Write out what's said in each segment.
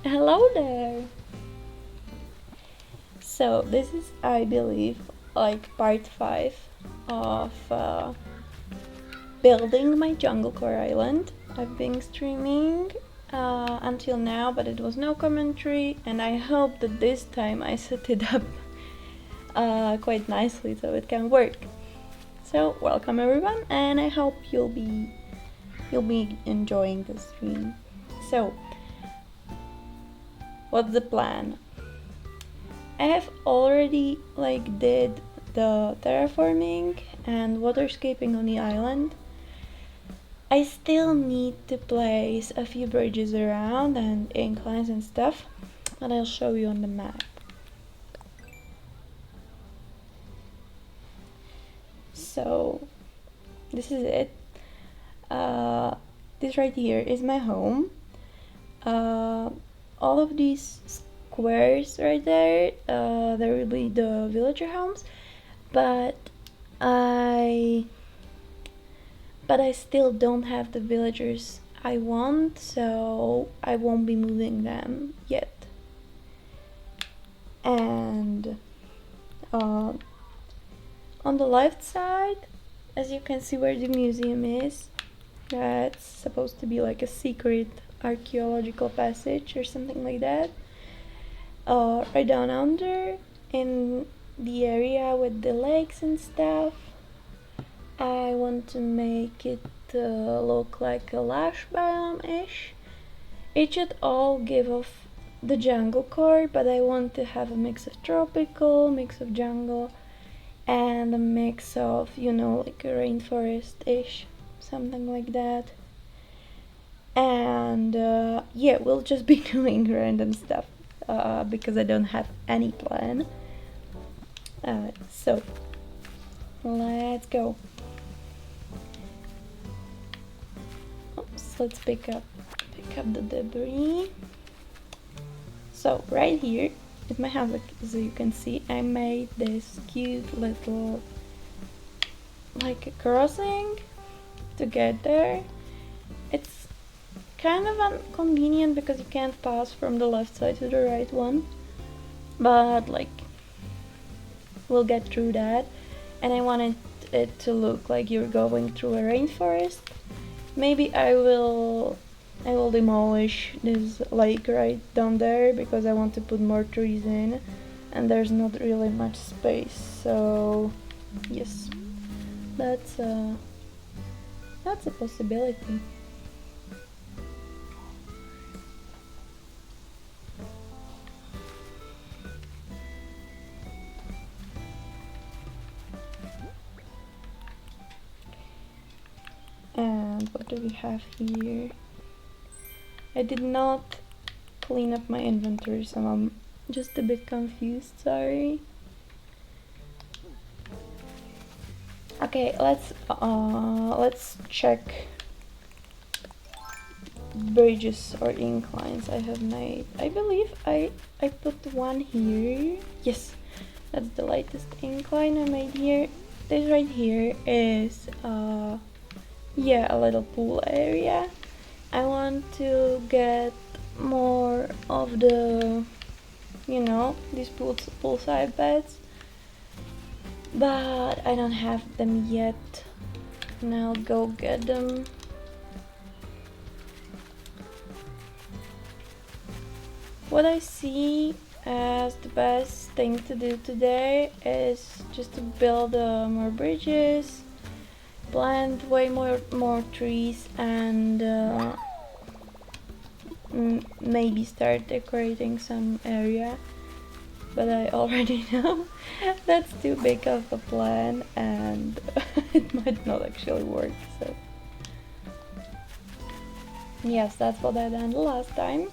Hello there! So, this is, I believe, like part 5 of building my Junglecore island. I've been streaming until now, but it was no commentary, and I hope that this time I set it up quite nicely so it can work. So, welcome everyone, and I hope you'll be enjoying the stream. So, what's the plan? I have already did the terraforming and waterscaping on the island. I still need to place a few bridges around and inclines and stuff, but I'll show you on the map. So this is it. This right here is my home. All of these squares right there, there will be the villager homes, but I still don't have the villagers I want, so I won't be moving them yet. And on the left side, as you can see where the museum is, that's supposed to be like a secret archaeological passage or something like that. Right down under, in the area with the lakes and stuff, I want to make it look like a lush biome-ish. It should all give off the Junglecore, but I want to have a mix of tropical, mix of jungle, and a mix of, like a rainforest-ish, something like that. And yeah, we'll just be doing random stuff because I don't have any plan. So let's go. Oops, let's pick up the debris. So right here is my house. As you can see, I made this cute little like a crossing to get there. It's kind of inconvenient because you can't pass from the left side to the right one, but we'll get through that. And I wanted it to look like you're going through a rainforest. Maybe I will demolish this lake right down there because I want to put more trees in, and there's not really much space. So yes, that's a possibility. And what do we have here? I did not clean up my inventory, so I'm just a bit confused, sorry. Okay, let's check bridges or inclines I have made. I believe I put one here. Yes, that's the latest incline I made here. This right here is yeah, a little pool area. I want to get more of the, these poolside beds, but I don't have them yet, and I'll go get them. What I see as the best thing to do today is just to build more bridges, plant way more trees, and maybe start decorating some area, but I already know that's too big of a plan and it might not actually work. So yes, that's what I done last time.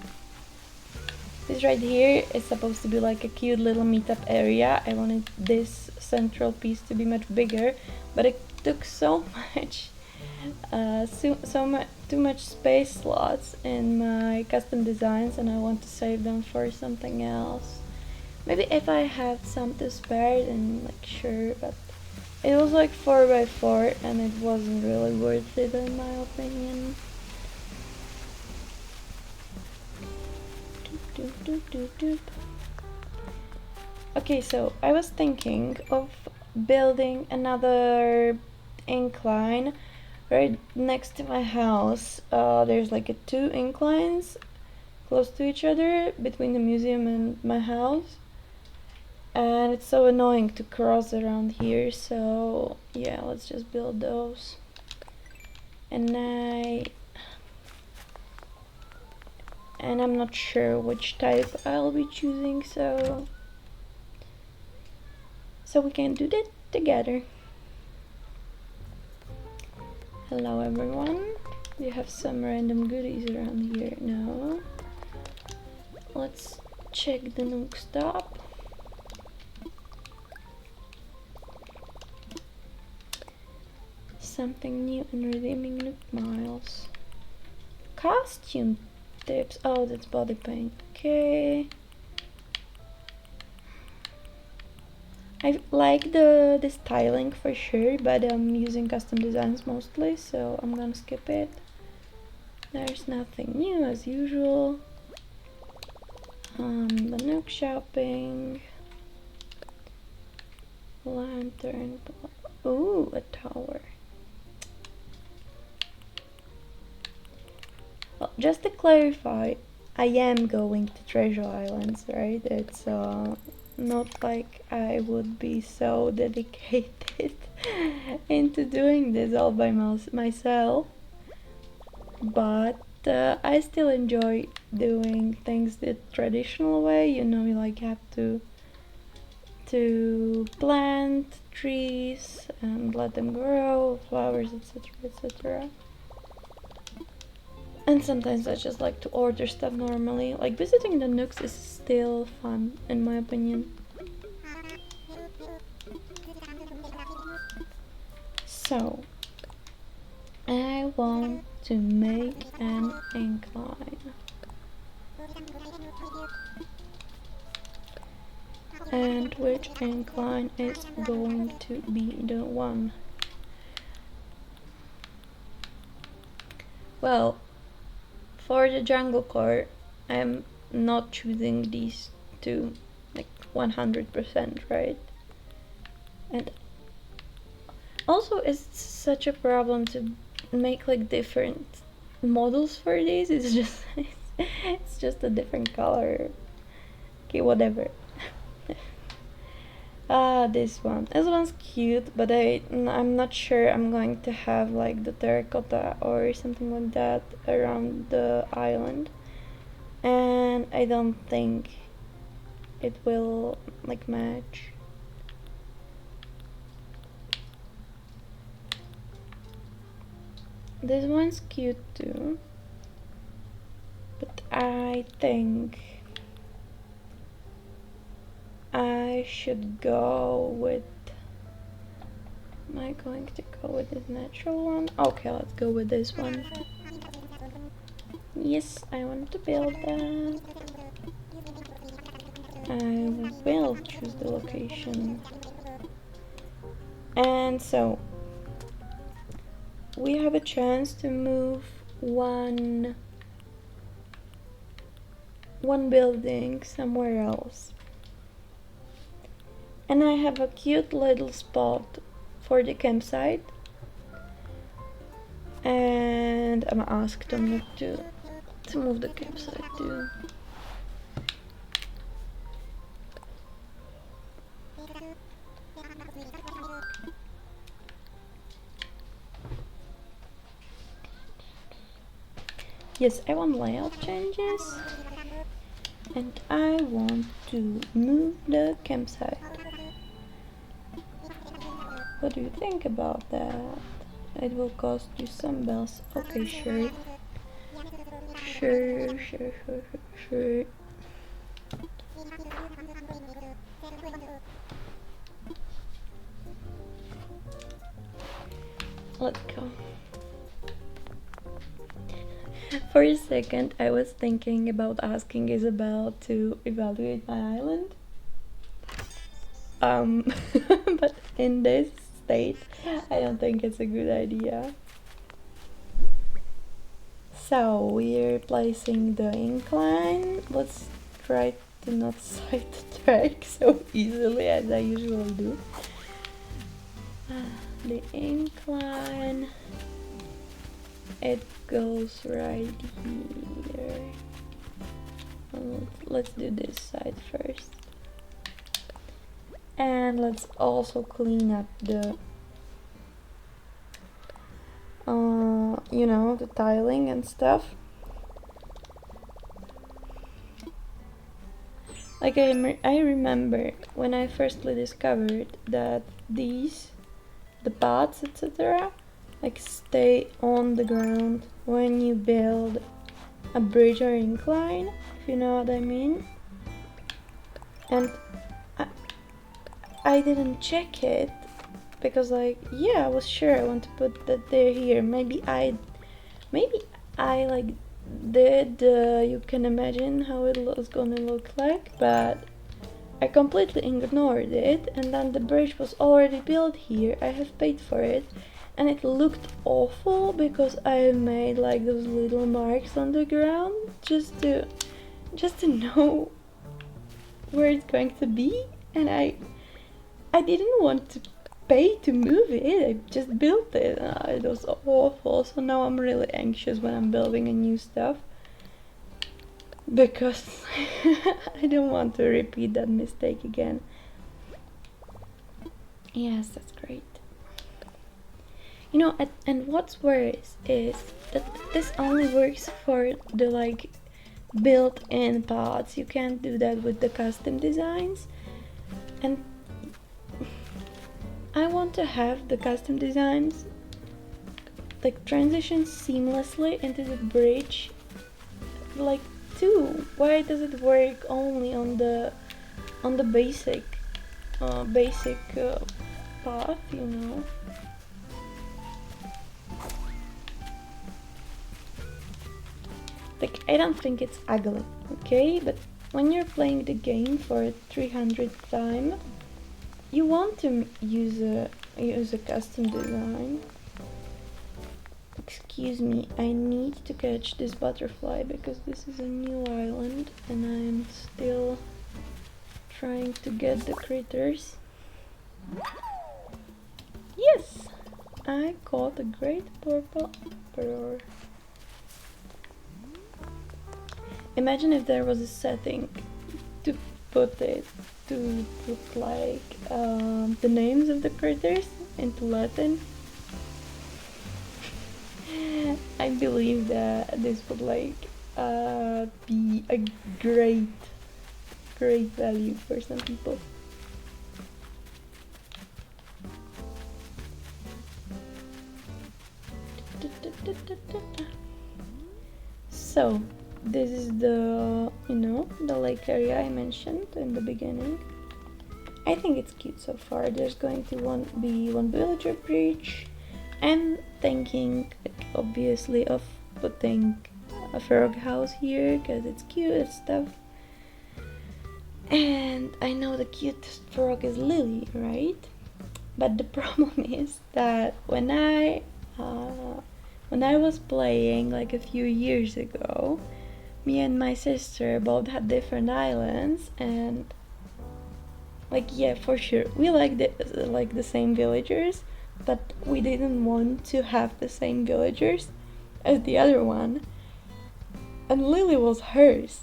This right here is supposed to be like a cute little meetup area. I wanted this central piece to be much bigger, but it took so much too much space slots in my custom designs, and I want to save them for something else. Maybe if I have some to spare, then sure, but it was 4x4 and it wasn't really worth it in my opinion. Okay, so I was thinking of building another incline right next to my house. There's like two inclines close to each other between the museum and my house, and it's so annoying to cross around here, so yeah, let's just build those. And I'm not sure which type I'll be choosing, so we can do that together. Hello everyone. Do you have some random goodies around here? No. Let's check the Nook stop. Something new and redeeming Nook miles. Costume tips. Oh, that's body paint. Okay. I like the styling for sure, but I'm using custom designs mostly, so I'm gonna skip it. There's nothing new as usual. The Nook shopping. Lantern. Ooh, a tower. Well, just to clarify, I am going to Treasure Islands, right? It's not like I would be so dedicated into doing this all by myself, but I still enjoy doing things the traditional way. You know, you like have to plant trees and let them grow, flowers, etc, etc. And sometimes I just like to order stuff normally. Like, visiting the Nooks is still fun, in my opinion. So, I want to make an incline. And which incline is going to be the one? Well, for the Junglecore, I'm not choosing these two, like 100%, right? And also, it's such a problem to make like different models for these. It's just it's just a different color. Okay, whatever. This one. This one's cute, but I'm not sure I'm going to have like the terracotta or something like that around the island, and I don't think it will like match. This one's cute too, but I think I should go with... Am I going to go with this natural one? Okay, let's go with this one. Yes, I want to build that. I will choose the location. And so, we have a chance to move one building somewhere else. And I have a cute little spot for the campsite. And I'm gonna ask them to move the campsite too. Yes, I want layout changes. And I want to move the campsite. What do you think about that? It will cost you some bells. Okay, sure. Sure. Let's go. For a second, I was thinking about asking Isabel to evaluate my island. But in this state, I don't think it's a good idea. So we're placing the incline. Let's try to not sidetrack so easily as I usually do. The incline, it goes right here. Let's do this side first. And let's also clean up the you know, the tiling and stuff. Like I remember when I firstly discovered that the paths, etc., like stay on the ground when you build a bridge or incline, if you know what I mean. And I didn't check it because, like, yeah, I was sure I want to put that there here. Maybe I like did. You can imagine how it was gonna look like, but I completely ignored it. And then the bridge was already built here. I have paid for it, and it looked awful because I made like those little marks on the ground just to know where it's going to be, and I didn't want to pay to move it. I just built it. It was awful. So now I'm really anxious when I'm building a new stuff because I don't want to repeat that mistake again. Yes, that's great. You know, and what's worse is that this only works for the like built-in paths. You can't do that with the custom designs, and I want to have the custom designs like transition seamlessly into the bridge, like too. Why does it work only on the basic path, you know? Like, I don't think it's ugly, okay? But when you're playing the game for a 300th time, you want to use a custom design. Excuse me, I need to catch this butterfly because this is a new island and I'm still trying to get the critters. Yes! I caught a great purple emperor. Imagine if there was a setting to put like the names of the critters into Latin. I believe that this would like be a great value for some people. So this is the, you know, the lake area I mentioned in the beginning. I think it's cute so far. There's going to be one villager bridge. I'm thinking obviously of putting a frog house here because it's cute and stuff. And I know the cutest frog is Lily, right? But the problem is that when I was playing like a few years ago, me and my sister both had different islands, and like, yeah, for sure we like the same villagers, but we didn't want to have the same villagers as the other one. And Lily was hers.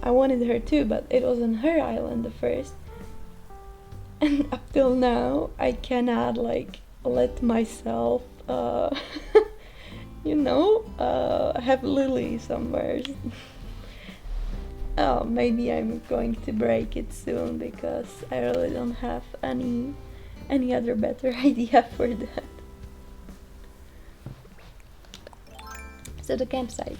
I wanted her too, but it was on her island the first. And up till now, I cannot like let myself, you know, have Lily somewhere. Oh, maybe I'm going to break it soon because I really don't have any other better idea for that. So the campsite.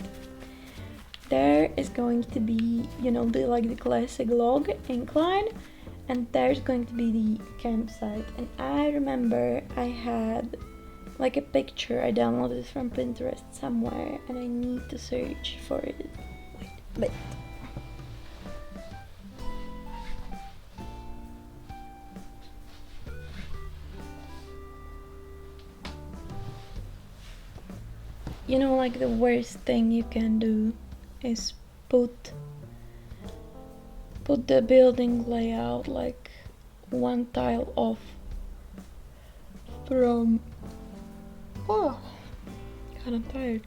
There is going to be, you know, the classic log incline, and there's going to be the campsite. And I remember I had like a picture I downloaded from Pinterest somewhere, and I need to search for it. Wait. You know, like the worst thing you can do is put put the building layout like one tile off from, oh god, I'm tired,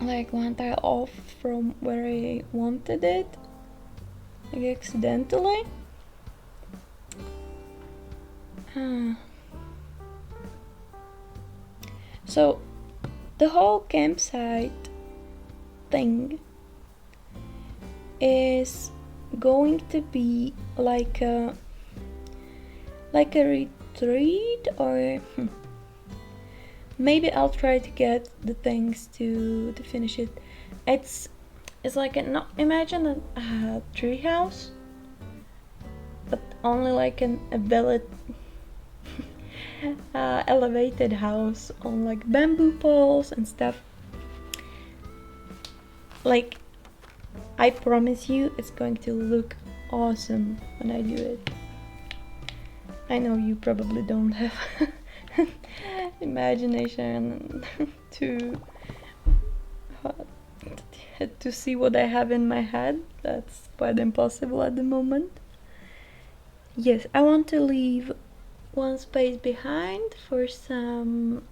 like one tile off from where I wanted it, like accidentally. So the whole campsite thing is going to be like a retreat, or maybe I'll try to get the things to finish it. It's like a, imagine a tree house, but only like a village elevated house on like bamboo poles and stuff. Like, I promise you it's going to look awesome when I do it. I know you probably don't have imagination to see what I have in my head. That's quite impossible at the moment. Yes, I want to leave one space behind for some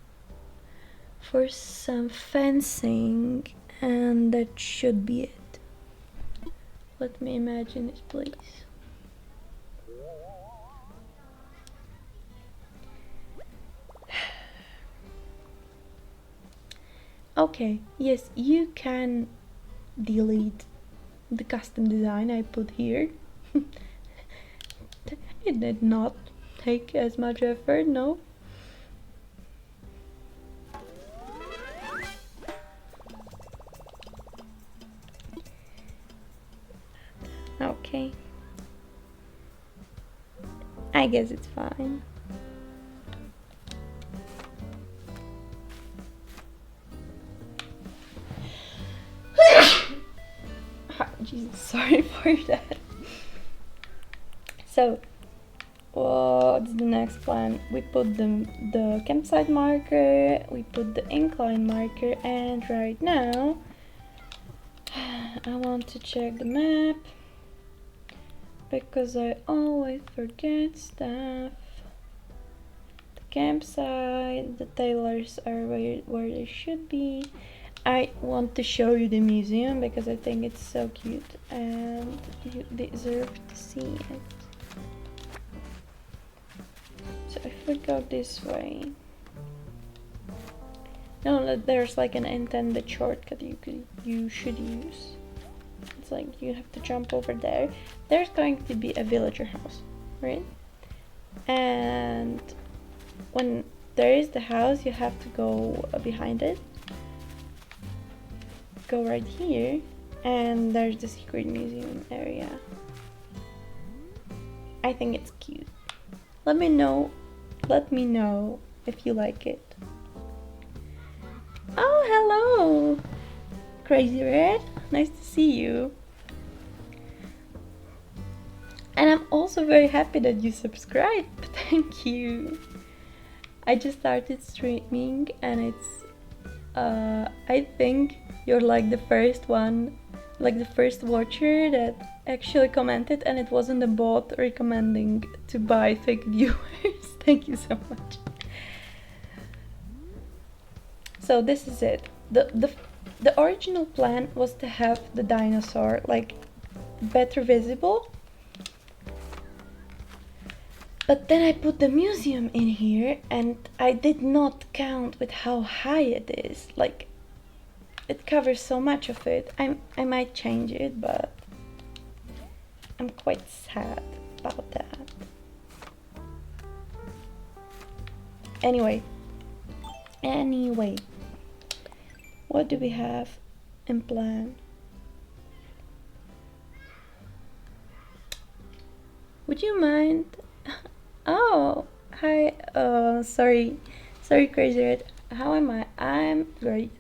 fencing, and that should be it. Let me imagine it, please. Okay, yes, you can delete the custom design I put here. It did not take as much effort, no. Okay. I guess it's fine. Jesus, sorry for that. So, what's the next plan? We put the campsite marker, we put the incline marker, and right now I want to check the map because I always forget stuff. The campsite, the tailors are where they should be. I want to show you the museum because I think it's so cute and you deserve to see it. So if we go this way, no, there's like an intended shortcut you should use. It's like you have to jump over there. There's going to be a villager house, right? And when there is the house, you have to go behind it. Go right here, and there's the secret museum area. I think it's cute. Let me know if you like it. Oh, hello, Crazy Red. Nice to see you. And I'm also very happy that you subscribed. Thank you. I just started streaming, and it's I think you're like the first one, like the first watcher that actually commented, and it wasn't a bot recommending to buy fake viewers. Thank you so much. So this is it. The original plan was to have the dinosaur like better visible, but then I put the museum in here and I did not count with how high it is. Like, it covers so much of it. I might change it, but I'm quite sad about that. Anyway, what do we have in plan? Would you mind? Oh, hi. Sorry, Crazy Red. How am I? I'm great.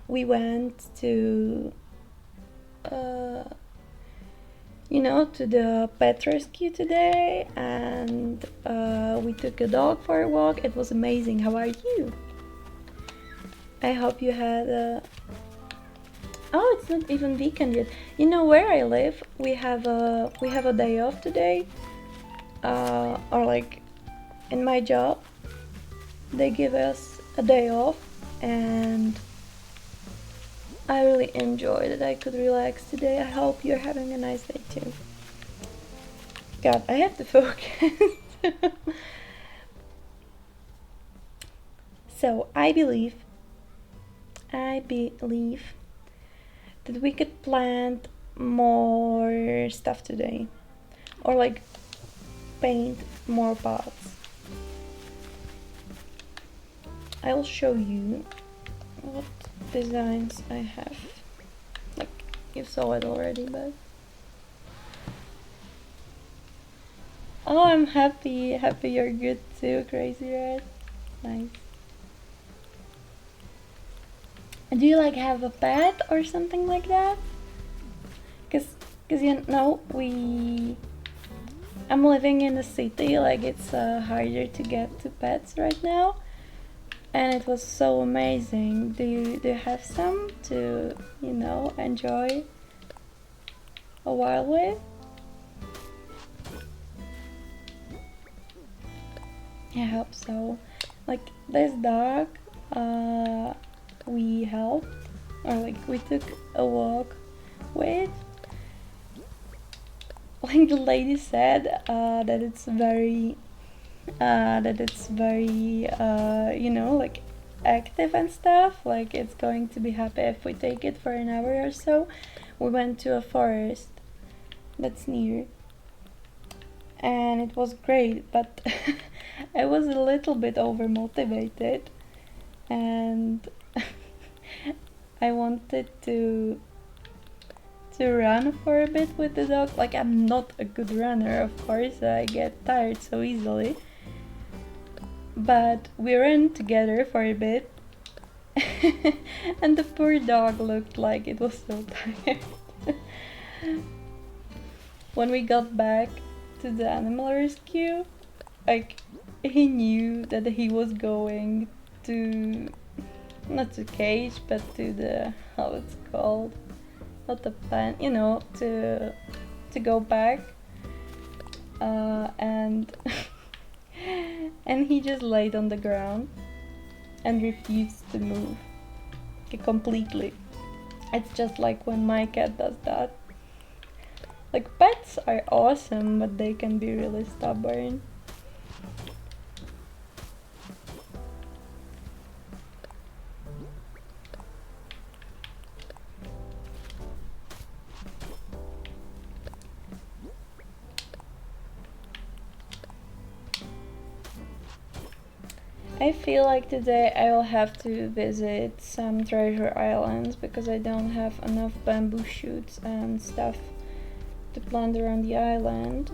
We went to, to the pet rescue today, and we took a dog for a walk. It was amazing. How are you? I hope you had Oh, it's not even weekend yet. You know where I live? We have a day off today. Or like in my job, they give us a day off, and I really enjoy that I could relax today. I hope you're having a nice day too. God, I have to focus. So I believe that we could plant more stuff today, or like paint more pots. I'll show you what designs I have. Like, you saw it already, but oh, I'm happy you're good too, Crazy Red. Nice. And do you like have a pet or something like that? Cause you know, I'm living in the city, like it's harder to get to pets right now, and it was so amazing. Do you have some to, you know, enjoy a while with? I hope so. Like this dog, we helped, or like we took a walk with. Like the lady said, that it's very, you know, like active and stuff. Like it's going to be happy if we take it for an hour or so. We went to a forest that's near, and it was great, but I was a little bit over motivated, and I wanted to run for a bit with the dog. Like, I'm not a good runner, of course, I get tired so easily, but we ran together for a bit. And the poor dog looked like it was so tired. When we got back to the animal rescue, like, he knew that he was going to, not to cage, but to the, how it's called, not the pen, you know, to go back, and and he just laid on the ground and refused to move completely. It's just like when my cat does that. Like, pets are awesome, but they can be really stubborn. I feel like today I will have to visit some treasure islands because I don't have enough bamboo shoots and stuff to plant around the island.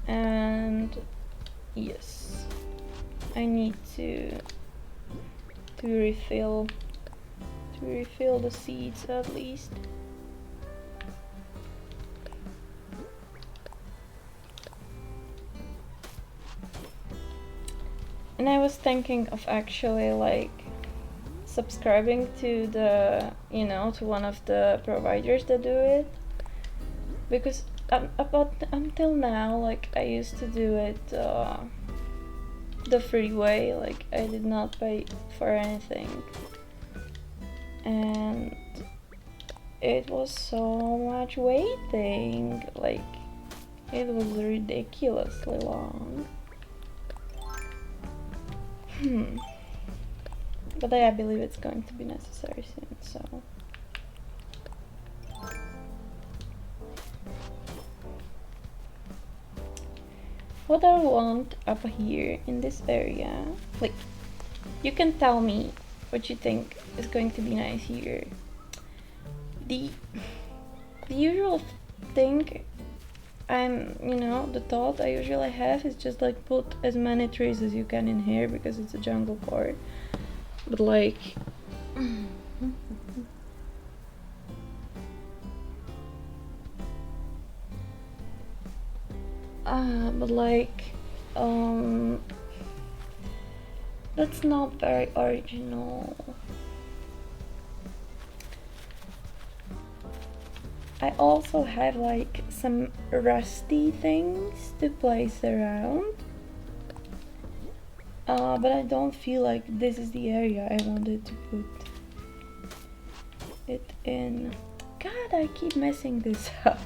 And yes, I need to refill the seeds at least. And I was thinking of actually like subscribing to the, you know, to one of the providers that do it, because until now, like, I used to do it the free way. Like, I did not pay for anything, and it was so much waiting. Like, it was ridiculously long. But I believe it's going to be necessary soon, so. What I want up here in this area, like, you can tell me what you think is going to be nice here. The usual thing the thought I usually have is just like put as many trees as you can in here because it's a Junglecore. But like, that's not very original. I also have like some rusty things to place around, but I don't feel like this is the area I wanted to put it in. God, I keep messing this up.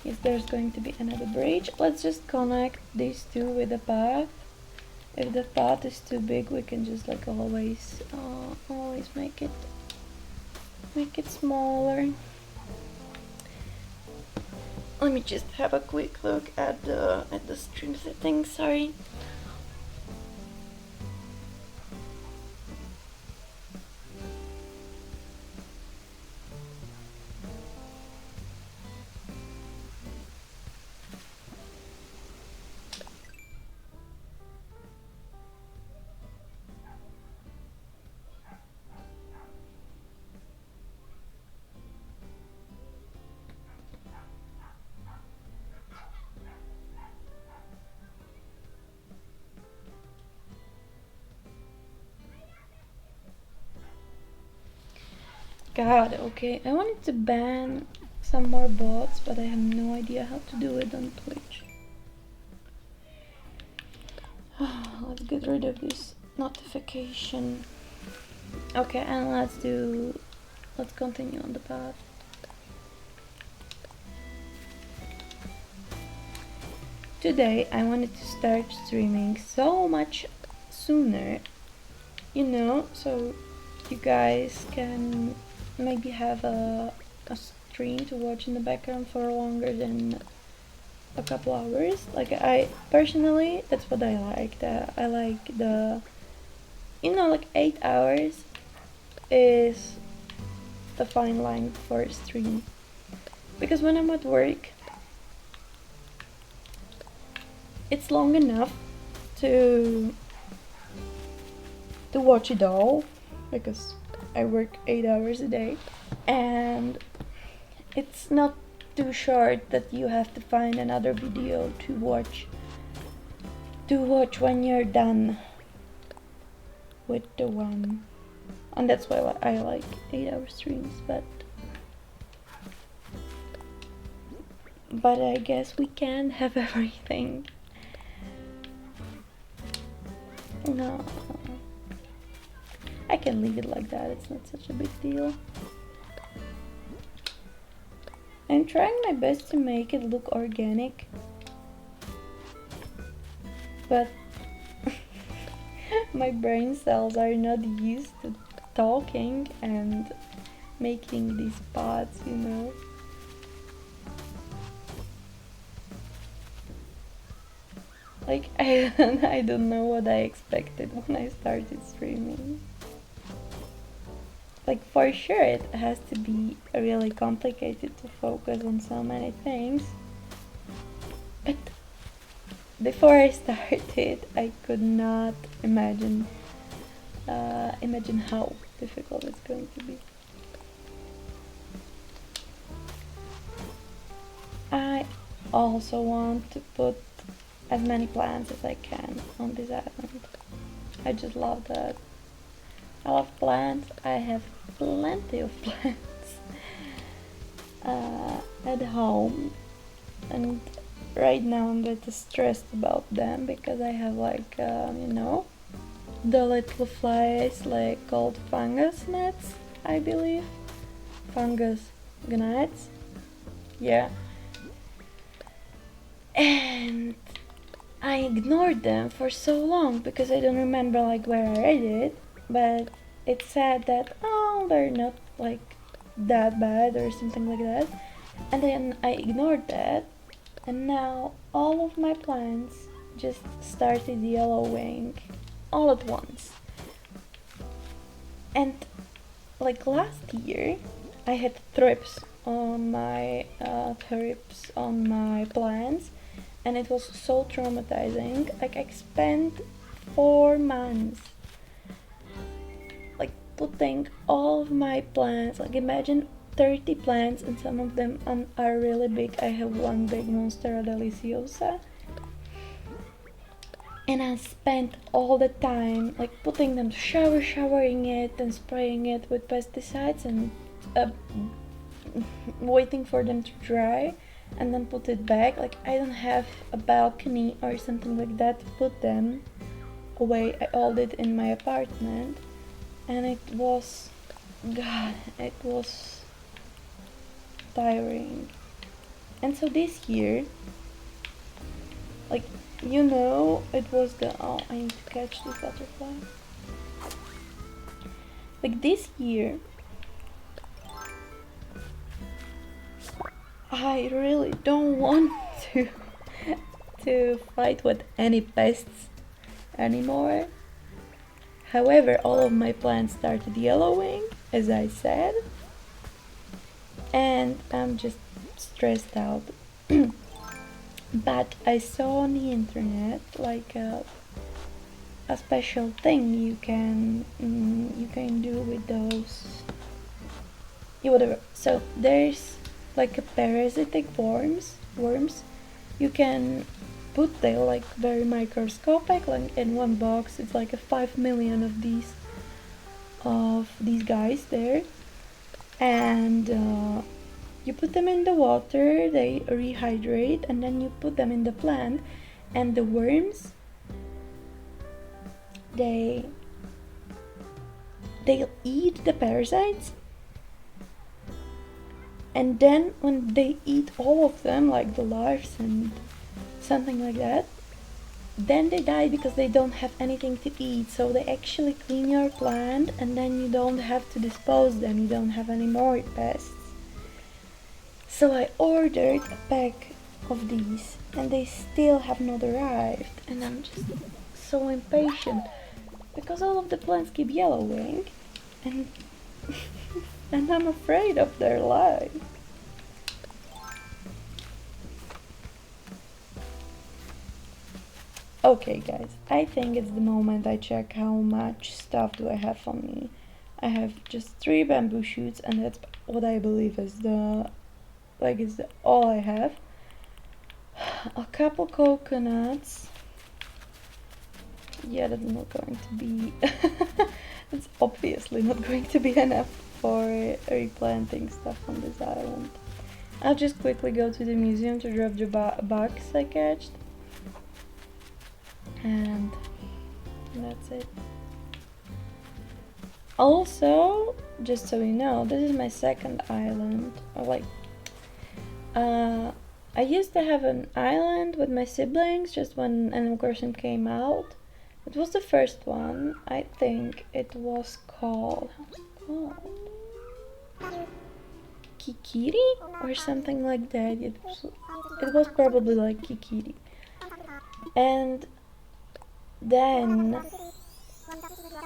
If there's going to be another bridge, let's just connect these two with a path. If the path is too big, we can just like always make it smaller. Let me just have a quick look at the stream settings. Sorry. God, okay. I wanted to ban some more bots, but I have no idea how to do it on Twitch. Let's get rid of this notification. Okay, and let's continue on the path. Today I wanted to start streaming so much sooner, you know, so you guys can maybe have a stream to watch in the background for longer than a couple hours. Like, I personally, that's what I like. I like the, you know, like 8 hours is the fine line for a stream, because when I'm at work it's long enough to watch it all, because I work 8 hours a day, and it's not too short that you have to find another video to watch when you're done with the one. And that's why I like 8-hour streams, but I guess we can't have everything. No, I can leave it like that, it's not such a big deal. I'm trying my best to make it look organic, but my brain cells are not used to talking and making these pots, you know. Like, I don't know what I expected when I started streaming. Like, for sure it has to be really complicated to focus on so many things, but before I started I could not imagine how difficult it's going to be. I also want to put as many plants as I can on this island. I just love that. I love plants. I have plenty of plants at home, and right now I'm a bit stressed about them because I have like you know, the little flies like called fungus gnats, I believe. Fungus gnats. Yeah. And I ignored them for so long because I don't remember like where I read it, but it said that, oh, they're not like that bad or something like that, and then I ignored that, and now all of my plants just started yellowing all at once. And like last year I had thrips on my plants, and it was so traumatizing. Like, I spent 4 months like putting all of my plants, like imagine 30 plants, and some of them are really big. I have one big Monstera deliciosa, And I spent all the time like putting them to showering it and spraying it with pesticides and waiting for them to dry and then put it back. Like, I don't have a balcony or something like that to put them away. I all did in my apartment, and it was, god, it was tiring. And so this year, like, you know, it was the, oh, I need to catch this butterfly. Like, this year I really don't want to fight with any pests anymore. However, all of my plants started yellowing, as I said, and I'm just stressed out. But I saw on the internet like a special thing you can do with those. Yeah, whatever. So there's like a parasitic worms. You can put there like very microscopic. Like in one box, it's like a 5 million of these guys there, and you put them in the water, they rehydrate, and then you put them in the plant, and the worms, they'll eat the parasites, and then when they eat all of them, like the larvae and something like that, then they die because they don't have anything to eat. So they actually clean your plant, and then you don't have to dispose them, you don't have any more pests. So I ordered a pack of these, and they still have not arrived, and I'm just so impatient because all of the plants keep yellowing, and and I'm afraid of their life. Okay guys, I think it's the moment I check how much stuff do I have on me. I have just 3 bamboo shoots, and that's what I believe is all I have. A couple coconuts. Yeah, that's not going to be it's obviously not going to be enough for replanting stuff on this island. I'll just quickly go to the museum to drop the bugs I catched, and that's it. Also, just so you know, this is my second island. I used to have an island with my siblings just when Animal Crossing came out. It was the first one. I think it was called Kikiri or something like that. It was probably like Kikiri. And then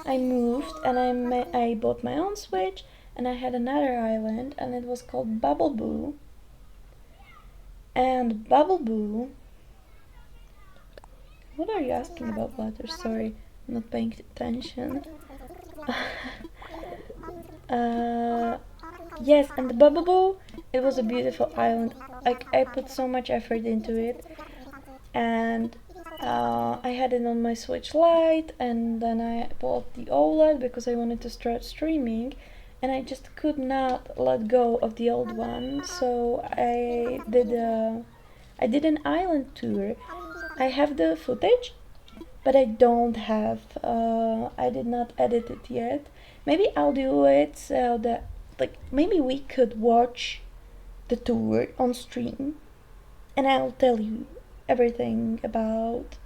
I moved and I bought my own Switch, and I had another island, and it was called Bubble Boo. And Bubble Boo... What are you asking about, Butter? Sorry, I'm not paying attention. Yes, and the Bubble Boo, it was a beautiful island. Like, I put so much effort into it, and I had it on my Switch Lite, and then I bought the OLED because I wanted to start streaming, and I just could not let go of the old one. So I did an island tour. I have the footage, but I don't have, I did not edit it yet. Maybe I'll do it so that, like, maybe we could watch the tour on stream, and I'll tell you everything about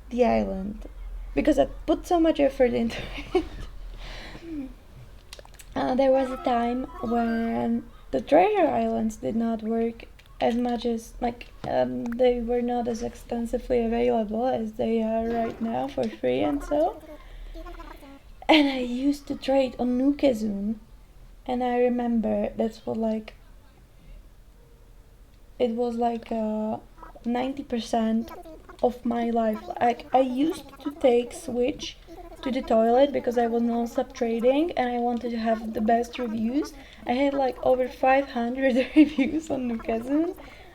the island, because I put so much effort into it. There was a time when the treasure islands did not work as much as, they were not as extensively available as they are right now for free and so. And I used to trade on Nukezun, and I remember that's what, like, it was like 90% of my life. Like, I used to take Switch to the toilet because I was non-stop trading and I wanted to have the best reviews. I had like over 500 reviews on Nukezun.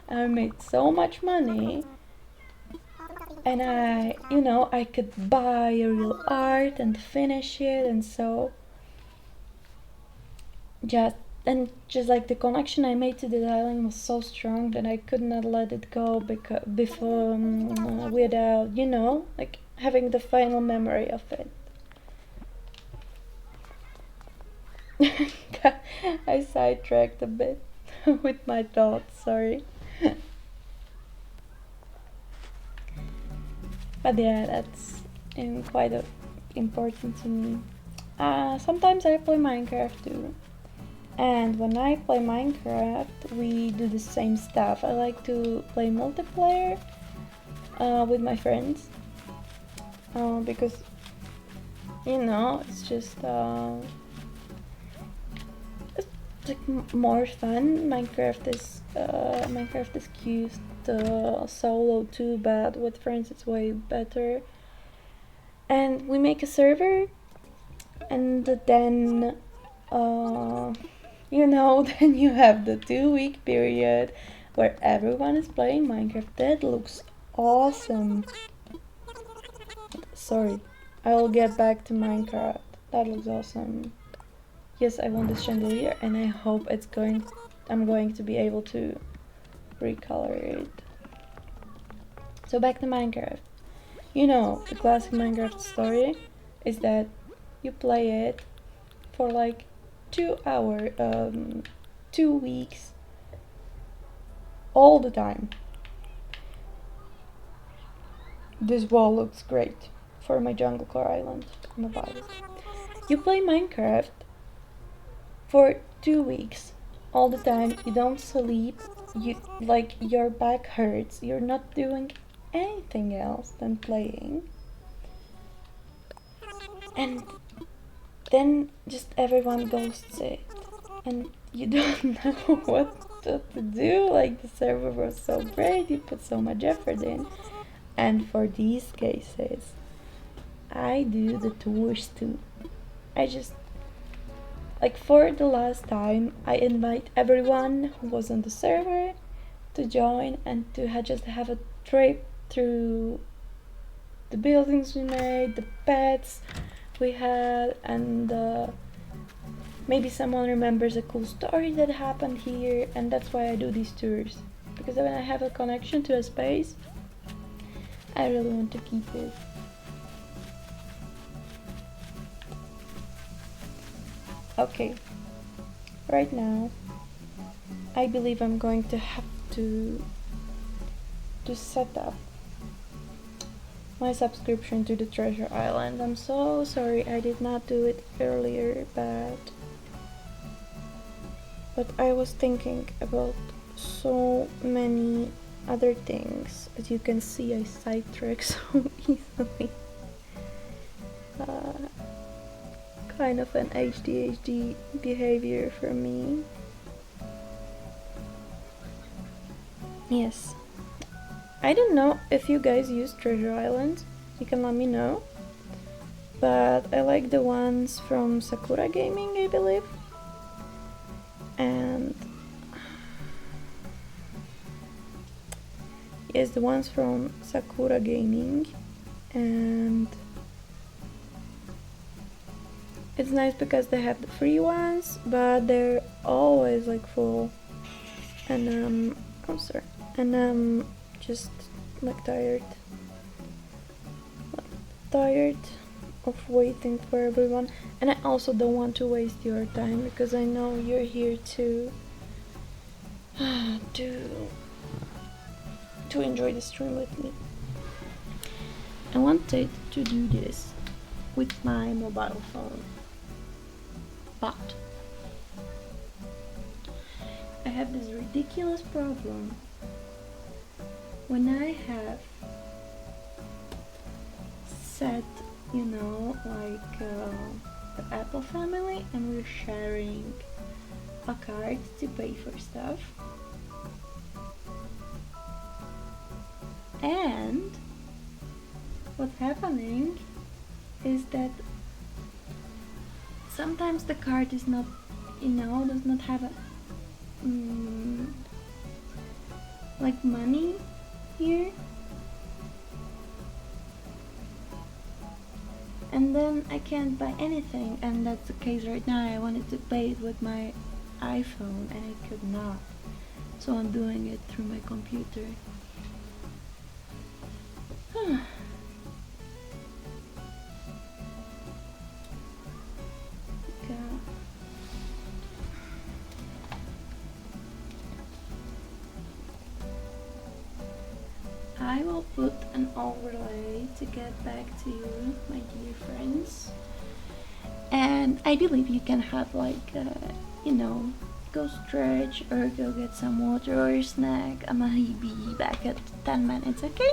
I made so much money, and I could buy a real art and finish it, and so just like the connection I made to the island was so strong that I could not let it go before without like having the final memory of it. I sidetracked a bit with my thoughts, sorry. But yeah, that's quite important to me. Sometimes I play Minecraft too. And when I play Minecraft, we do the same stuff. I like to play multiplayer with my friends because it's just it's like more fun. Minecraft is cute solo too, but with friends it's way better. And we make a server, and then then you have the 2-week period where everyone is playing Minecraft. That looks awesome. Sorry, I will get back to Minecraft. That looks awesome. Yes, I want this chandelier, and I hope I'm going to be able to recolor it. So back to Minecraft. The classic Minecraft story is that you play it for like 2 weeks, all the time. This wall looks great for my Junglecore island. I'm about it. You play Minecraft for 2 weeks, all the time. You don't sleep. Your back hurts. You're not doing anything else than playing. And then just everyone ghosts it, and you don't know what to do. Like, the server was so great, you put so much effort in. And for these cases, I do the tours too. I just, like, for the last time, I invite everyone who was on the server to join and to just have a trip through the buildings we made, the pets we had, and maybe someone remembers a cool story that happened here. And that's why I do these tours, because when I have a connection to a space, I really want to keep it. Okay, right now I believe I'm going to have to set up my subscription to the Treasure Island. I'm so sorry I did not do it earlier, but I was thinking about so many other things. As you can see, I sidetrack so easily. Kind of an ADHD behavior for me. Yes. I don't know if you guys use Treasure Island. You can let me know. But I like the ones from Sakura Gaming, I believe. And yes, the ones from Sakura Gaming. And it's nice because they have the free ones, but they're always like full. And I'm sorry. And I'm just like tired of waiting for everyone. And I also don't want to waste your time, because I know you're here to enjoy the stream with me. I wanted to do this with my mobile phone, but I have this ridiculous problem. When I have set, the Apple family, and we're sharing a card to pay for stuff, and what's happening is that sometimes the card is not, does not have a like money here, and then I can't buy anything, and that's the case right now. I wanted to pay it with my iPhone and I could not, so I'm doing it through my computer. Okay. I will put an overlay to get back to you, my dear friends. And I believe you can have like, go stretch or go get some water or a snack. I'm gonna be back at 10 minutes, okay?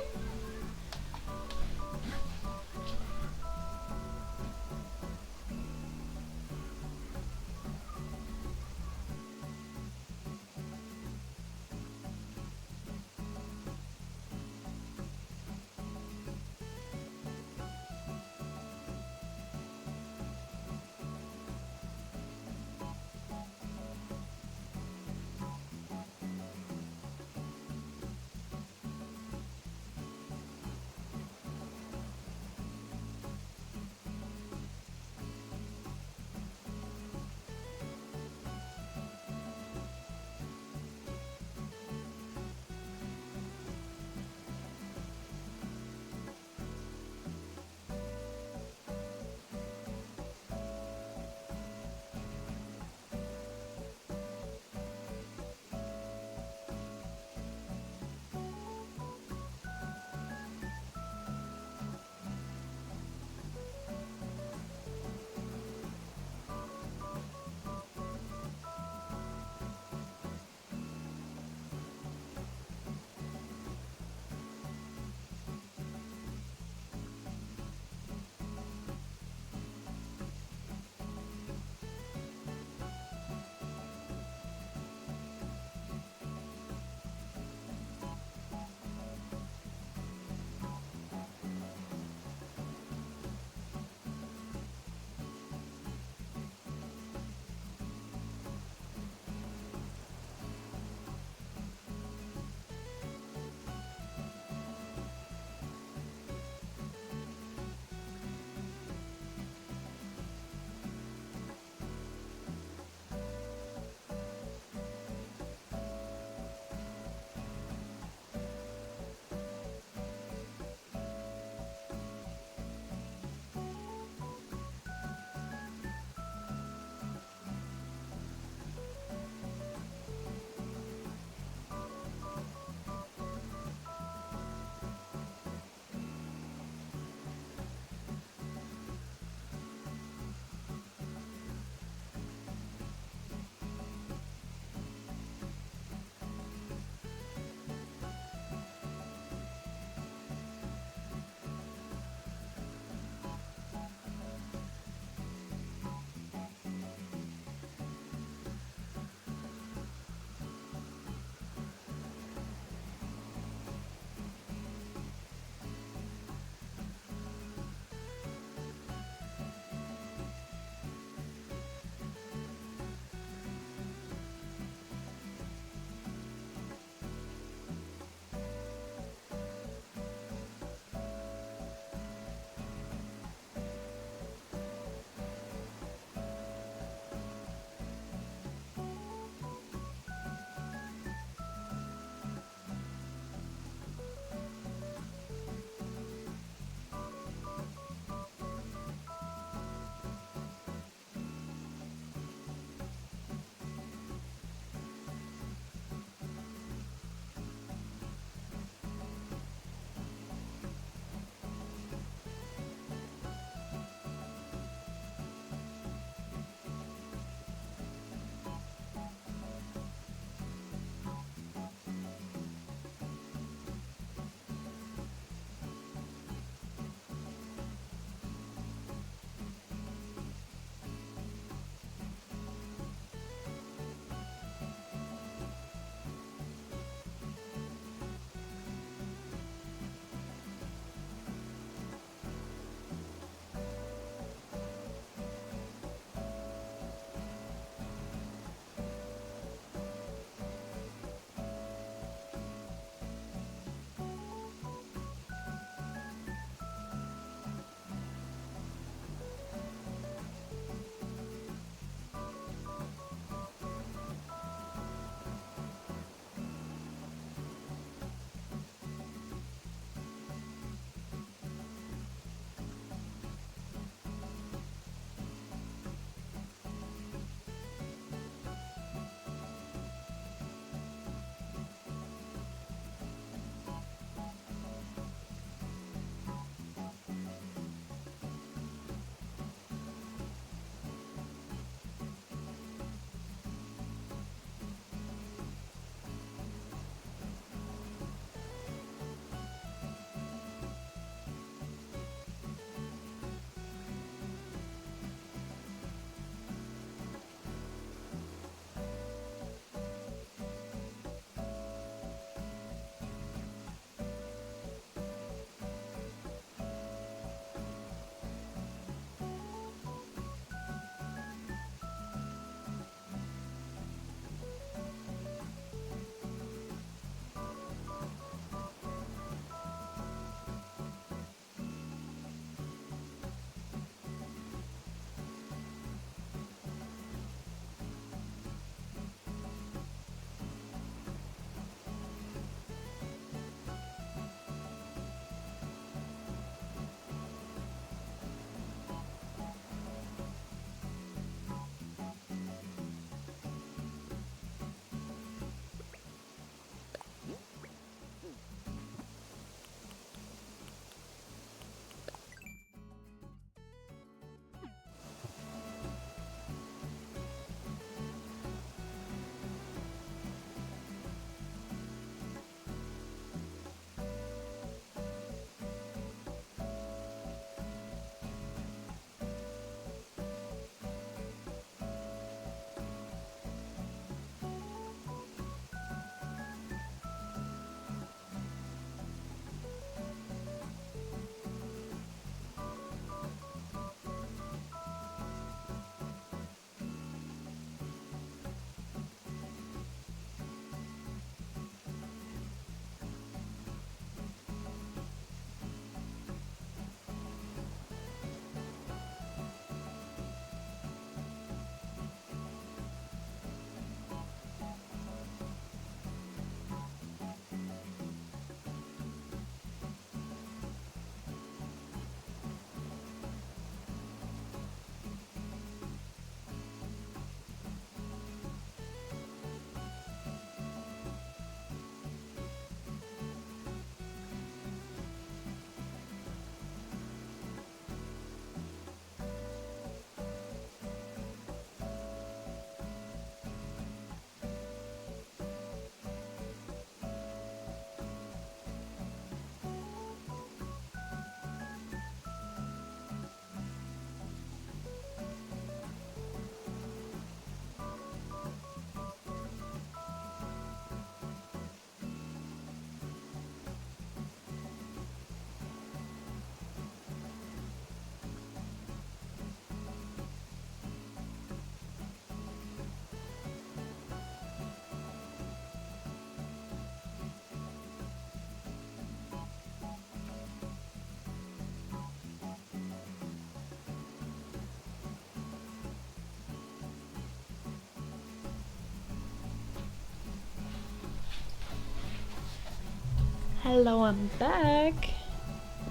Hello, I'm back.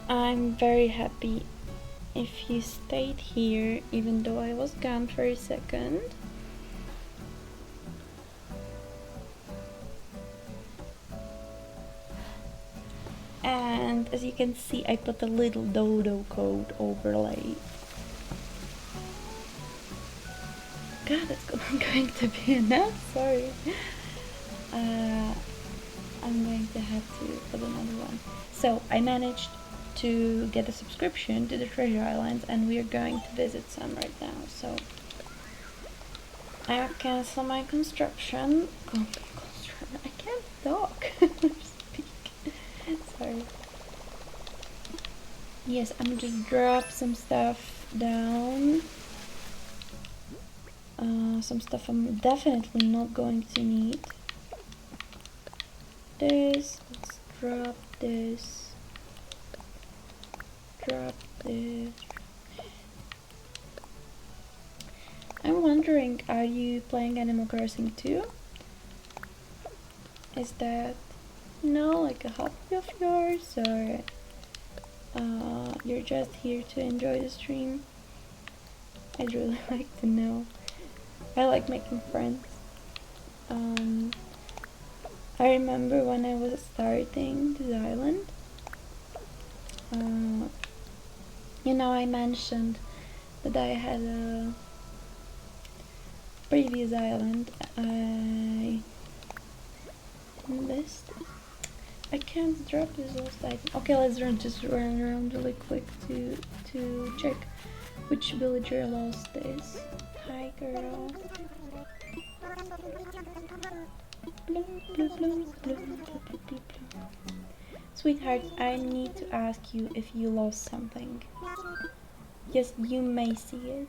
I'm very happy if you stayed here even though I was gone for a second. And as you can see, I put a little dodo code overlay. God, it's going to be enough, sorry. I'm going to have to put another one. So I managed to get a subscription to the Treasure Islands and we are going to visit some right now. So I'll cancel my construction. I can't talk. Speak. Sorry. Yes, I'm just drop some stuff down. Some stuff I'm definitely not going to need. Let's drop this. Drop this. I'm wondering, are you playing Animal Crossing too? Is that, like a hobby of yours, or you're just here to enjoy the stream? I'd really like to know. I like making friends. I remember when I was starting this island, I mentioned that I had a previous island. I can't drop this last item. Okay, let's just run around really quick to check which villager lost this. Hi, girl. Sweetheart, I need to ask you if you lost something. Yes, you may see it.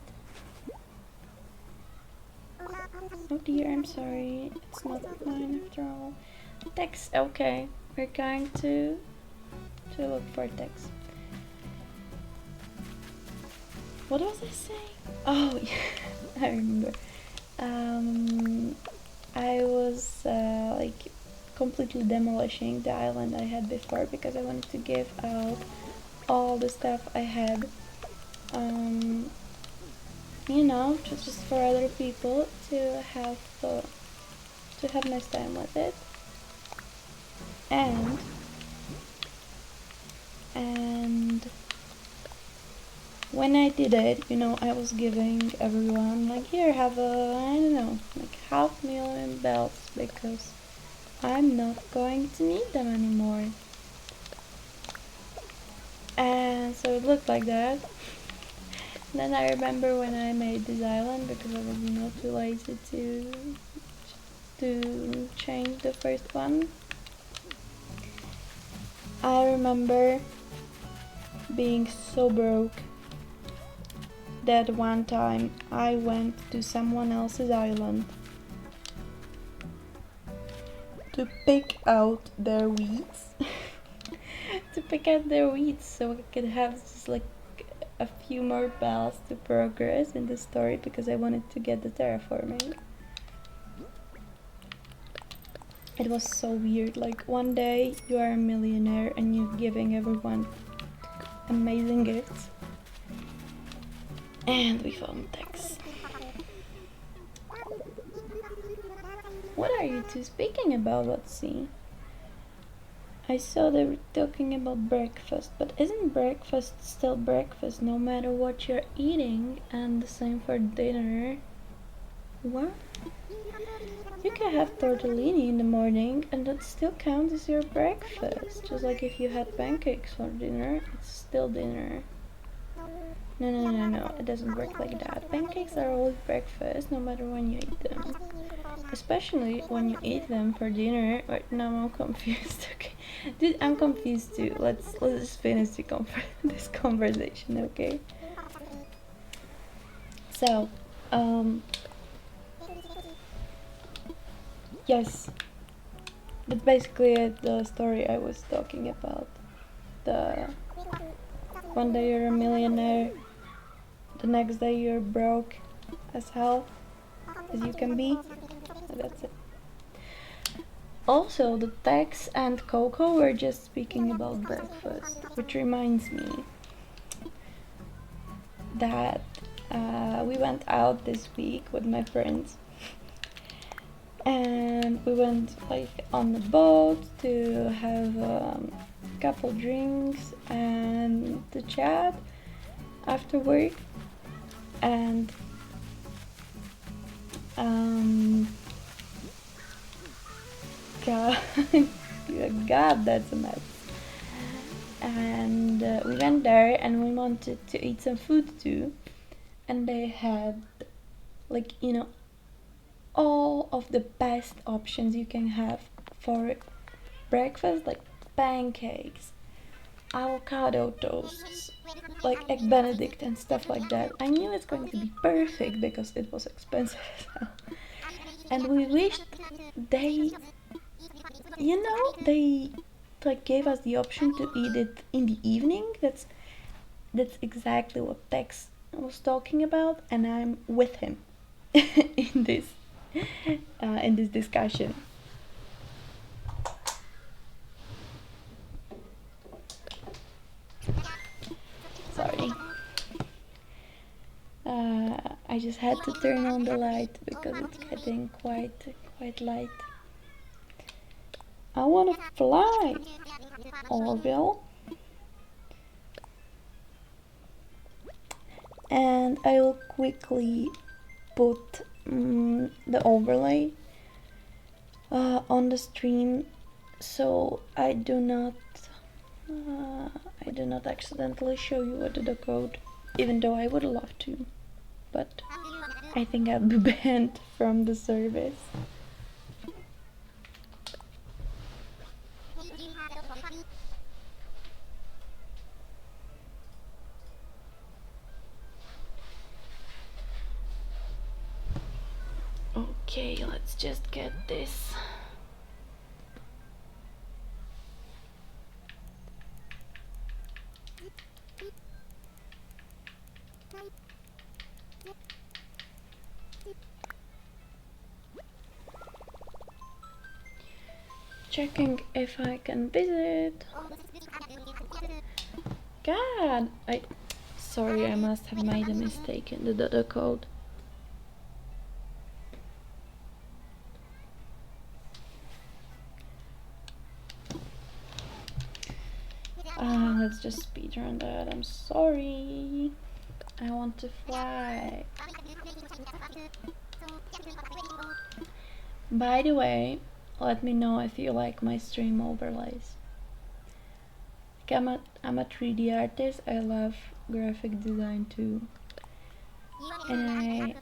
Oh dear, I'm sorry. It's not mine after all. Text, okay. We're going to look for text. What was I saying? Oh, yeah, I remember. I was completely demolishing the island I had before because I wanted to give out all the stuff I had, just for other people to have nice time with it. And when I did it, I was giving everyone here, have a, 500,000 bells because I'm not going to need them anymore. And so it looked like that. Then I remember when I made this island, because I was too lazy to change the first one. I remember being so broke that one time I went to someone else's island to pick out their weeds. So I could have just a few more bells to progress in the story because I wanted to get the terraforming. It was so weird, one day you are a millionaire and you're giving everyone amazing gifts. And we found text. What are you two speaking about? Let's see. I saw they were talking about breakfast, but isn't breakfast still breakfast no matter what you're eating? And the same for dinner. What? You can have tortellini in the morning and that still counts as your breakfast. Just like if you had pancakes for dinner, it's still dinner. No, it doesn't work like that. Pancakes are always breakfast no matter when you eat them. Especially when you eat them for dinner. Wait, now I'm confused. Okay, dude, I'm confused too. Let's just finish this conversation, okay? So, yes, that's basically it, the story I was talking about. The one day you're a millionaire, the next day you're broke as hell as you can be. So that's it. Also, the Tex and Coco were just speaking about breakfast, which reminds me that we went out this week with my friends, and we went like on the boat to have a couple drinks and to chat after work. And God, God, that's a mess. And we went there and we wanted to eat some food too, and they had, like, you know, all of the best options you can have for breakfast, like pancakes, avocado toasts, like egg benedict and stuff like that. I knew it's going to be perfect because it was expensive as hell. And we wished they, you know, they like gave us the option to eat it in the evening. That's exactly what Tex was talking about, and I'm with him in this discussion. Sorry. I just had to turn on the light because it's getting quite light. I wanna fly, Orville. And I will quickly put the overlay on the stream, so I do not accidentally show you the code, even though I would love to, but I think I'll be banned from the service. Okay, let's just get this. Checking if I can visit. God, sorry, I must have made a mistake in the code. Let's just speedrun that. I'm sorry. I want to fly. By the way, let me know if you like my stream overlays. I'm a 3D artist. I love graphic design too, and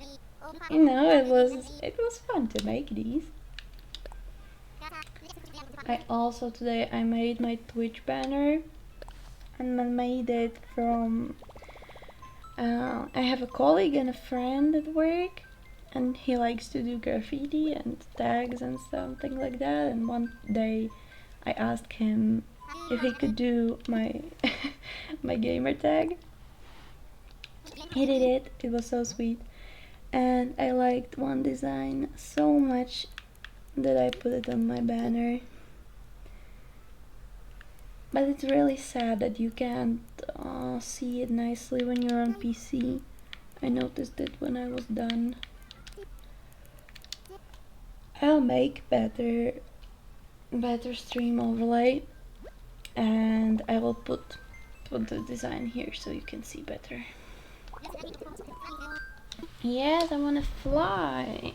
it was fun to make these. I also today I made my Twitch banner, and I made it from. I have a colleague and a friend at work, and he likes to do graffiti and tags and something like that. And one day, I asked him if he could do my my gamer tag. He did it. It was so sweet, and I liked one design so much that I put it on my banner. But it's really sad that you can't see it nicely when you're on PC. I noticed it when I was done. I'll make better stream overlay, and I will put the design here so you can see better. Yes, I wanna fly.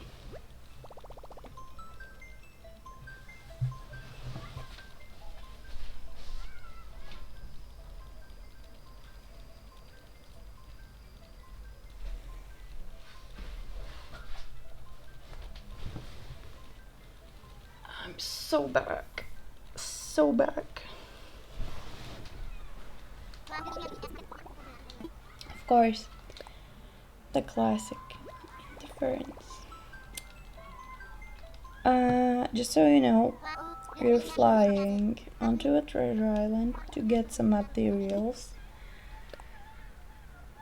I'm so back. So back. Of course, the classic interference. Just so you know, we're flying onto a treasure island to get some materials.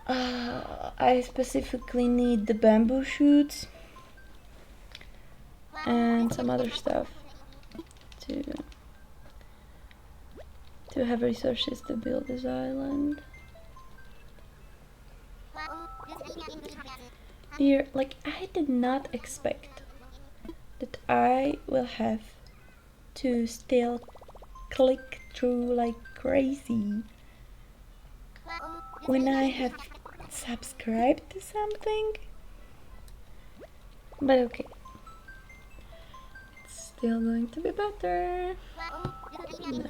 I specifically need the bamboo shoots and some other stuff. to have resources to build this island. Dear, like, I did not expect that I will have to still click through like crazy when I have subscribed to something. But okay, it's still going to be better. No.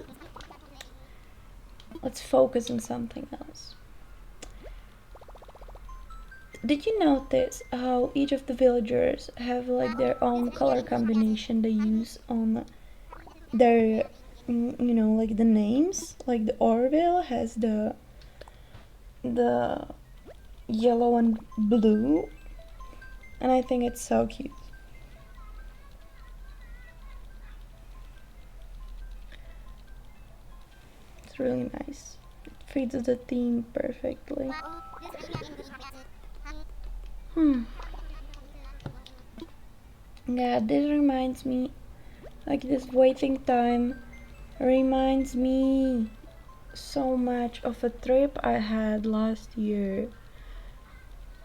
Let's focus on something else. Did you notice how each of the villagers have like their own color combination they use on their, you know, like the names? Like the Orville has the yellow and blue, and I think it's so cute. It's really nice. It fits the theme perfectly. Yeah, this reminds me, like this waiting time reminds me so much of a trip I had last year.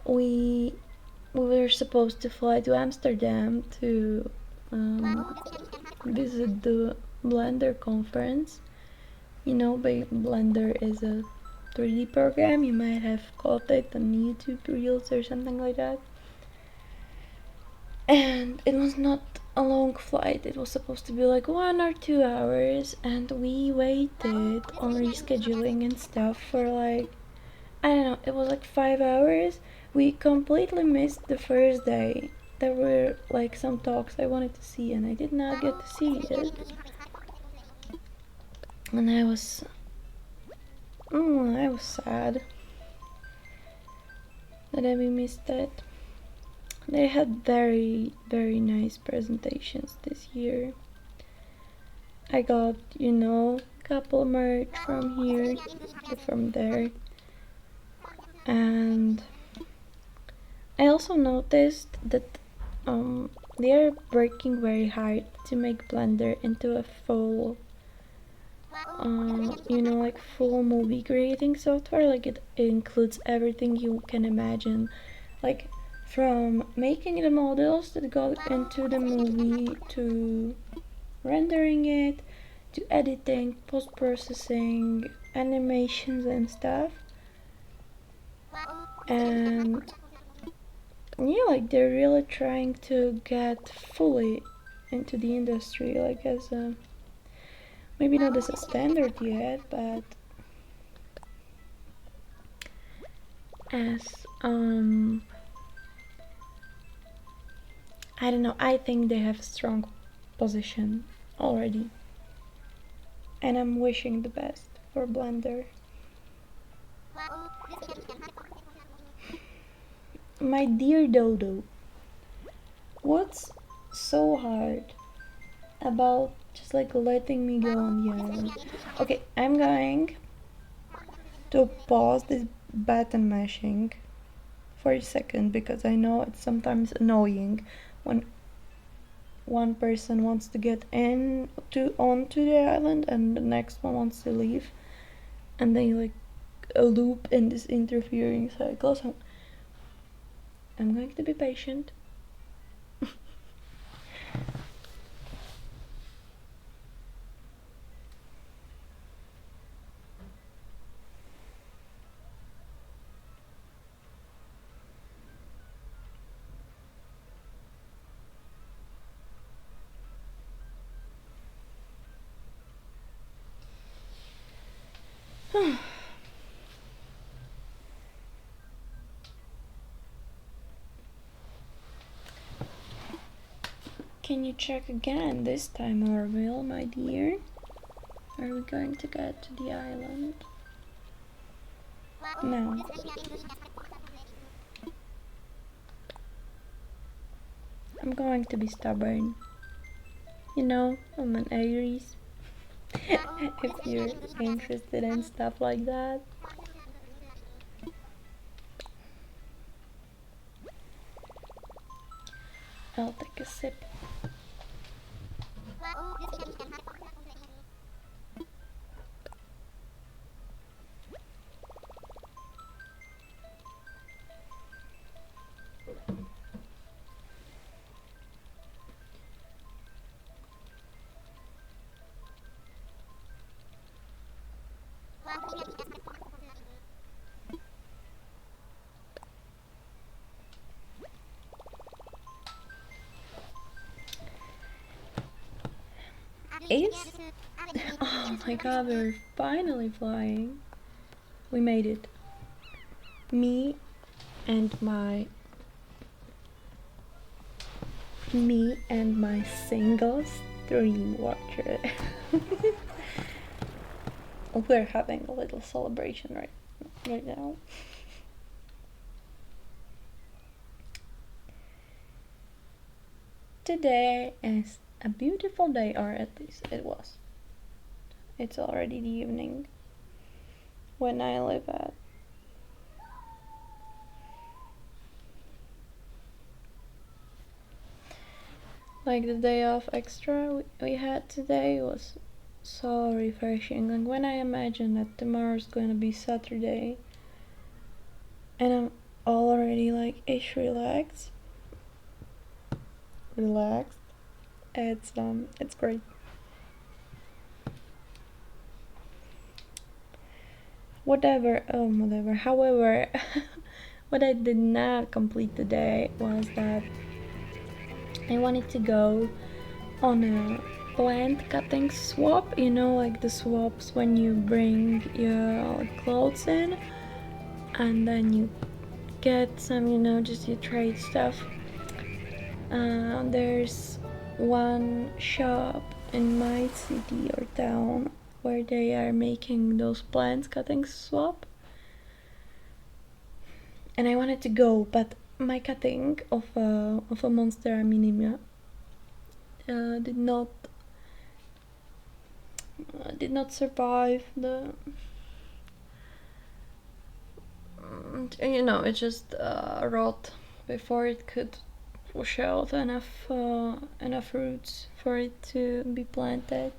We were supposed to fly to Amsterdam to visit the Blender conference. You know, Blender is a 3D program. You might have caught it on YouTube Reels or something like that. And it was not a long flight. It was supposed to be like 1 or 2 hours, and we waited on rescheduling and stuff for like, I don't know, it was like 5 hours. We completely missed the first day. There were like some talks I wanted to see, and I did not get to see it. And I was sad that I missed it. They had very, very nice presentations this year. I got, you know, couple merch from here, from there. And I also noticed that they are working very hard to make Blender into a full, you know, like full movie creating software. Like it includes everything you can imagine, like from making the models that go into the movie to rendering it to editing, post-processing, animations and stuff. And yeah, like they're really trying to get fully into the industry, like as a, maybe not as a standard yet, but as I don't know, I think they have a strong position already, and I'm wishing the best for Blender. My dear Dodo, what's so hard about just like letting me go on the island? Okay, I'm going to pause this button mashing for a second because I know it's sometimes annoying when one person wants to get onto the island and the next one wants to leave, and then like a loop in this interfering cycle. So I'm going to be patient. Can you check again this time, Orville, my dear? Are we going to get to the island? No. I'm going to be stubborn. You know, I'm an Aries. If you're interested in stuff like that. I'll take a sip. is... Oh my god, we're finally flying. We made it. Me and my single stream watcher. We're having a little celebration right now. Today is a beautiful day, or at least it was. It's already the evening when I live at. Like the day off extra we had today was so refreshing. Like when I imagine that tomorrow's gonna be Saturday and I'm already like ish relaxed. It's great. Whatever. However, what I did not complete today was that I wanted to go on a plant cutting swap, you know, like the swaps when you bring your clothes in and then you get some, you know, just you trade stuff. There's one shop in my city or town where they are making those plant cutting swap, and I wanted to go, but my cutting of a monster aminimia did not survive the you know, it just rot before it could push out enough roots for it to be planted.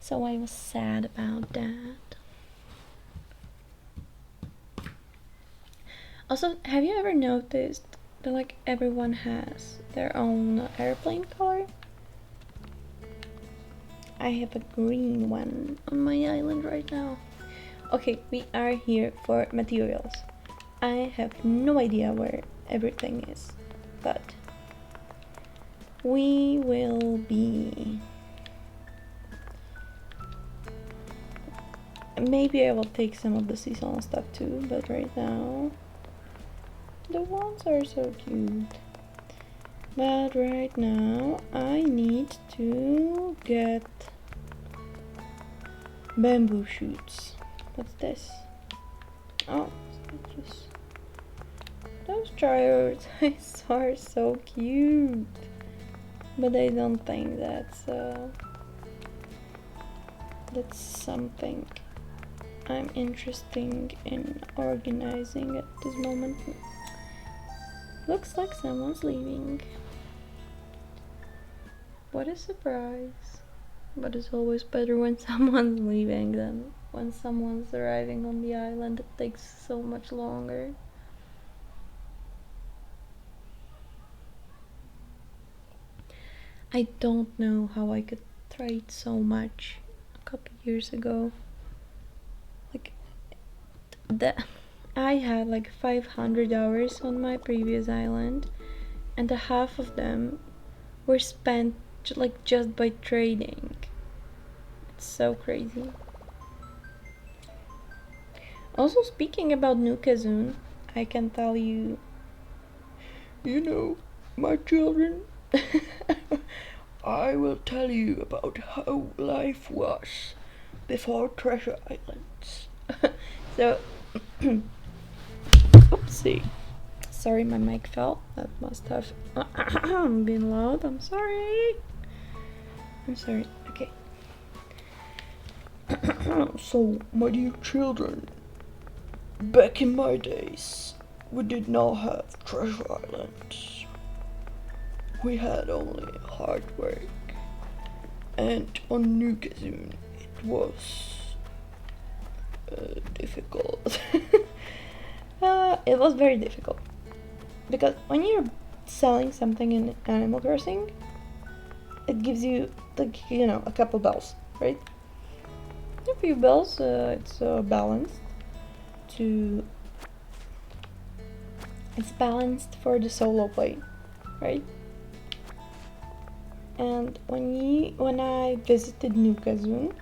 So I was sad about that. Also, have you ever noticed that like everyone has their own airplane color? I have a green one on my island right now. Okay, we are here for materials. I have no idea where everything is, but we will be... Maybe I will take some of the seasonal stuff too, but right now the ones are so cute. But right now I need to get bamboo shoots. What's this? Oh, just those dryers I saw are so cute, but I don't think that's something I'm interested in organizing at this moment. Looks like someone's leaving. What a surprise. But it's always better when someone's leaving than when someone's arriving on the island. It takes so much longer. I don't know how I could trade so much a couple years ago. Like, I had like 500 hours on my previous island, and a half of them were spent like just by trading. It's so crazy. Also, speaking about Nukazun, I can tell you, you know, my children, I will tell you about how life was before Treasure Islands. So, oopsie. Sorry, my mic fell. That must have been loud. I'm sorry. Okay. So, my dear children, back in my days, we did not have Treasure Islands. We had only hard work. And on Nukazun, it was difficult. It was very difficult. Because when you're selling something in Animal Crossing, it gives you, like, you know, a couple bells, right? A few bells, it's balanced to... It's balanced for the solo play, right? And when I visited Nukazun,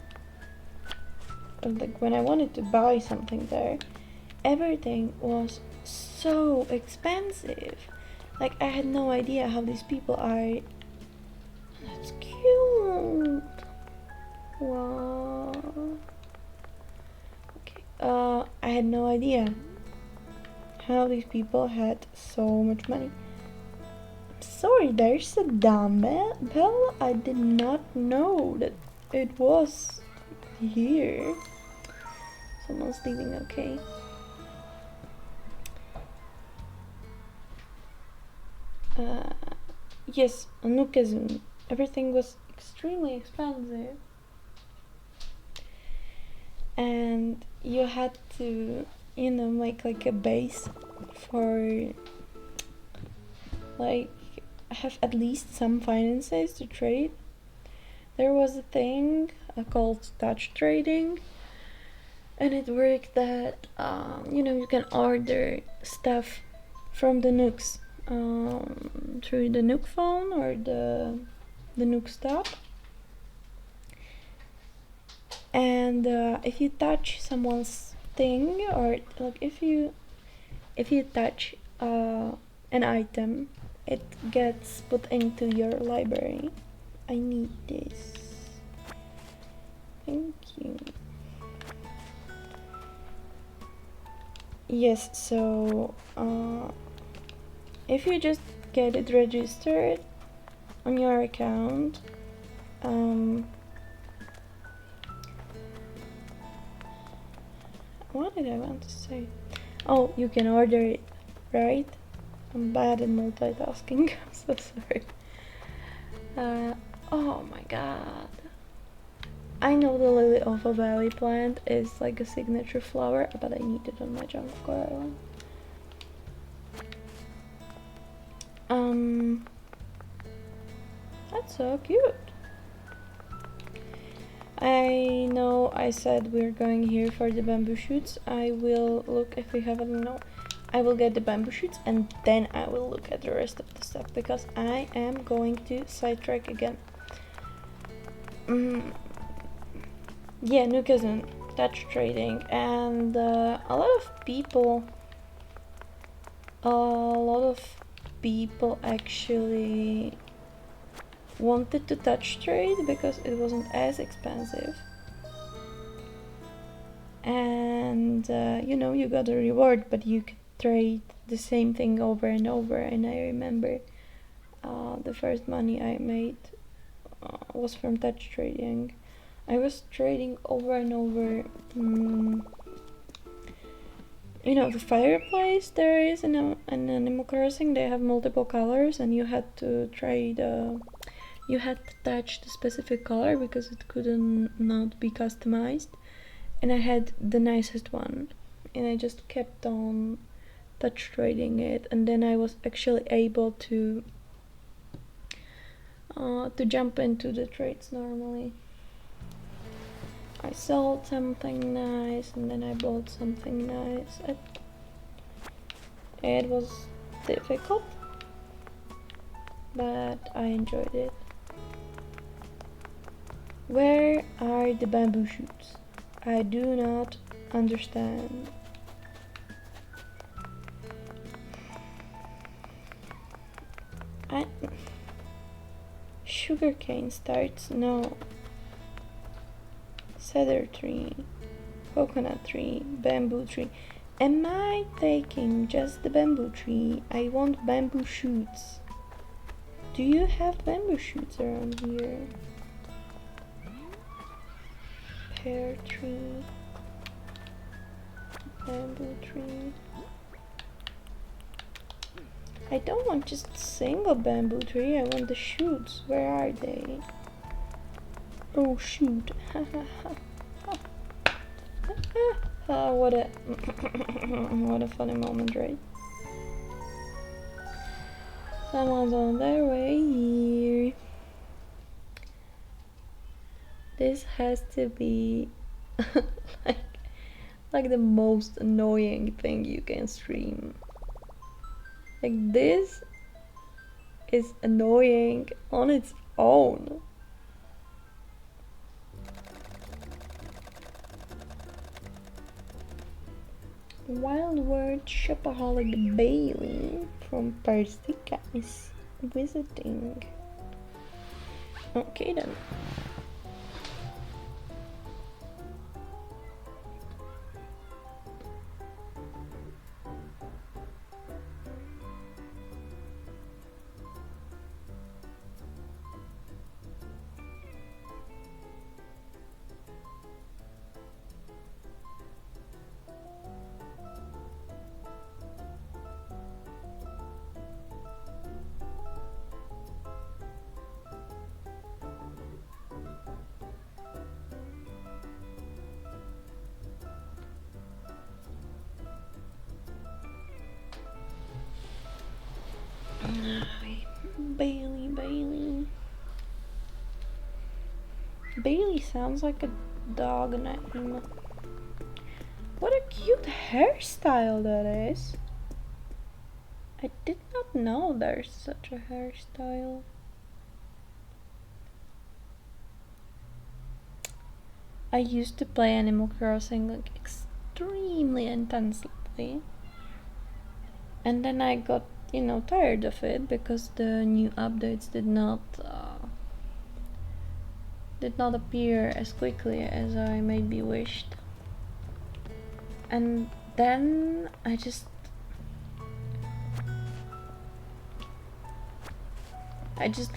like when I wanted to buy something there, everything was so expensive. Like I had no idea how these people are. That's cute. Wow. Okay. I had no idea how these people had so much money. I'm sorry, there's a dumbbell. I did not know that it was here. Someone's leaving, okay. Yes, Nukazun. Everything was extremely expensive. And you had to, make like a base for like have at least some finances to trade. There was a thing called touch trading, and it worked that you can order stuff from the Nooks through the Nook phone or the Nook stop. And if you touch someone's thing, or like if you touch an item, it gets put into your library. I need this. Thank you. Yes, so if you just get it registered on your account, what did I want to say? Oh, you can order it, right? I'm bad at multitasking. I'm so sorry. Oh my god. I know the lily of a valley plant is like a signature flower, but I need it on my Junglecore island. That's so cute. I know I said we're going here for the bamboo shoots. I will look if we have it. No, I will get the bamboo shoots and then I will look at the rest of the stuff because I am going to sidetrack again. Yeah, Nukazun, touch trading, and a lot of people actually wanted to touch trade because it wasn't as expensive, and you got a reward, but you could trade the same thing over and over. And I remember the first money I made was from touch trading. I was trading over and over. The fireplace there is in Animal Crossing, they have multiple colors, and you had to trade. You had to touch the specific color because it couldn't not be customized. And I had the nicest one, and I just kept on touch trading it, and then I was actually able to jump into the trades normally. I sold something nice and then I bought something nice. It was difficult, but I enjoyed it. Where are the bamboo shoots? I do not understand. Sugarcane starts? No. Cedar tree, coconut tree, bamboo tree. Am I taking just the bamboo tree? I want bamboo shoots. Do you have bamboo shoots around here? Pear tree, bamboo tree. I don't want just a single bamboo tree, I want the shoots. Where are they? Oh shoot. What a what a funny moment, right? Someone's on their way here. This has to be like the most annoying thing you can stream. Like this is annoying on its own. Wild Word Shopaholic Bailey from Persika is visiting. Okay then. Bailey. Bailey sounds like a dog name. What a cute hairstyle that is. I did not know there's such a hairstyle. I used to play Animal Crossing like extremely intensely. And then I got, tired of it because the new updates did not appear as quickly as I maybe wished. And then I just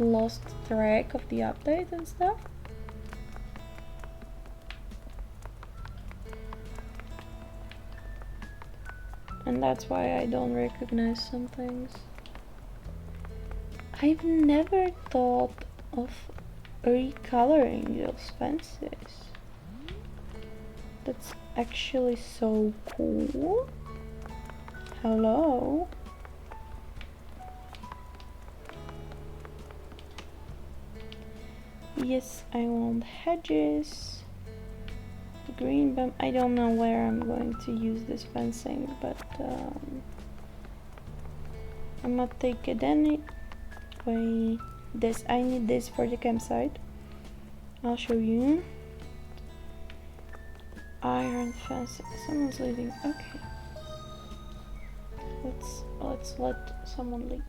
lost track of the update and stuff. And that's why I don't recognize some things. I've never thought of recoloring those fences. That's actually so cool. Hello? Yes, I want hedges. Green bump. I don't know where I'm going to use this fencing, but I'm gonna take it anyway. I need this for the campsite. I'll show you. Iron fence. Someone's leaving. Okay. Let's let someone leave.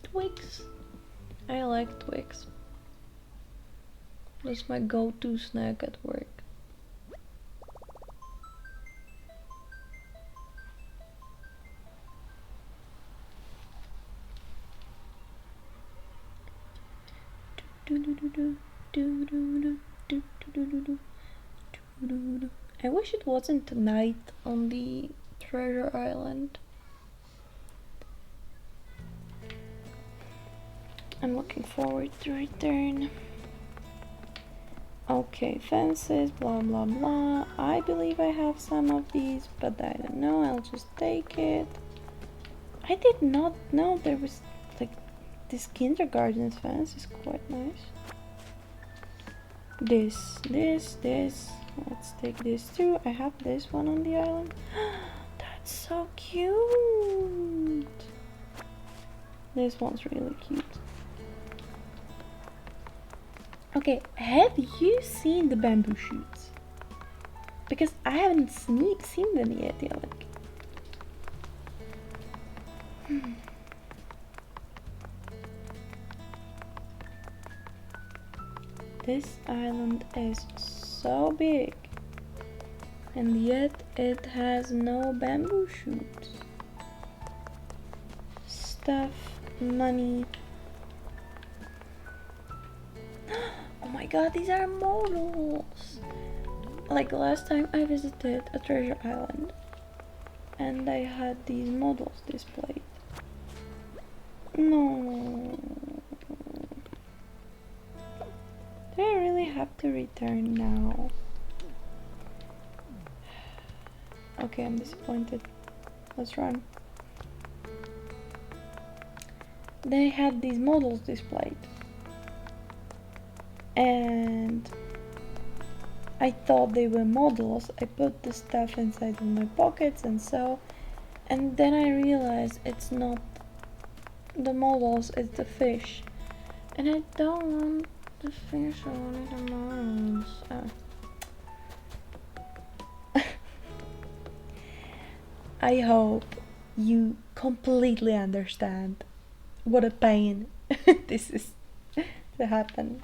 Twix. I like Twix. That's my go-to snack at work. I wish it wasn't night on the treasure island. I'm looking forward to return. Okay, fences, blah blah blah. I believe I have some of these, but I don't know. I'll just take it. I did not know there was like this kindergarten fence is quite nice. This. Let's take this too. I have this one on the island. That's so cute. This one's really cute. Okay, have you seen the bamboo shoots? Because I haven't seen them yet. This island is so big, and yet it has no bamboo shoots. Stuff, money. Oh my god, these are models! Like last time I visited a treasure island and they had these models displayed. No. Do I really have to return now? Okay, I'm disappointed. Let's run. They had these models displayed. and I thought they were models. I put the stuff inside of my pockets and then I realized it's not the models, it's the fish. And I don't want the fish, I want the models. I hope you completely understand what a pain this is to happen.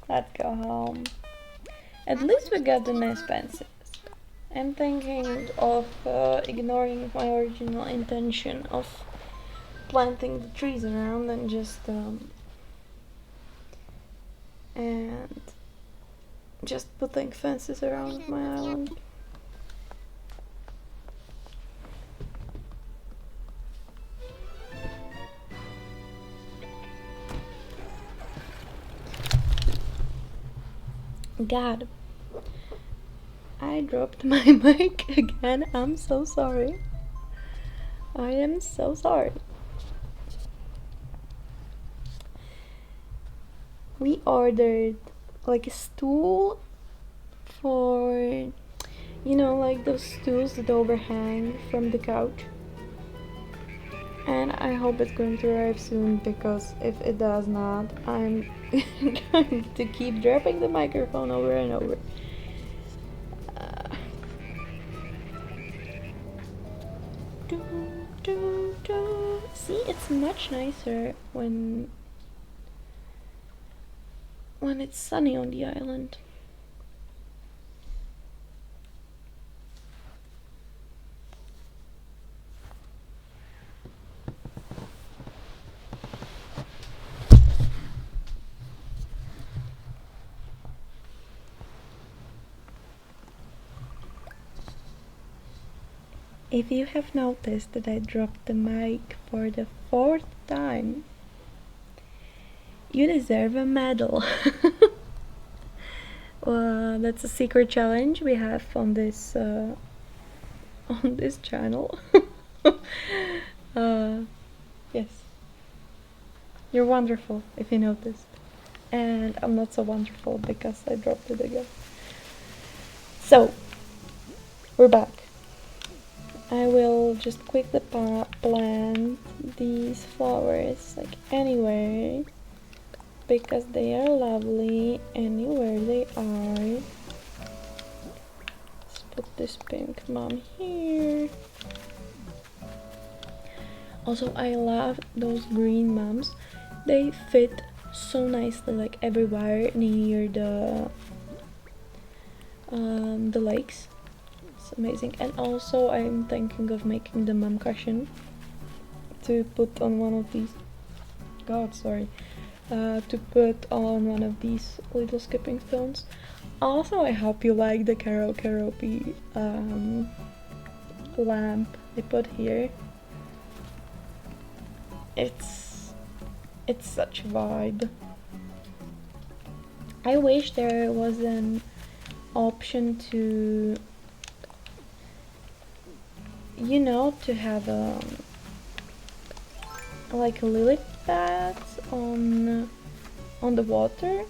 Let's go home. At least we got the nice fences. I'm thinking of ignoring my original intention of planting the trees around and just putting fences around my island. God, I dropped my mic again. I'm so sorry. I am so sorry. We ordered like a stool for, you know, like those stools that overhang from the couch. And I hope it's going to arrive soon, because if it does not, I'm going to keep dropping the microphone over and over. See, it's much nicer when it's sunny on the island. If you have noticed that I dropped the mic for the 4th time, you deserve a medal. That's a secret challenge we have on this channel. Yes, you're wonderful if you noticed, and I'm not so wonderful because I dropped it again. So we're back. I will just quickly plant these flowers like anywhere, because they are lovely anywhere they are. Let's put this pink mom here. Also, I love those green mums. They fit so nicely like everywhere near the lakes. It's amazing. And also I'm thinking of making the mum cushion to put on one of these. To put on one of these little skipping stones. Also, I hope you like the karaoke lamp I put here. It's such a vibe. I wish there was an option to, you know, to have like lily pads on the water.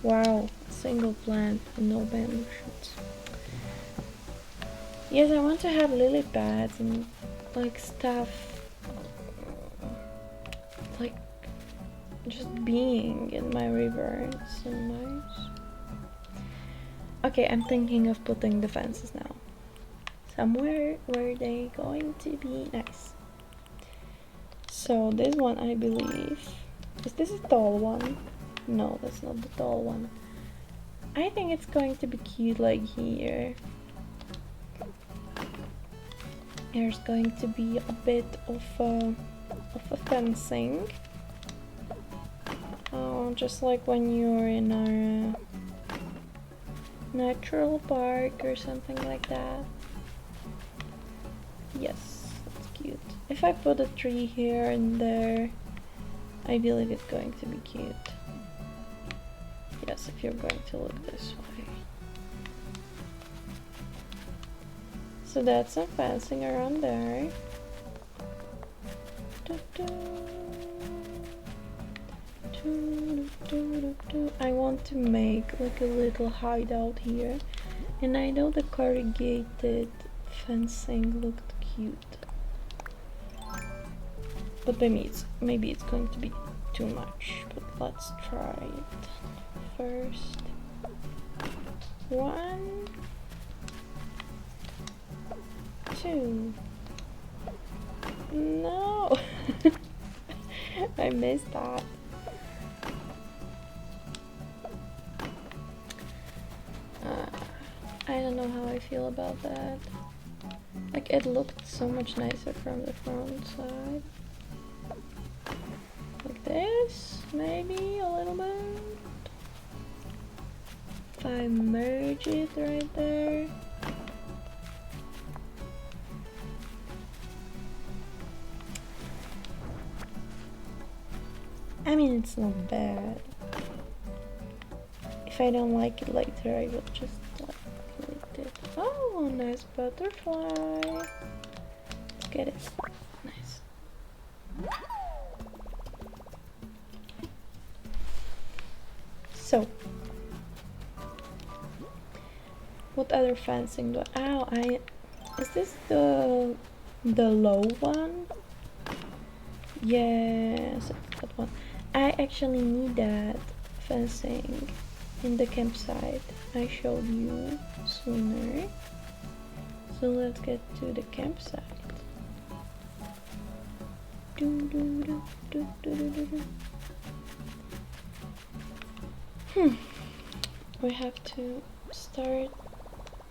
Wow, a single plant, no bamboo shoots. Yes, I want to have lily pads and like stuff, like just being in my river. It's so nice. Okay, I'm thinking of putting the fences now somewhere where they're going to be nice. So this one, I believe, is this a tall one? No, that's not the tall one. I think it's going to be cute like here. There's going to be a bit of a fencing, just like when you're in our natural park or something like that. Yes, that's cute. If I put a tree here and there, I believe it's going to be cute. Yes, if you're going to look this way. So that's some fencing around there. I want to make like a little hideout here, and I know the corrugated fencing looked cute, but maybe it's going to be too much. But let's try it first. 1, 2. No, I missed that. I don't know how I feel about that. Like, it looked so much nicer from the front side. Like this, maybe a little bit. If I merge it right there. I mean, it's not bad. If I don't like it later, I will just like delete it. Oh, nice butterfly. Let's get it. Nice. So, what other fencing do I... Oh, is this the low one? Yes, it's that one. I actually need that fencing in the campsite I showed you sooner. So let's get to the campsite. We have to start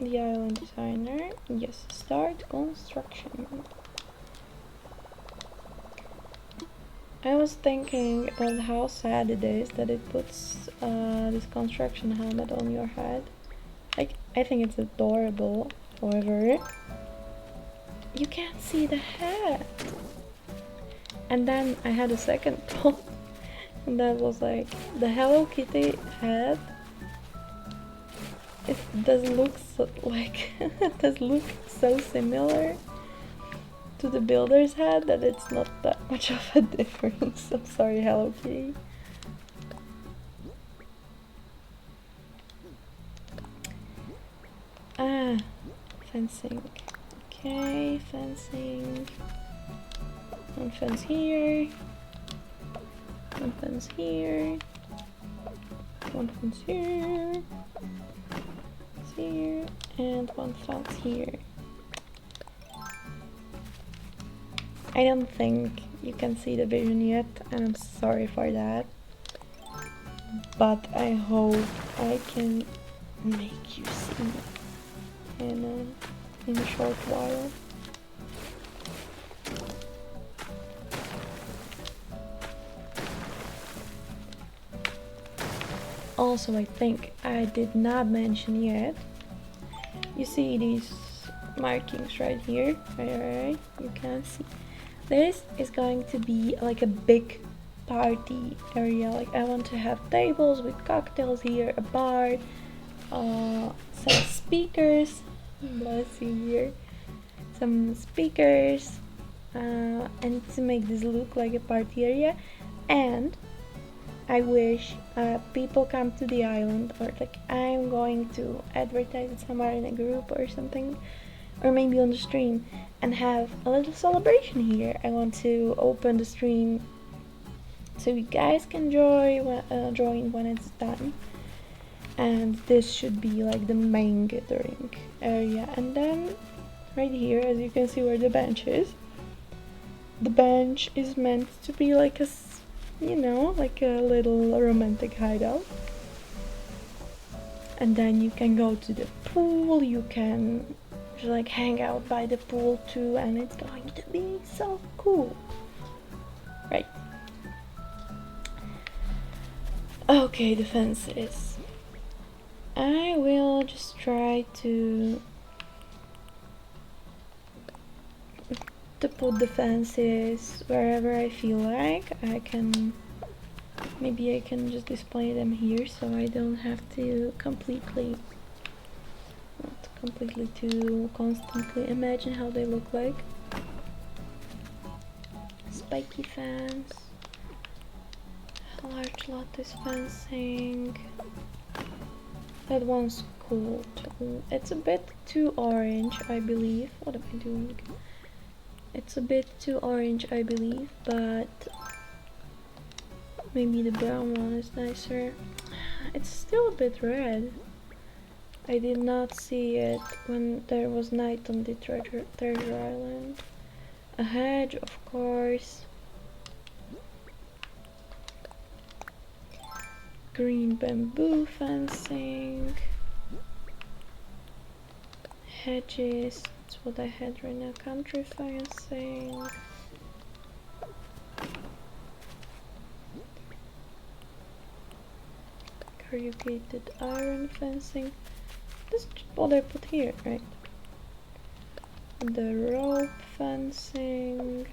the island designer. Yes, start construction. I was thinking about how sad it is that it puts this construction helmet on your head. Like, I think it's adorable, however, you can't see the head. And then I had a second thought, and that was like, the Hello Kitty head, it does look so, like, it does look so similar to the builder's head that it's not that much of a difference. I'm sorry, Hello Kitty. Fencing. Okay, fencing. One fence here. One fence here. One fence here. Here. And one fence here. I don't think you can see the vision yet, and I'm sorry for that. But I hope I can make you see in a short while. Also, I think I did not mention yet. You see these markings right here, right? You can see. This is going to be like a big party area. Like, I want to have tables with cocktails here, a bar, some speakers. Bless you here. Some speakers, and to make this look like a party area. And I wish people come to the island, or like I'm going to advertise it somewhere in a group or something, or maybe on the stream, and have a little celebration here. I want to open the stream so you guys can join when it's done. And this should be like the main gathering area. And then right here, as you can see where the bench is meant to be like a, you know, like a little romantic hideout. And then you can go to the pool, you can just like hang out by the pool too, and it's going to be so cool. Right. Okay, the fences. I will just try to put the fences wherever I feel like. Maybe I can just display them here so I don't have to constantly imagine how they look like. Spiky fence. large lattice fencing. That one's cool too. It's a bit too orange, I believe. What am I doing? It's a bit too orange, I believe, but maybe the brown one is nicer. It's still a bit red. I did not see it when there was night on the treasure island. A hedge, of course. Green bamboo fencing. Hedges, that's what I had right now. Country fencing. Corrugated iron fencing. This is what I put here, right? The rope fencing.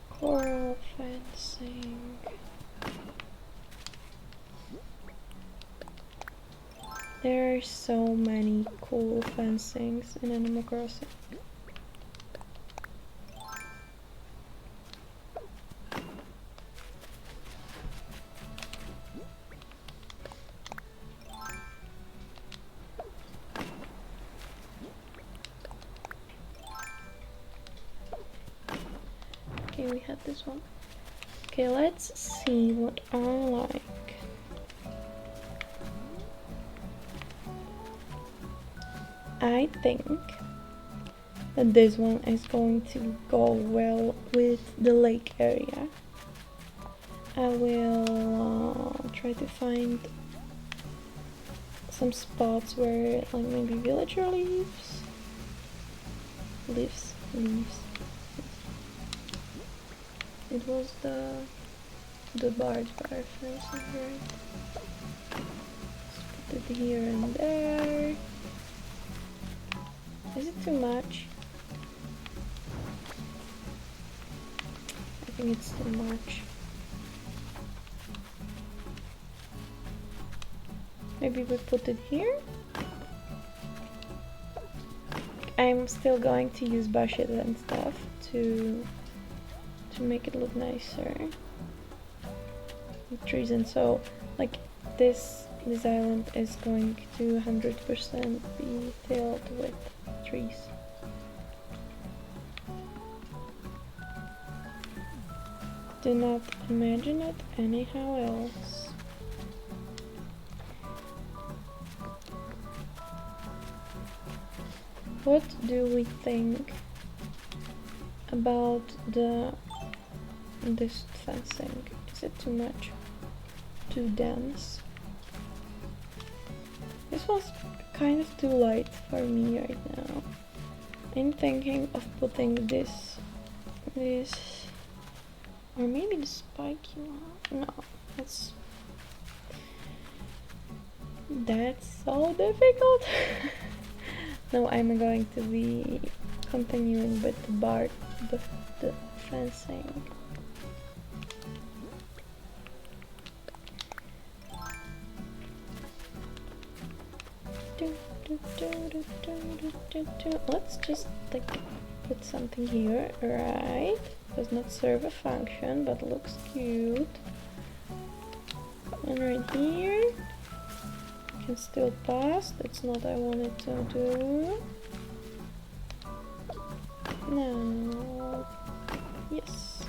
Coral fencing. There are so many cool fencings in Animal Crossing. Okay, we had this one. Okay, let's see what I like. I think that this one is going to go well with the lake area. I will try to find some spots where, like, maybe villager leaves. It was the barbed wire fencing, right? Let's put it here and there. Is it too much? I think it's too much. Maybe we put it here? I'm still going to use bushes and stuff to make it look nicer. With trees, and so like this island is going to 100% be filled with trees. Do not imagine it anyhow else. What do we think about this fencing? Is it too much? Too dense? This was kind of too light for me right now. I'm thinking of putting this, or maybe the spiky one. No, that's so difficult. No, I'm going to be continuing with the fencing. Let's just like put something here, right? Does not serve a function but looks cute. And right here can still pass. That's not what I wanted to do. No. Yes.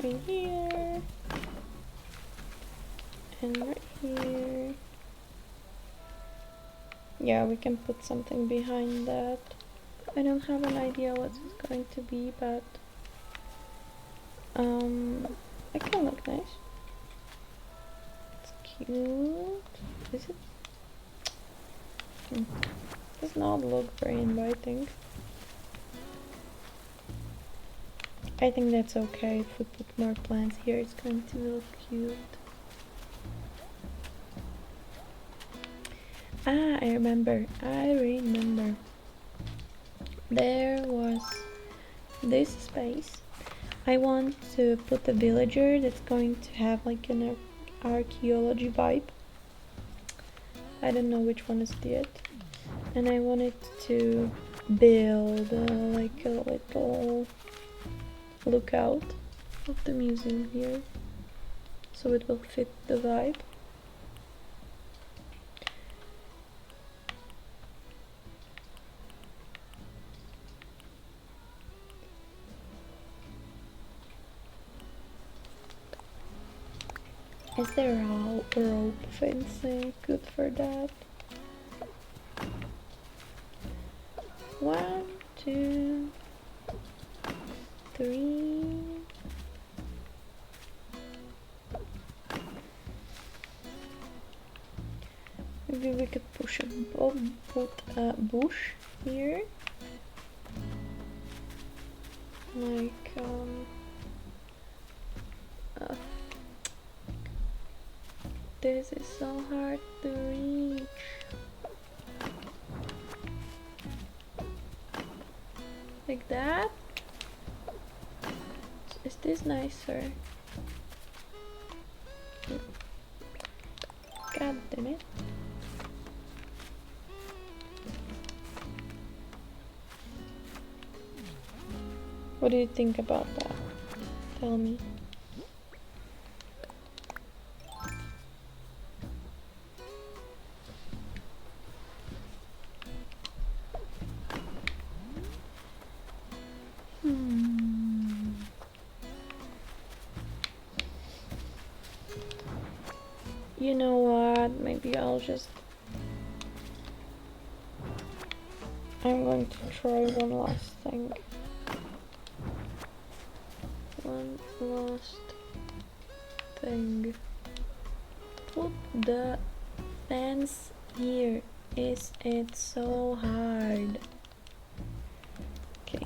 Right here. And right here. Yeah, we can put something behind that. I don't have an idea what it's going to be, but it can look nice. It's cute. Is it? Does not look very inviting. I think that's okay. If we put more plants here, it's going to look cute. Ah, I remember. There was this space. I want to put a villager that's going to have like an archaeology vibe. I don't know which one is it. And I wanted to build like a little look out of the museum here, so it will fit the vibe. Is there a rope fencing good for that? 1, 2, 3. Maybe we could put a bush here, like this is so hard to reach. Like that? Is this nicer? God damn it. What do you think about that? Tell me. You know what? Maybe I'm going to try one last thing. One last thing. Put the fence here. Is it so hard? Okay.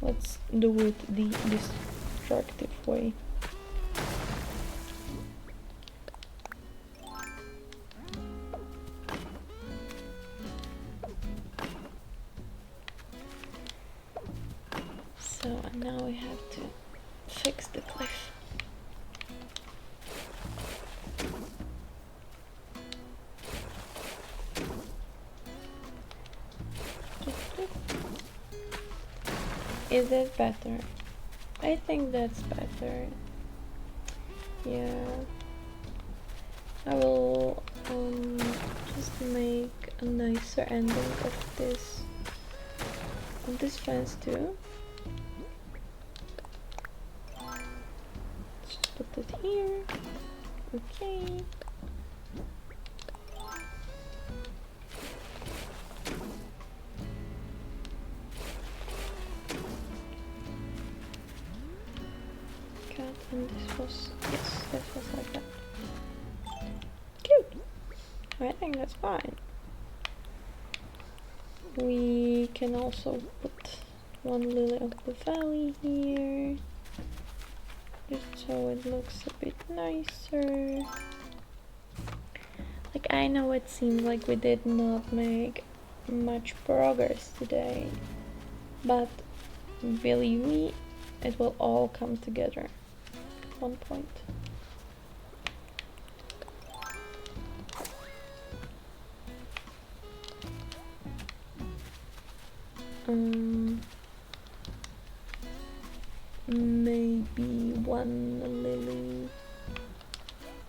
Let's do it the destructive way. So now we have to fix the cliff. Is that better? I think that's better. Yeah. I will just make a nicer ending of this fence too. Just put it here. Okay. And this was, yes, this was like that. Cute! I think that's fine. We can also put one lily of the valley here, just so it looks a bit nicer. Like, I know it seems like we did not make much progress today, but believe me, it will all come together. One point. Maybe one lily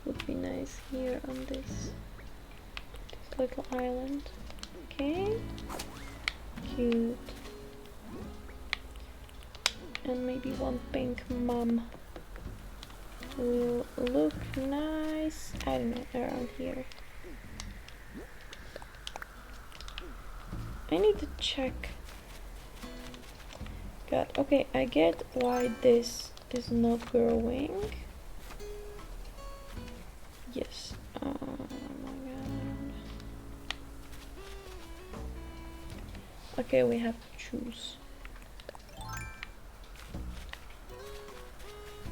would be nice here on this little island. Okay, cute. And maybe one pink mum will look nice, I don't know, around here. I need to check. God, okay, I get why this is not growing. Yes. Oh my god. Okay, we have to choose.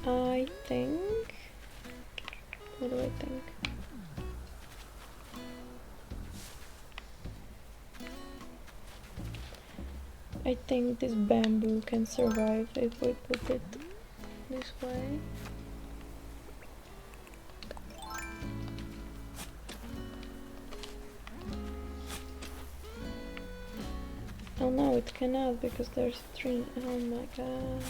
I think... What do I think? I think this bamboo can survive if we put it this way. Oh no, it cannot because there's a tree. Oh my god.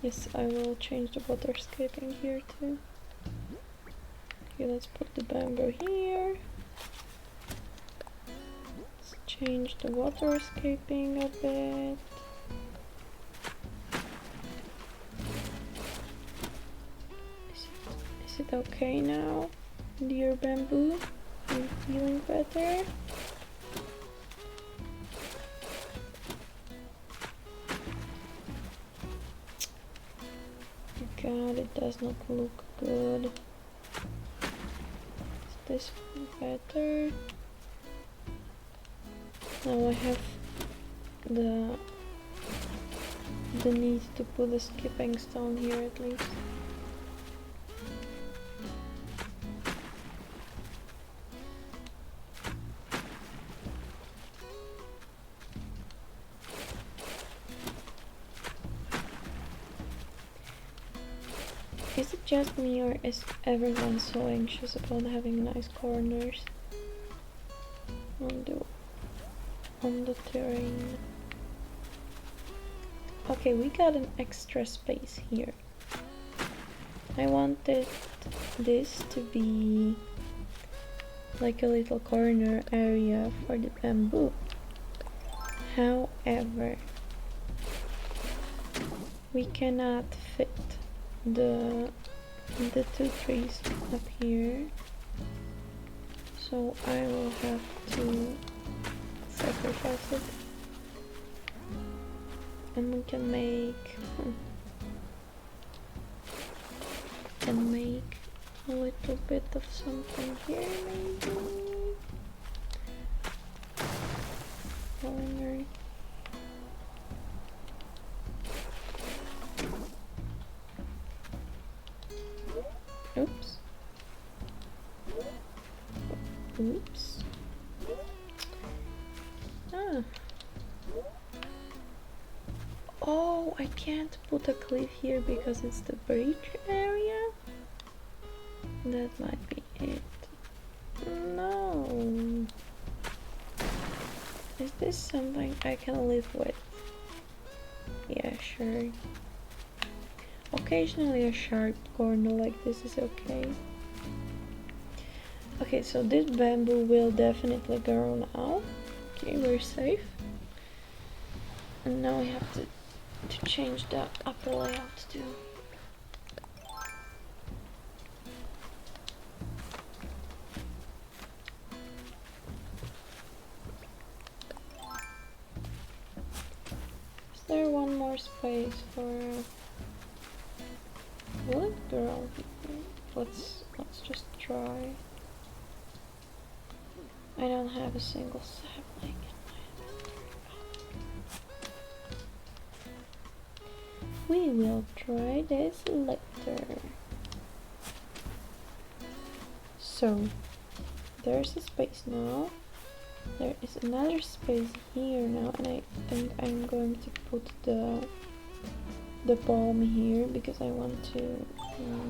Yes, I will change the waterscaping here too. Okay, let's put the bamboo here. Let's change the waterscaping a bit. Is it okay now, dear bamboo? Are you feeling better? God, it does not look good. Is this better? Now I have the need to put a skipping stone here at least. Is it just me or is everyone so anxious about having nice corners on the terrain? Okay, we got an extra space here. I wanted this to be like a little corner area for the bamboo. However, we cannot fit the two trees up here, so I will have to sacrifice it, and we can make a little bit of something here, maybe. Corner. Oops. Oops. Ah. Oh, I can't put a cliff here because it's the bridge area? That might be it. No. Is this something I can live with? Yeah, sure. Occasionally a sharp corner like this is okay. Okay, so this bamboo will definitely grow now. Okay, we're safe. And now we have to change the upper layout too. Is there one more space for... Will it grow? Let's just try. I don't have a single sapling in my inventory. We will try this later. So, there's a space now. There is another space here now, and I think I'm going to put the palm here because I want to,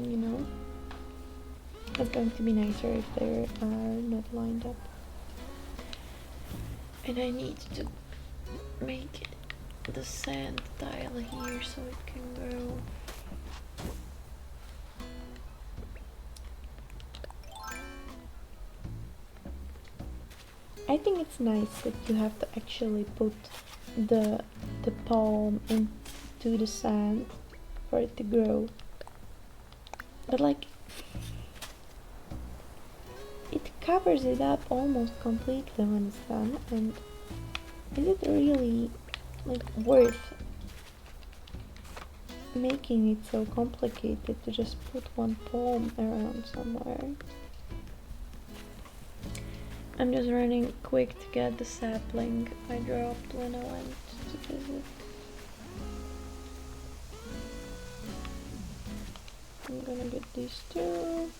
you know, it's going to be nicer if they are not lined up. And I need to make it the sand tile here so it can grow. I think it's nice that you have to actually put the palm into the sand for it to grow. But like, it covers it up almost completely when it's done, and is it really like worth making it so complicated to just put one palm around somewhere? I'm just running quick to get the sapling I dropped when I went to visit. I'm gonna get these two.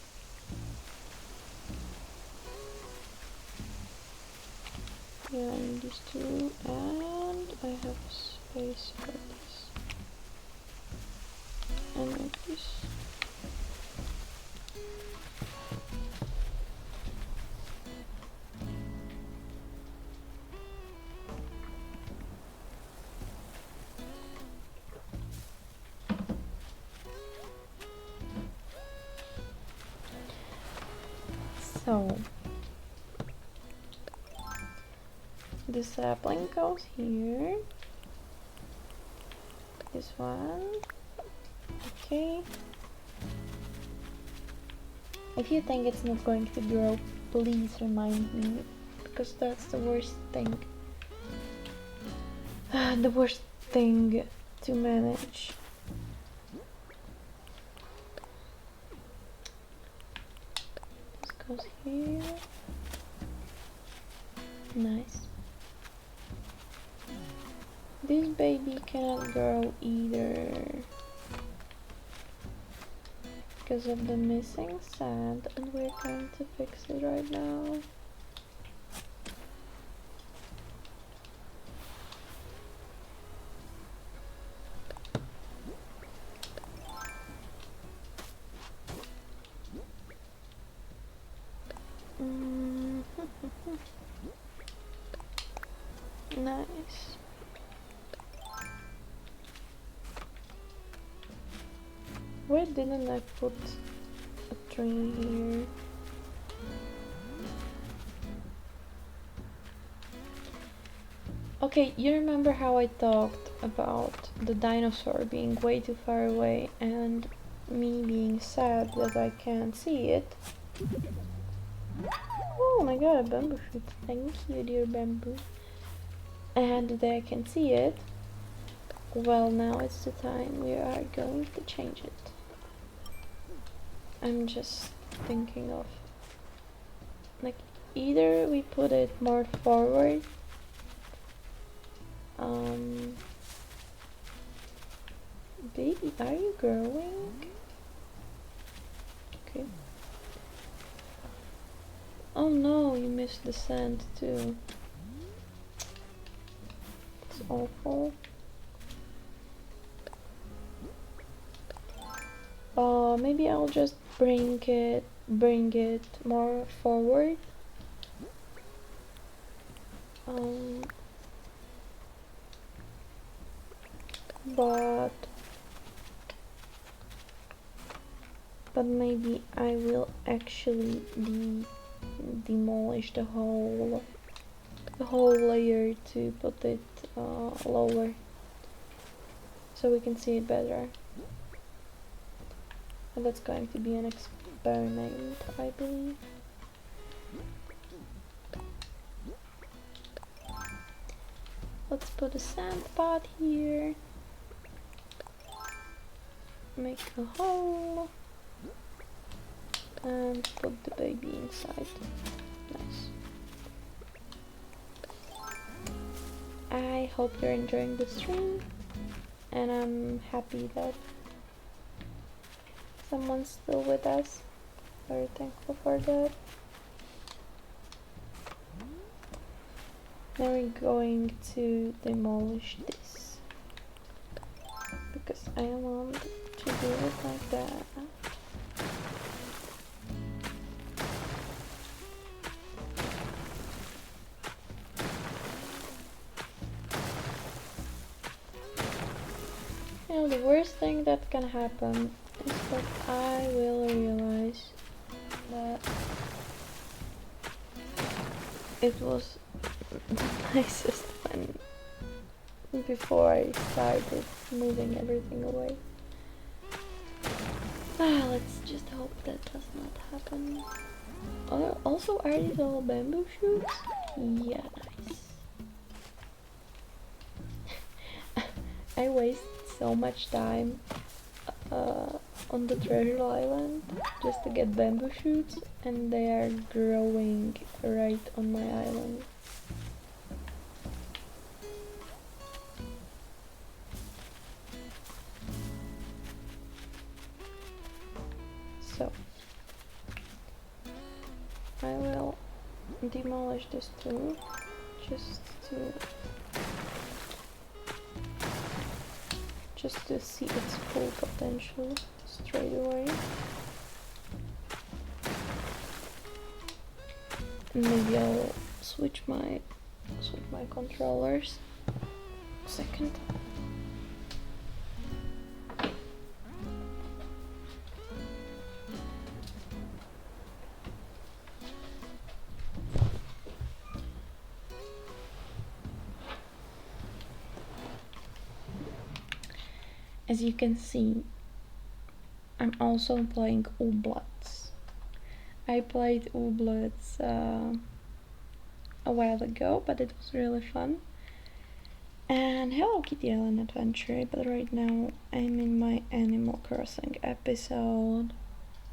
Yeah, I need these two, and I have space for this. And like this. So the sapling goes here. This one. Okay. If you think it's not going to grow, please remind me, because that's the worst thing. The worst thing to manage. This goes here. Nice. This baby cannot grow either because of the missing sand, and we're going to fix it right now. Nice. Why didn't I put a tree here? Okay, you remember how I talked about the dinosaur being way too far away and me being sad that I can't see it? Oh my god, a bamboo shoot. Thank you, dear bamboo. And that I can see it. Well, now it's the time we are going to change it. I'm just thinking of, like, either we put it more forward, baby, are you growing? Okay. Oh no, you missed the sand too. It's awful. Maybe I'll just bring it more forward. But maybe I will actually demolish the whole layer to put it lower, so we can see it better. And that's going to be an experiment, I believe. Let's put a sand pot here. Make a hole. And put the baby inside. Nice. I hope you're enjoying the stream. And I'm happy that someone's still with us. Very thankful for that. Now we're going to demolish this, because I want to do it like that. You know, the worst thing that can happen is that I will realize that it was the nicest one before I started moving everything away. Let's just hope that does not happen. Also, are these all bamboo shoots? Yeah, nice. I waste so much time on the treasure island just to get bamboo shoots, and they are growing right on my island. So I will demolish this too, just to see its full potential straight away. And maybe I'll switch my controllers. Second. as you can see, I'm also playing Oblats. I played Oblats a while ago, but it was really fun. And Hello Kitty Island Adventure, but right now I'm in my Animal Crossing episode.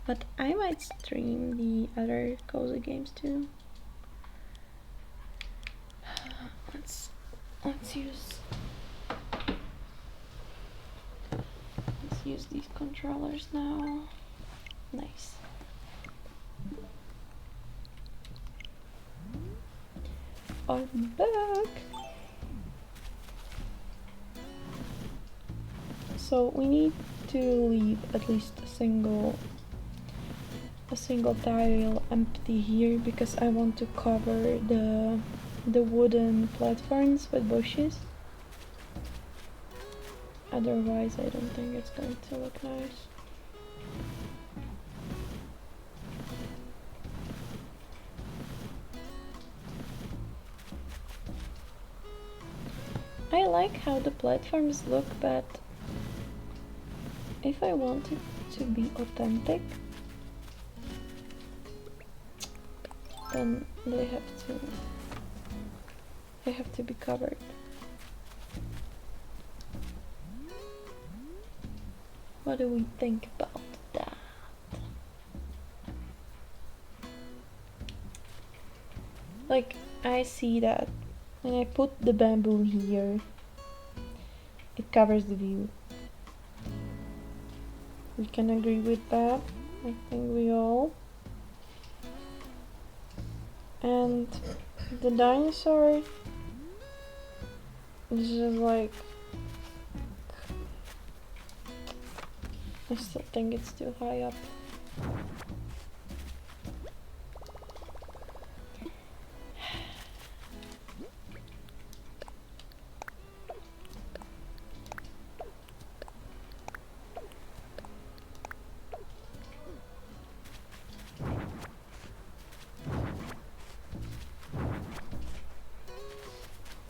But I might stream the other cozy games too. Let's use these controllers now. Nice. I'm back. So we need to leave at least a single tile empty here because I want to cover the wooden platforms with bushes. Otherwise I don't think it's going to look nice. I like how the platforms look, but if I want it to be authentic, then they have to be covered. What do we think about that? Like, I see that when I put the bamboo here, it covers the view. We can agree with that. I think we all. And the dinosaur is just like, I still think it's too high up.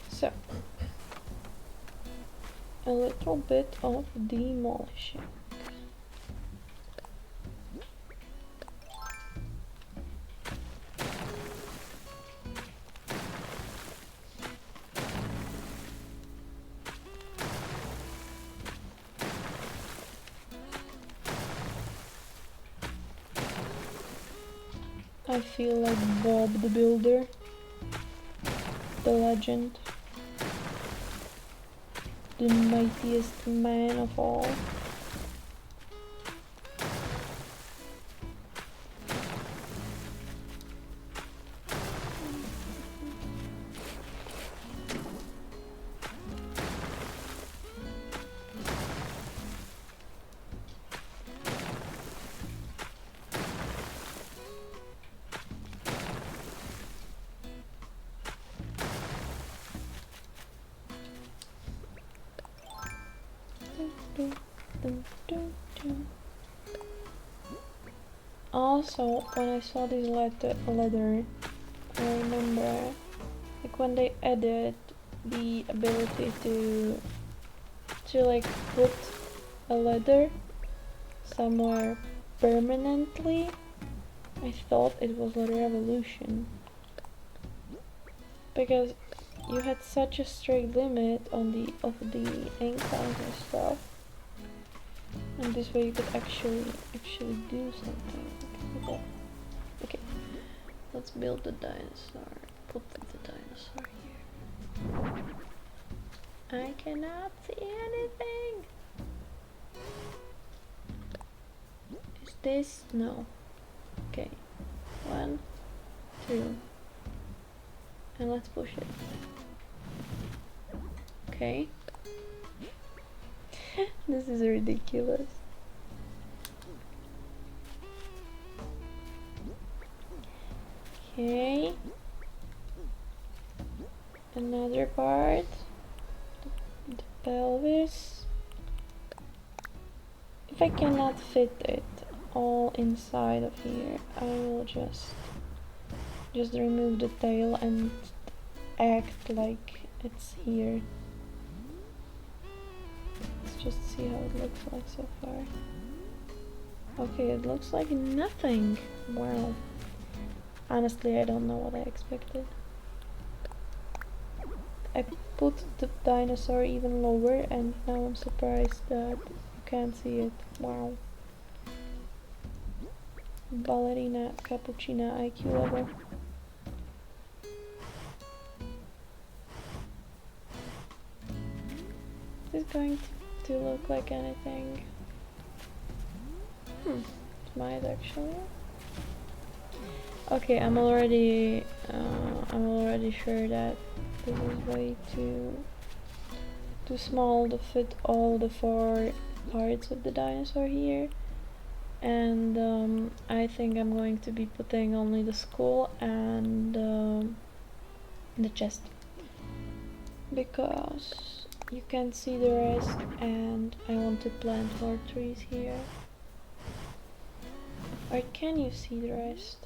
So, a little bit of demolishing. I feel like Bob the Builder, the legend, the mightiest man of all. Also, when I saw this letter, I remember like when they added the ability to like put a letter somewhere permanently, I thought it was a revolution, because you had such a strict limit on the encounter stuff, and this way you could actually do something. Okay, let's build the dinosaur. Put the dinosaur here. I cannot see anything. Is this? No. Okay. 1, 2. And let's push it. Okay. This is ridiculous. Okay. Another part. The pelvis. If I cannot fit it all inside of here, I will just remove the tail and act like it's here. It's just see how it looks like so far. Okay, it looks like nothing. Wow. Honestly, I don't know what I expected. I put the dinosaur even lower and now I'm surprised that you can't see it. Wow. Ballerina cappuccina IQ level. Is this going to look like anything? It might actually. Okay, I'm already sure that this is way too small to fit all the 4 parts of the dinosaur here, and I think I'm going to be putting only the skull and the chest, because you can't see the rest and I want to plant more trees here. Or can you see the rest?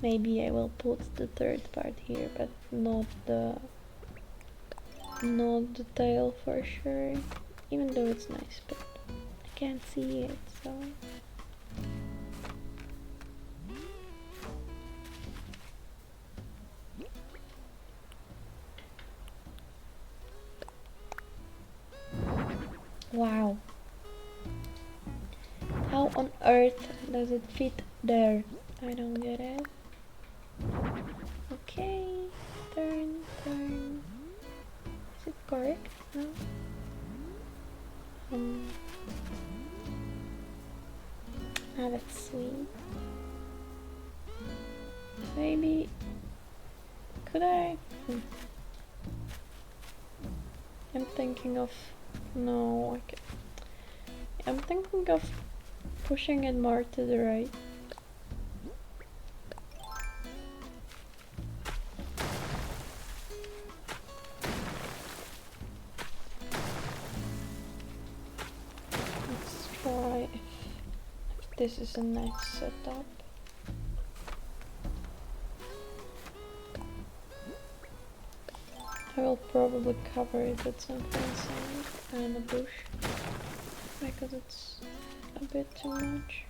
Maybe I will put the 3rd part here, but not the tail for sure. Even though it's nice, but I can't see it, so. Wow. How on earth does it fit there? I don't get it. Okay, turn. Is it correct? No? Ah, that's sweet. Maybe... could I? I'm thinking of... no, I'm thinking of pushing it more to the right. Let's try if this is a nice setup. I will probably cover it with some fencing and a bush, because it's a bit too much.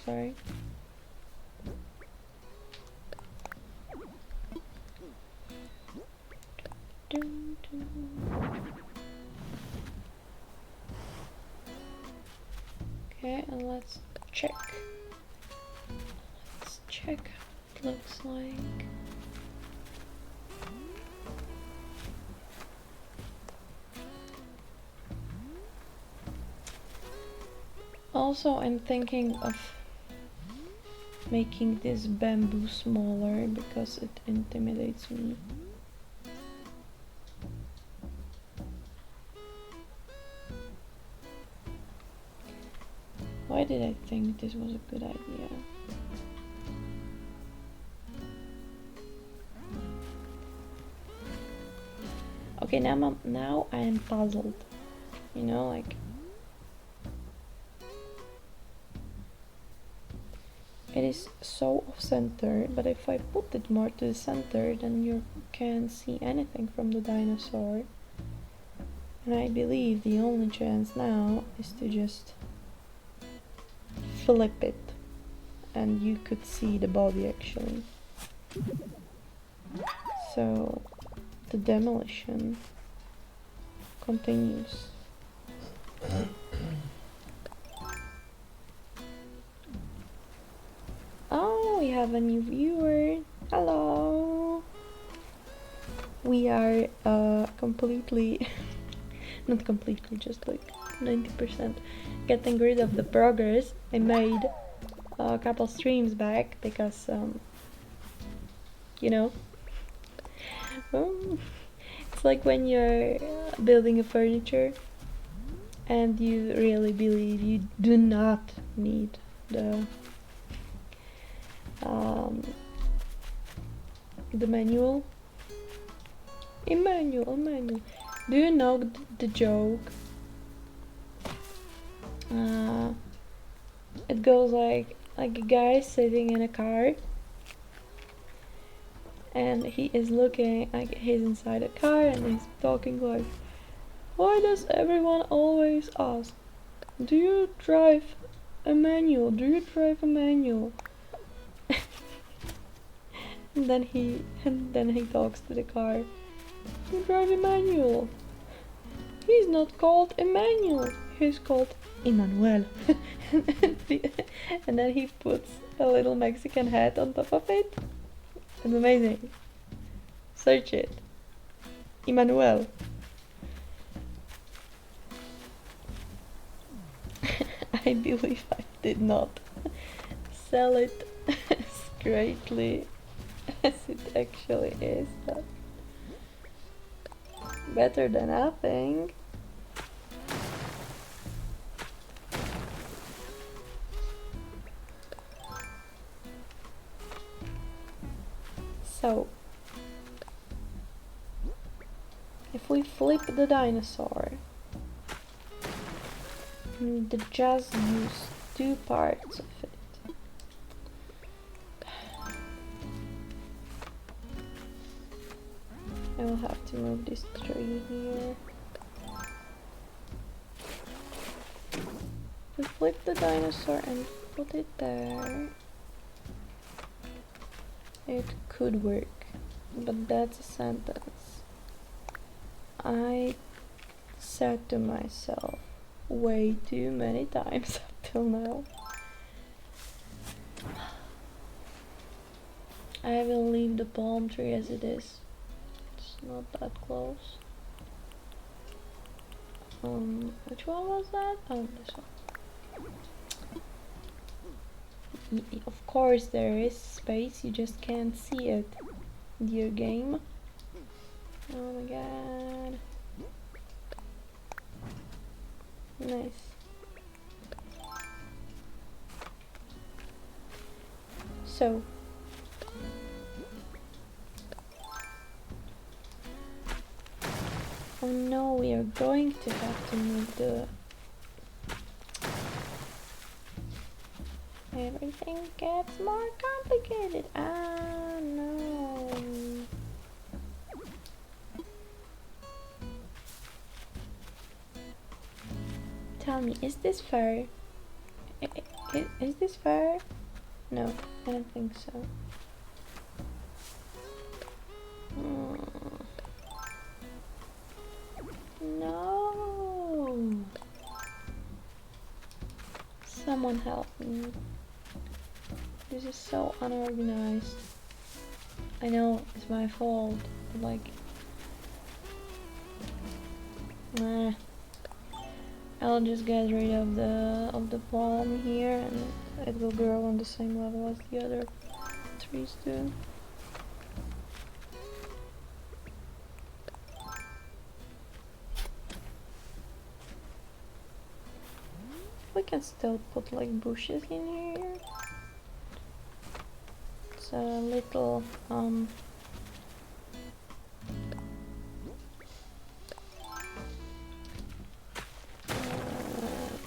Sorry. Okay, and let's check. Let's check what it looks like. Also, I'm thinking of making this bamboo smaller because it intimidates me. Why did I think this was a good idea? Okay, now I am puzzled. You know, like, it is so off center, but if I put it more to the center, then you can't see anything from the dinosaur. And I believe the only chance now is to just flip it, and you could see the body actually. So the demolition continues. Oh, we have a new viewer. Hello. We are completely not completely, just like 90% getting rid of the progress I made a couple streams back, because you know, it's like when you're building a furniture and you really believe you do not need the the manual. Emmanuel. Do you know the joke? It goes like a guy sitting in a car, and he is looking like he's inside a car, and he's talking like, why does everyone always ask, do you drive a manual? Do you drive a manual? and then he talks to the car. You drive a manual. He's not called Emmanuel. He's called Emmanuel. and then he puts a little Mexican hat on top of it. It's amazing. Search it. Emmanuel. I believe I did not sell it as greatly as it actually is, but better than nothing. So, if we flip the dinosaur, we just use 2 parts of it. I will have to move this tree here. We flip the dinosaur and put it there. It could work, but that's a sentence I said to myself way too many times up till now. I will leave the palm tree as it is. It's not that close. Which one was that? Oh, this one. Of course there is space, you just can't see it. Dear game. Oh my god. Nice. So oh no, we are going to have to move the... Everything gets more complicated. Ah, no. Tell me, is this fair? Is this fair? No, I don't think so. No. Someone help me. This is so unorganized. I know it's my fault, but like, nah. I'll just get rid of the palm here, and it will grow on the same level as the other trees do. We can still put like bushes in here. It's a little I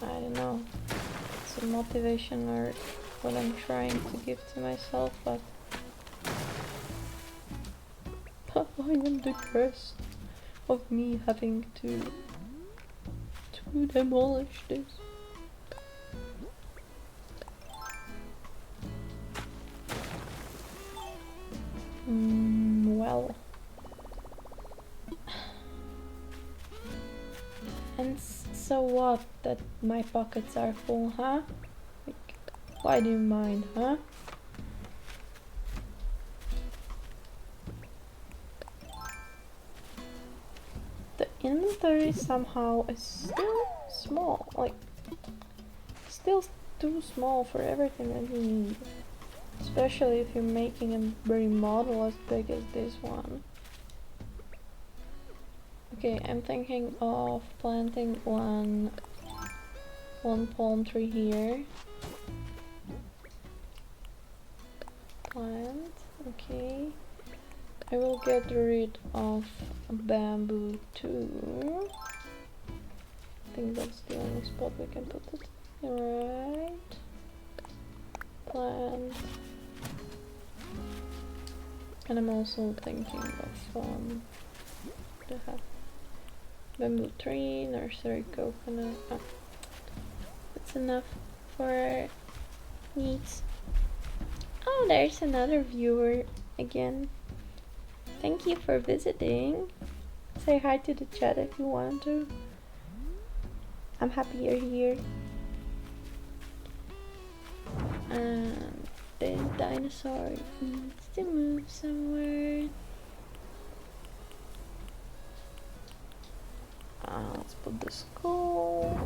don't know, it's a motivation or what I'm trying to give to myself, but I am depressed of me having to demolish this. Well, and so what that my pockets are full, huh? Like, why do you mind, huh? The inventory somehow is still small, like still too small for everything that you need. Especially if you're making a very model as big as this one. Okay, I'm thinking of planting one palm tree here. Plant, okay. I will get rid of bamboo too. I think that's the only spot we can put it. Right. Plant. And I'm also thinking of the bamboo tree, nursery coconut. Oh, that's enough for our needs. Oh, there's another viewer again. Thank you for visiting. Say hi to the chat if you want to. I'm happy you're here. And the dinosaur needs to move somewhere. Let's put the skull.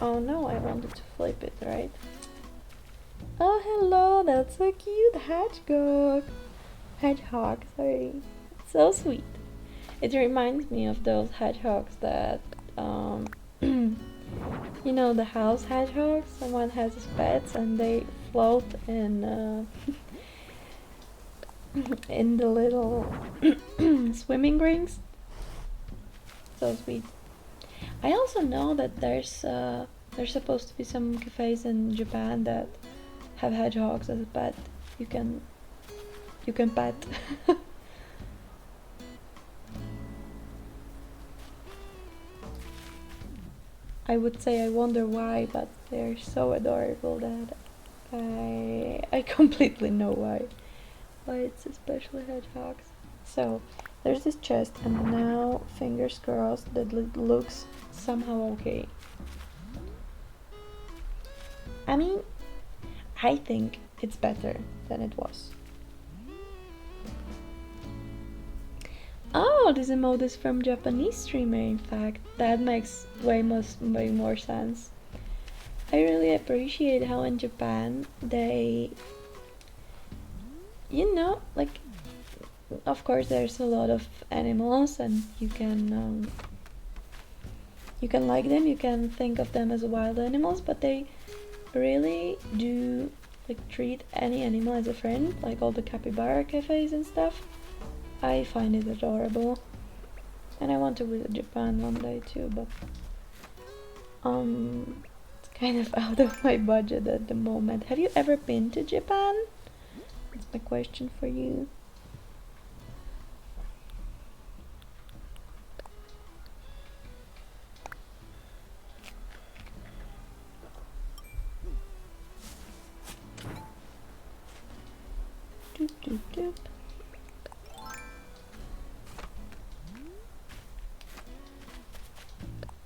Oh no, I wanted to flip it, right? Oh, hello, that's so cute. Hedgehog, sorry. So sweet. It reminds me of those hedgehogs that, you know, the house hedgehogs. Someone has as pets and they float in, in the little swimming rings. So sweet. I also know that there's supposed to be some cafes in Japan that have hedgehogs as a pet. You can pet. I would say I wonder why, but they're so adorable that I completely know why it's especially hedgehogs. So there's this chest, and now fingers crossed that it looks somehow okay. I mean, I think it's better than it was. Oh, this emote is from Japanese streamer, in fact. That makes way more sense. I really appreciate how in Japan they, you know, like, of course there's a lot of animals and you can like them, you can think of them as wild animals, but they really do like treat any animal as a friend, like all the capybara cafes and stuff. I find it adorable, and I want to visit Japan one day too, but it's kind of out of my budget at the moment. Have you ever been to Japan? That's my question for you. Doop, doop, doop.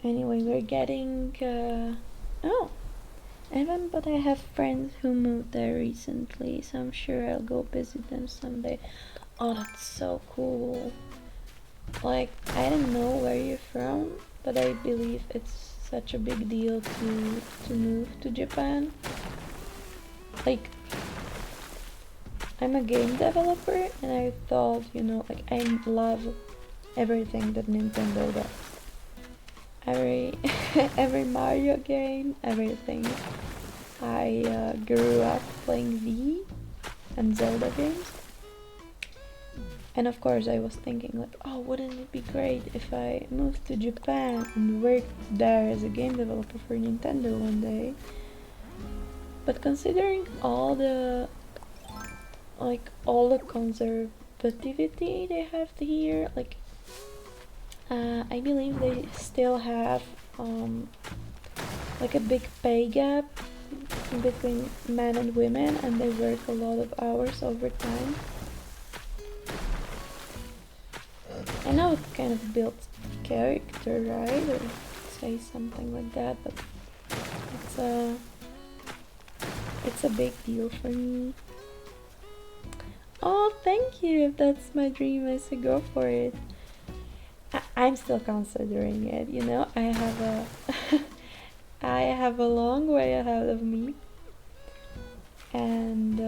Anyway, we're getting oh, Evan, but I have friends who moved there recently, so I'm sure I'll go visit them someday. Oh, that's so cool. Like, I don't know where you're from, but I believe it's such a big deal to move to Japan. Like, I'm a game developer, and I thought, you know, like, I love everything that Nintendo does. Every Mario game, everything. I grew up playing V and Zelda games, and of course I was thinking like, oh, wouldn't it be great if I moved to Japan and worked there as a game developer for Nintendo one day. But considering all the conservativity they have here, like I believe they still have like a big pay gap between men and women, and they work a lot of hours overtime. I know it kind of builds character, right? Or say something like that, but it's a big deal for me. Oh, thank you. If that's my dream, I say go for it. I'm still considering it, you know. I have a long way ahead of me, and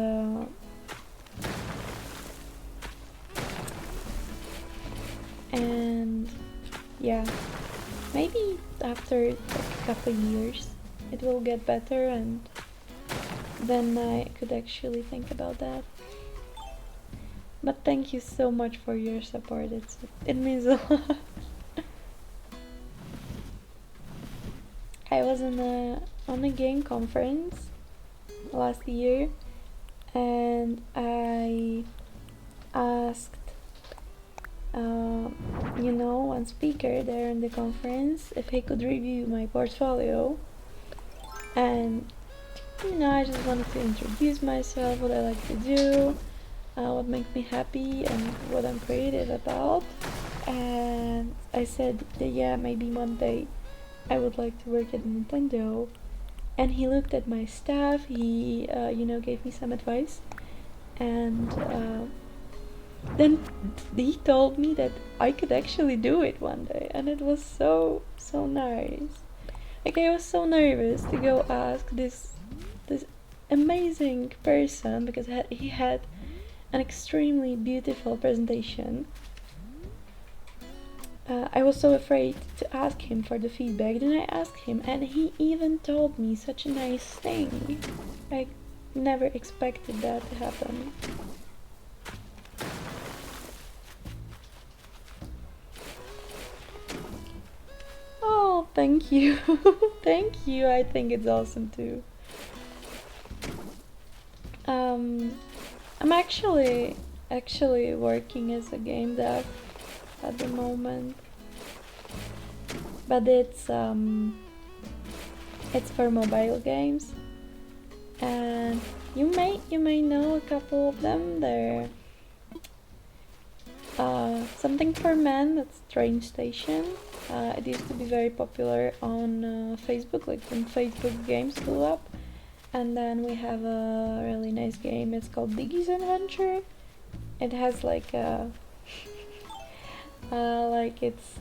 yeah, maybe after like a couple years it will get better, and then I could actually think about that. But thank you so much for your support. It means a lot. I was on a game conference last year, and I asked one speaker there in the conference if he could review my portfolio, and I just wanted to introduce myself, what I like to do, what makes me happy, and what I'm creative about. And I said that yeah, maybe one day I would like to work at Nintendo. And he looked at my stuff, he gave me some advice, and then he told me that I could actually do it one day, and it was so nice. Like, I was so nervous to go ask this amazing person, because he had an extremely beautiful presentation. I was so afraid to ask him for the feedback. Then I asked him, and he even told me such a nice thing. I never expected that to happen. Oh, thank you. Thank you. I think it's awesome too. I'm actually working as a game dev at the moment, but it's for mobile games, and you may know a couple of them. They're Something for Men, that's Train Station. It used to be very popular on Facebook, like when Facebook games blew up. And then we have a really nice game, it's called Diggy's Adventure. It has like a its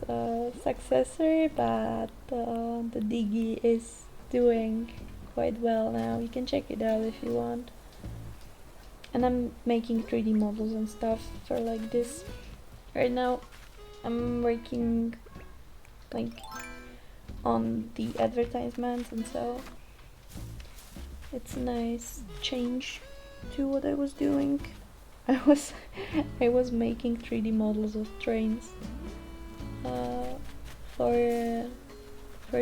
successor, but the Diggy is doing quite well now. You can check it out if you want. And I'm making 3D models and stuff for like this. Right now I'm working like on the advertisements, and so it's a nice change to what I was doing. I was making 3D models of trains for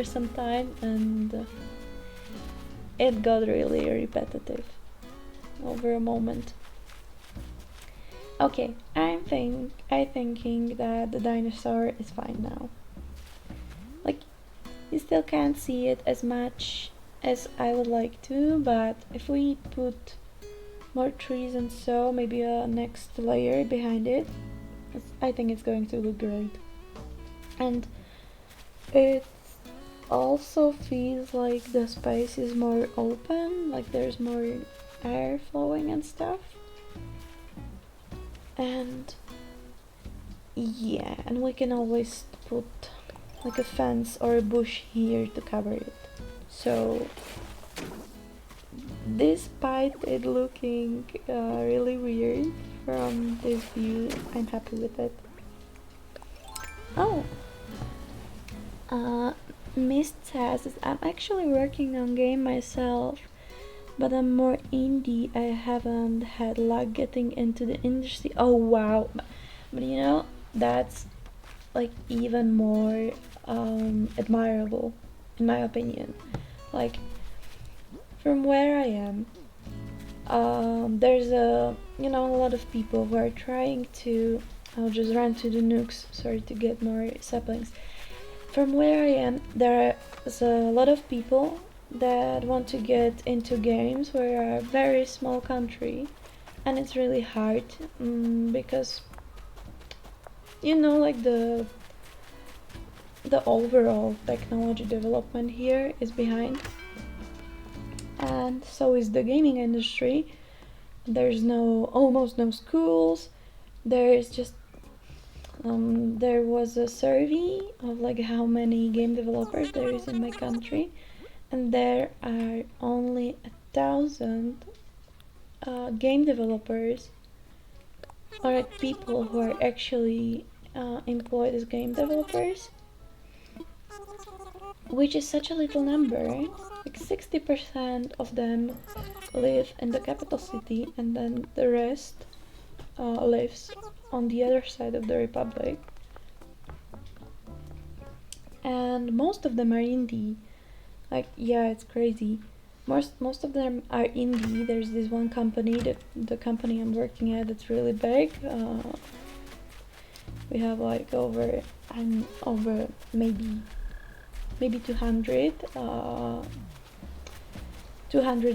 some time, and it got really repetitive over a moment. Okay, I'm thinking that the dinosaur is fine now. Like, you still can't see it as much as I would like to, but if we put more trees and so maybe a next layer behind it, I think it's going to look great. And it also feels like the space is more open, like there's more air flowing and stuff. And yeah, and we can always put like a fence or a bush here to cover it. So despite it looking really weird from this view, I'm happy with it. Oh, Mist says I'm actually working on game myself, but I'm more indie. I haven't had luck getting into the industry. Oh wow, but that's like even more admirable in my opinion. Like, from where I am, there's a lot of people who are trying to. I'll just run to the nukes. Sorry, to get more saplings. From where I am, there's a lot of people that want to get into games. We're a very small country, and it's really hard because like the overall technology development here is behind, and so is the gaming industry. There's almost no schools. There's just there was a survey of like how many game developers there is in my country, and there are only 1,000 game developers, or like people who are actually employed as game developers, which is such a little number. Like 60% of them live in the capital city, and then the rest lives on the other side of the Republic, and most of them are indie. Like, yeah, it's crazy. Most of them are indie. There's this one company, that the company I'm working at, that's really big. We have like over maybe 200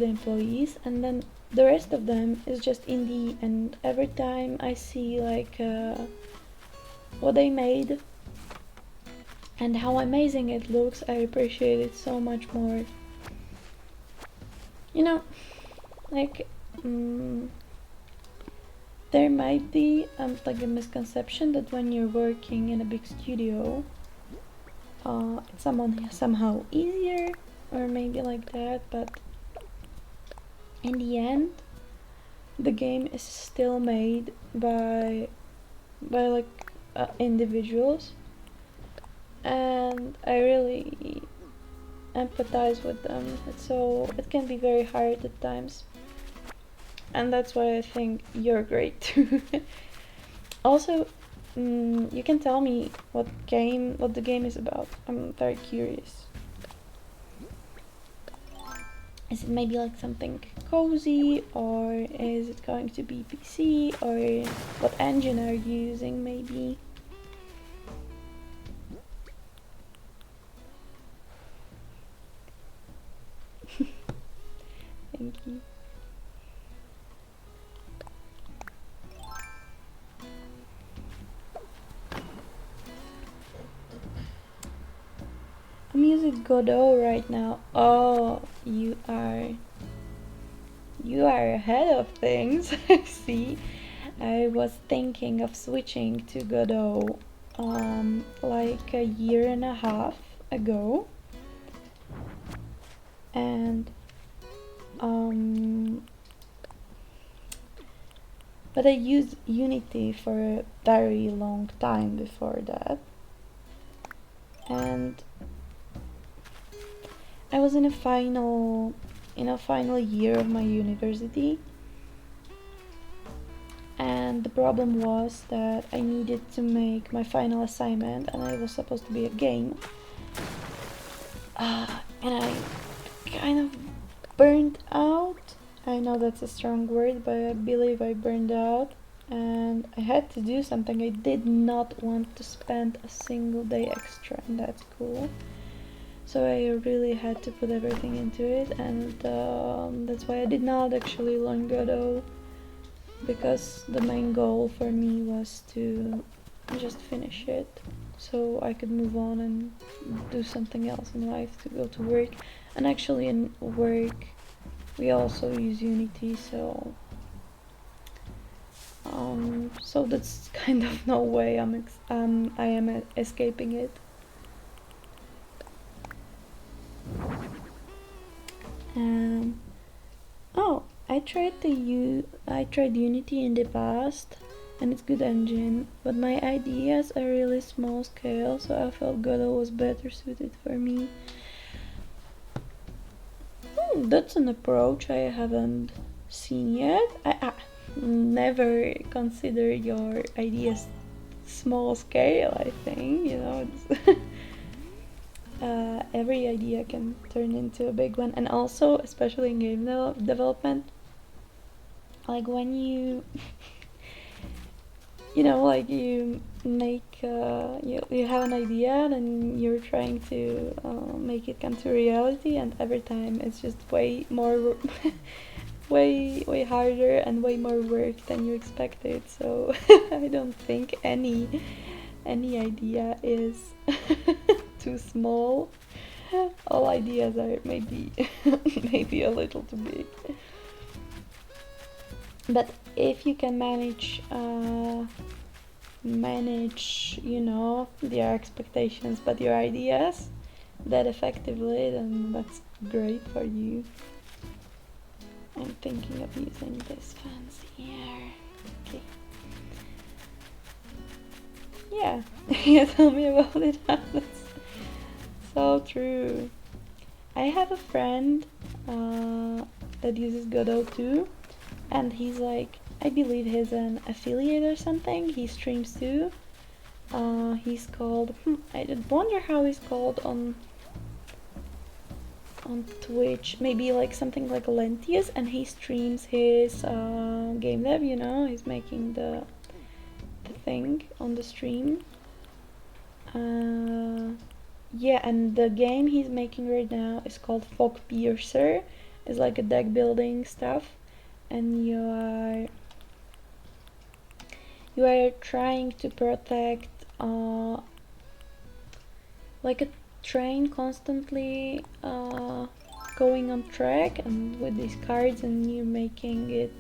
employees, and then the rest of them is just indie. And every time I see like what they made and how amazing it looks, I appreciate it so much more. You know, like there might be like a misconception that when you're working in a big studio, it's somehow easier, or maybe like that, but in the end, the game is still made by like individuals, and I really empathize with them. So it can be very hard at times, and that's why I think you're great too. Also, you can tell me what the game is about. I'm very curious. Is it maybe like something cozy, or is it going to be PC, or what engine are you using maybe? Thank you. I'm using Godot right now. Oh, you are ahead of things. I see. I was thinking of switching to Godot like a year and a half ago, and but I used Unity for a very long time before that, and I was in a final year of my university, and the problem was that I needed to make my final assignment, and it was supposed to be a game, and I kind of burned out. I know that's a strong word, but I believe I burned out, and I had to do something. I did not want to spend a single day extra in that school, so I really had to put everything into it, and that's why I did not actually learn Godot, because the main goal for me was to just finish it so I could move on and do something else in life, to go to work. And actually in work we also use Unity, so that's kind of no way I am escaping it. Oh, I tried Unity in the past, and it's good engine, but my ideas are really small scale, so I felt Godot was better suited for me. That's an approach I haven't seen yet. I never consider your ideas small scale, I think, it's every idea can turn into a big one, and also especially in game development, like when you like you make you have an idea and you're trying to make it come to reality, and every time it's just way more way harder and way more work than you expected. So I don't think any idea is too small. All ideas are maybe maybe a little too big, but if you can manage their expectations but your ideas that effectively, then that's great for you. I'm thinking of using this fancy hair. Okay. Yeah. Yeah, tell me about it. That's so true. I have a friend that uses Godot too, and he's like I believe he's an affiliate or something. He streams too. He's called, I wonder how he's called on Twitch. Maybe like something like Lentius, and he streams his game dev, you know, he's making the thing on the stream. Yeah, and the game he's making right now is called Fog Piercer. It's like a deck building stuff, and you are trying to protect like a train constantly going on track, and with these cards, and you making it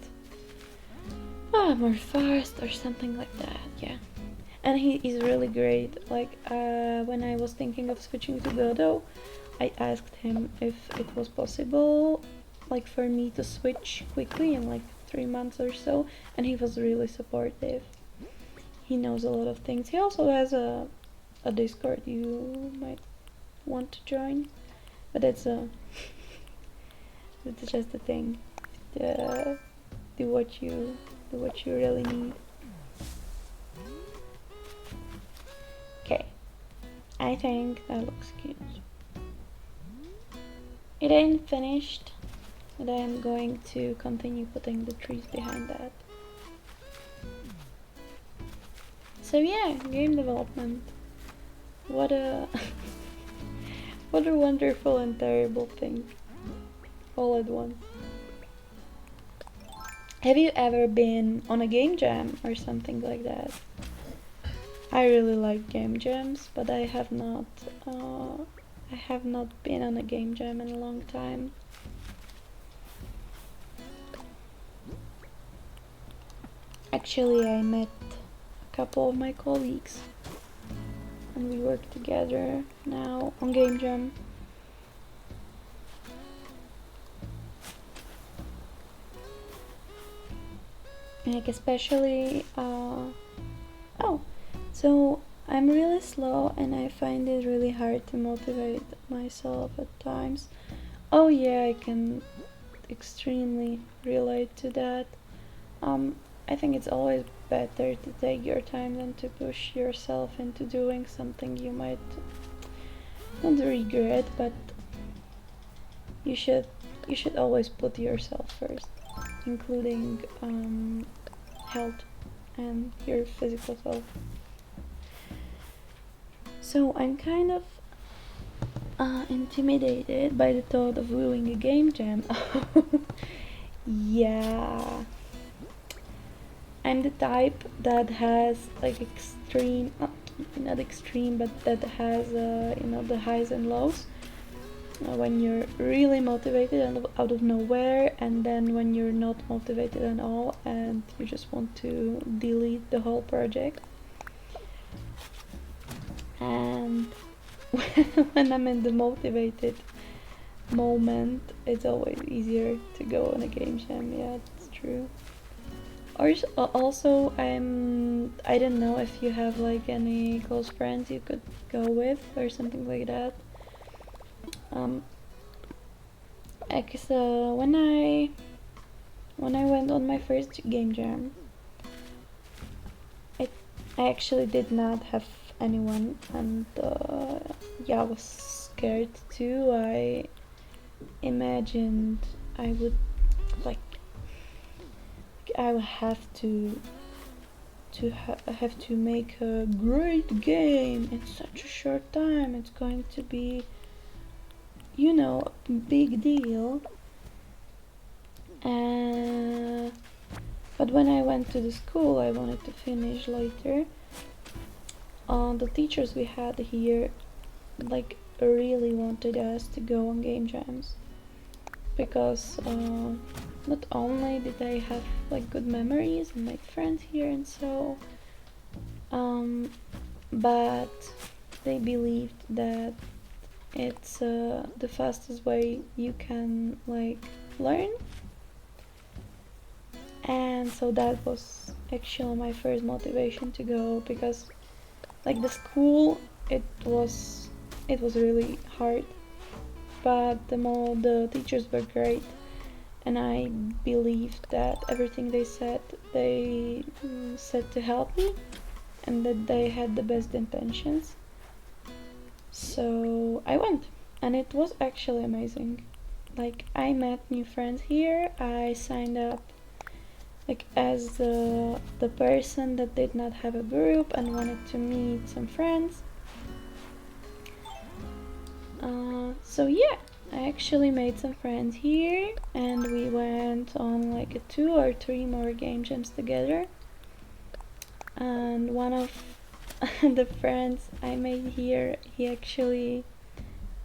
more fast or something like that. Yeah, and he is really great. Like when I was thinking of switching to Godot, I asked him if it was possible, like for me to switch quickly in like 3 months or so, and he was really supportive. He knows a lot of things. He also has a Discord you might want to join, but it's just a thing. Do what you really need. Okay, I think that looks cute. It ain't finished, but I'm going to continue putting the trees behind that. So yeah, game development. What a what a wonderful and terrible thing all at once. Have you ever been on a game jam or something like that? I really like game jams, but I have not been on a game jam in a long time. Actually, I met a couple of my colleagues and we work together now on game jam. Like especially so I'm really slow and I find it really hard to motivate myself at times. Oh yeah, I can extremely relate to that. I think it's always better to take your time than to push yourself into doing something you might not regret, but you should always put yourself first, including health and your physical self. So I'm kind of intimidated by the thought of doing a game jam. Yeah, I'm the type that has like extreme, not extreme, but that has the highs and lows. When you're really motivated and out of nowhere, and then when you're not motivated at all and you just want to delete the whole project. And when I'm in the motivated moment, it's always easier to go on a game jam. Yeah, that's true. Or also, I don't know if you have like any close friends you could go with or something like that. Cause when I went on my first game jam, I actually did not have anyone, and yeah, I was scared too. I imagined I would I would have to make a great game in such a short time. It's going to be, a big deal. But when I went to the school I wanted to finish later, the teachers we had here really wanted us to go on game jams, because not only did I have good memories and make friends here and so, but they believed that it's the fastest way you can learn. And so that was actually my first motivation to go, because the school, it was really hard, but the teachers were great, and I believed that everything they said said to help me, and that they had the best intentions. So I went, and it was actually amazing. Like, I met new friends here. I signed up like as the person that did not have a group and wanted to meet some friends. So yeah, I actually made some friends here, and we went on like a 2 or 3 more game jams together. And one of the friends I made here, he actually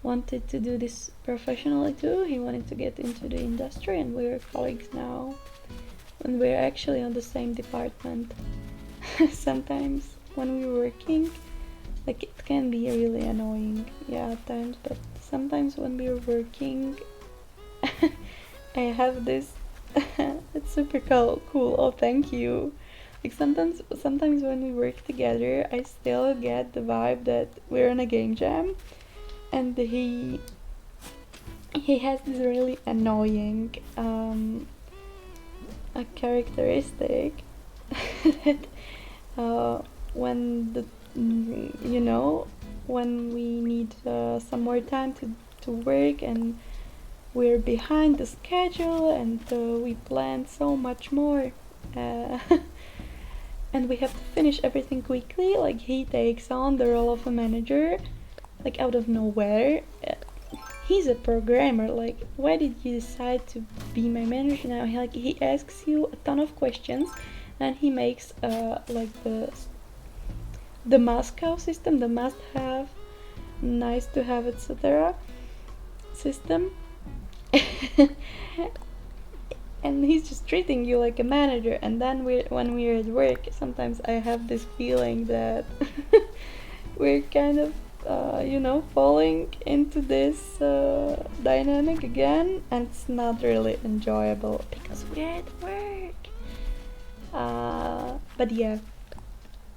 wanted to do this professionally too. He wanted to get into the industry, and we're colleagues now, and we're actually on the same department. Sometimes when we're working, like, it can be really annoying, yeah, at times, but sometimes when we're working, I have this it's super cool. Oh, thank you. Like, sometimes when we work together, I still get the vibe that we're in a game jam, and he has this really annoying a characteristic that when the when we need some more time to work, and we're behind the schedule, and we plan so much more, uh, and we have to finish everything quickly, like, he takes on the role of a manager, like, out of nowhere. He's a programmer, like, why did you decide to be my manager now? He asks you a ton of questions, and he makes like the Moscow system, the must have, nice to have, etc. system. And he's just treating you like a manager, and then when we're at work, sometimes I have this feeling that we're kind of falling into this dynamic again, and it's not really enjoyable because we're at work. But yeah,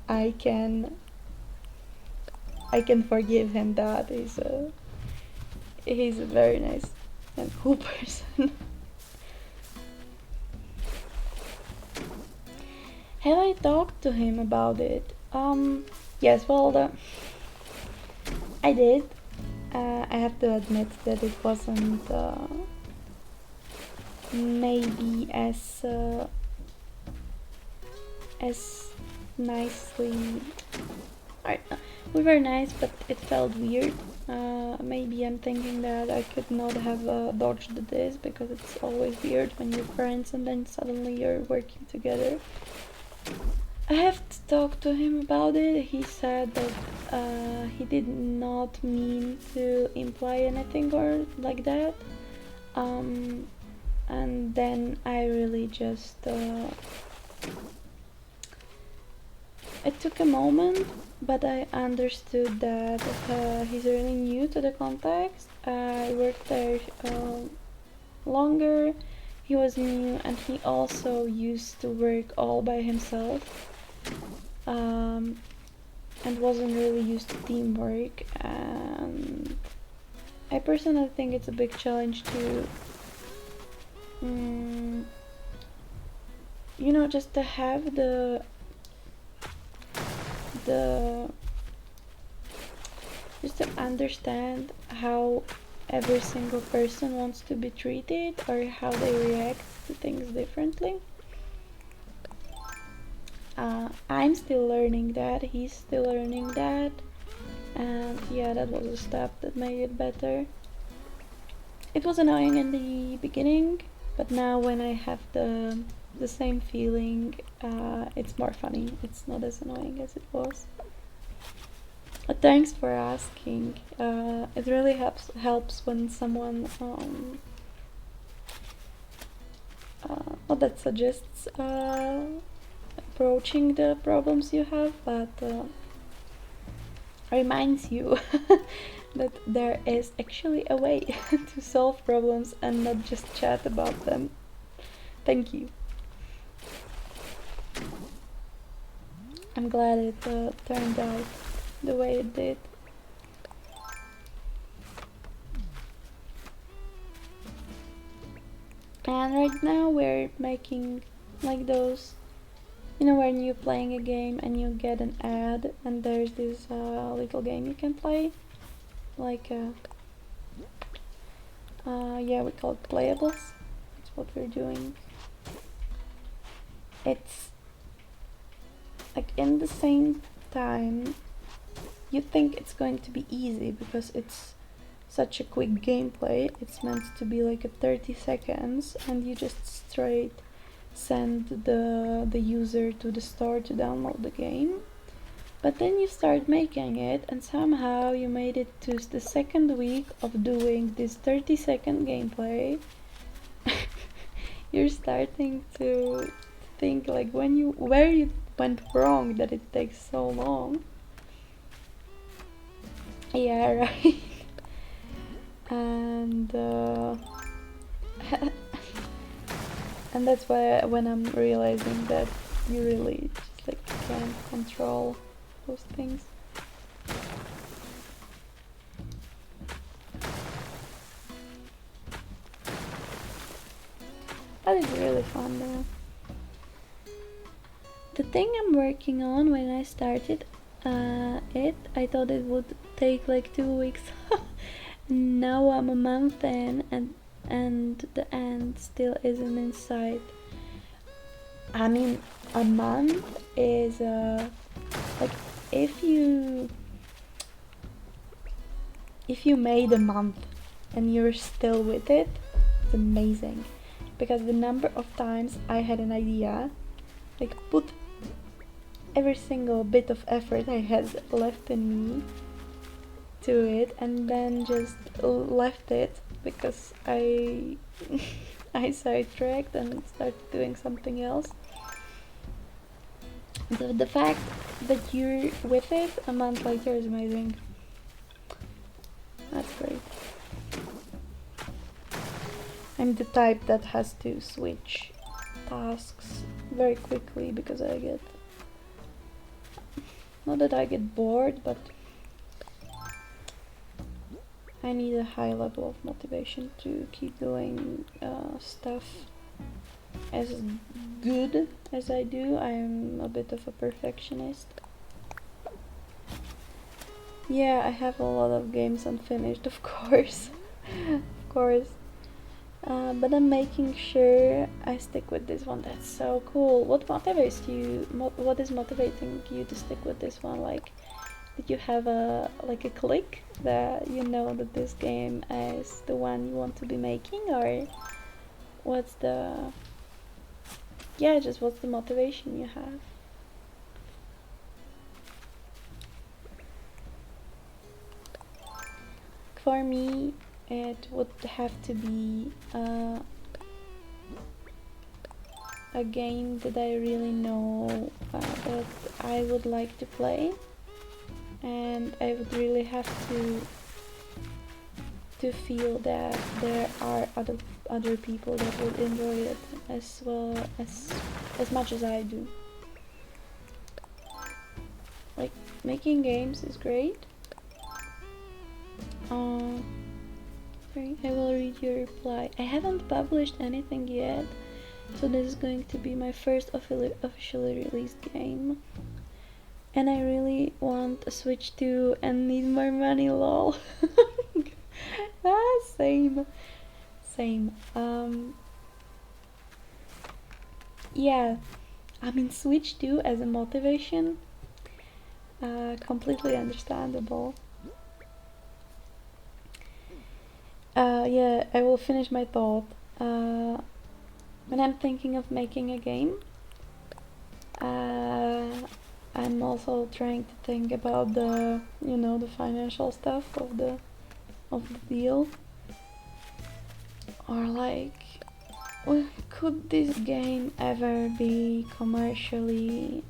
I can forgive him that. He's a very nice and cool person. Have I talked to him about it? Yes, well, I did. I have to admit that it wasn't maybe as nicely. We were nice, but it felt weird. Maybe I'm thinking that I could not have dodged this, because it's always weird when you're friends and then suddenly you're working together. I have to talk to him about it. He said that he did not mean to imply anything or like that. And then I really just it took a moment, but I understood that he's really new to the context. I worked there longer. He was new, and he also used to work all by himself, and wasn't really used to teamwork. And I personally think it's a big challenge to just to have the just to understand how every single person wants to be treated, or how they react to things differently. I'm still learning that, he's still learning that, and yeah, that was a step that made it better. It was annoying in the beginning, but now when I have the same feeling, it's more funny. It's not as annoying as it was. But thanks for asking. It really helps when someone that suggests approaching the problems you have, but reminds you that there is actually a way to solve problems and not just chat about them. Thank you. I'm glad it turned out the way it did. And right now we're making like those, you know, when you're playing a game and you get an ad and there's this little game you can play, like yeah, we call it playables. That's what we're doing. It's like in the same time you think it's going to be easy because it's such a quick gameplay. It's meant to be like a 30 seconds and you just straight send the user to the store to download the game. But then you start making it and somehow you made it to the second week of doing this 30-second gameplay. You're starting to think like where you went wrong that it takes so long. Yeah, right. And and that's why when I'm realizing that you really just like can't control those things. But it's really fun though. The thing I'm working on, when I started I thought it would take like 2 weeks. Now I'm a month in and the end still isn't in sight. I mean, a month is like if you made a month and you're still with it, it's amazing. Because the number of times I had an idea, like put every single bit of effort I had left in me to it and then just left it because I I sidetracked and started doing something else. The fact that you're with it a month later is amazing. That's great. I'm the type that has to switch tasks very quickly because I get, not that I get bored, but I need a high level of motivation to keep doing stuff as good as I do. I'm a bit of a perfectionist. Yeah, I have a lot of games unfinished, of course. Of course. But I'm making sure I stick with this one. That's so cool. What motivates you? What is motivating you to stick with this one? Like, did you have a click that you know that this game is the one you want to be making, or what's the just what's the motivation you have? For me, it would have to be a game that I really know that I would like to play, and I would really have to feel that there are other people that would enjoy it as well as much as I do. Like, making games is great. Sorry, I will read your reply. I haven't published anything yet, so this is going to be my first officially released game. And I really want a Switch 2 and need more money, lol. Same. Yeah, I mean, Switch 2 as a motivation, completely understandable. Yeah, I will finish my thought. When I'm thinking of making a game, I'm also trying to think about the financial stuff of the deal. Or like, could this game ever be commercially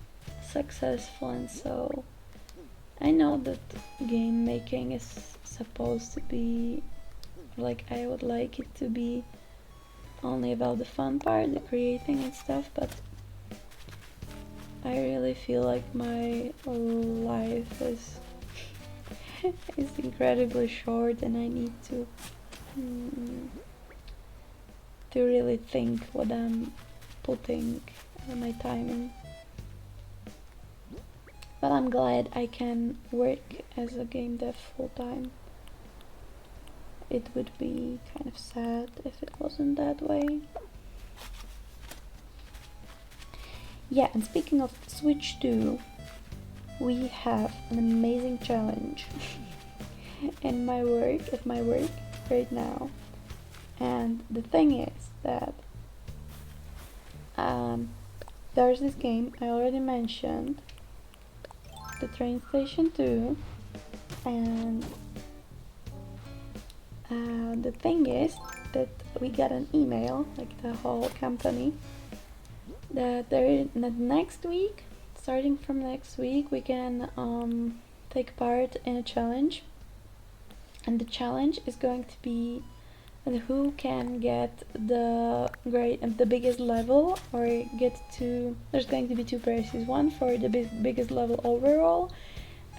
successful? And so I know that game making is supposed to be, like, I would like it to be only about the fun part, the creating and stuff, but I really feel like my life is incredibly short and I need to to really think what I'm putting my time in. But I'm glad I can work as a game dev full time. It would be kind of sad if it wasn't that way. Yeah, and speaking of Switch 2, we have an amazing challenge at my work right now. And the thing is that there's this game I already mentioned, the Train Station 2, and the thing is that we got an email, like the whole company, that next week, starting from next week, we can take part in a challenge, and the challenge is going to be who can get the biggest level, or get to. There's going to be two prizes: one for the biggest level overall,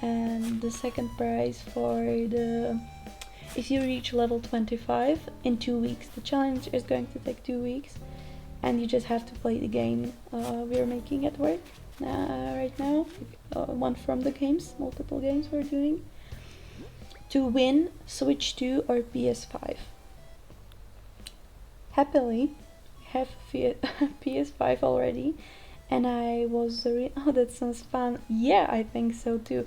and the second prize for the if you reach level 25 in 2 weeks. The challenge is going to take 2 weeks, and you just have to play the game we're making at work right now, one from the games, multiple games we're doing, to win Switch 2 or PS5. Happily, I have PS5 already, and I was oh, that sounds fun. Yeah, I think so too.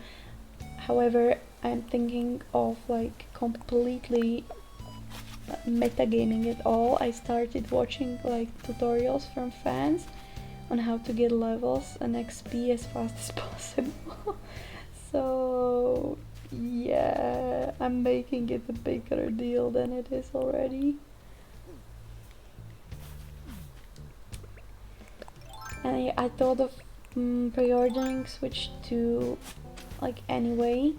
However, I'm thinking of like completely metagaming it all. I started watching like tutorials from fans on how to get levels and XP as fast as possible. So yeah, I'm making it a bigger deal than it is already. And I thought of pre-ordering Switch 2 like anyway,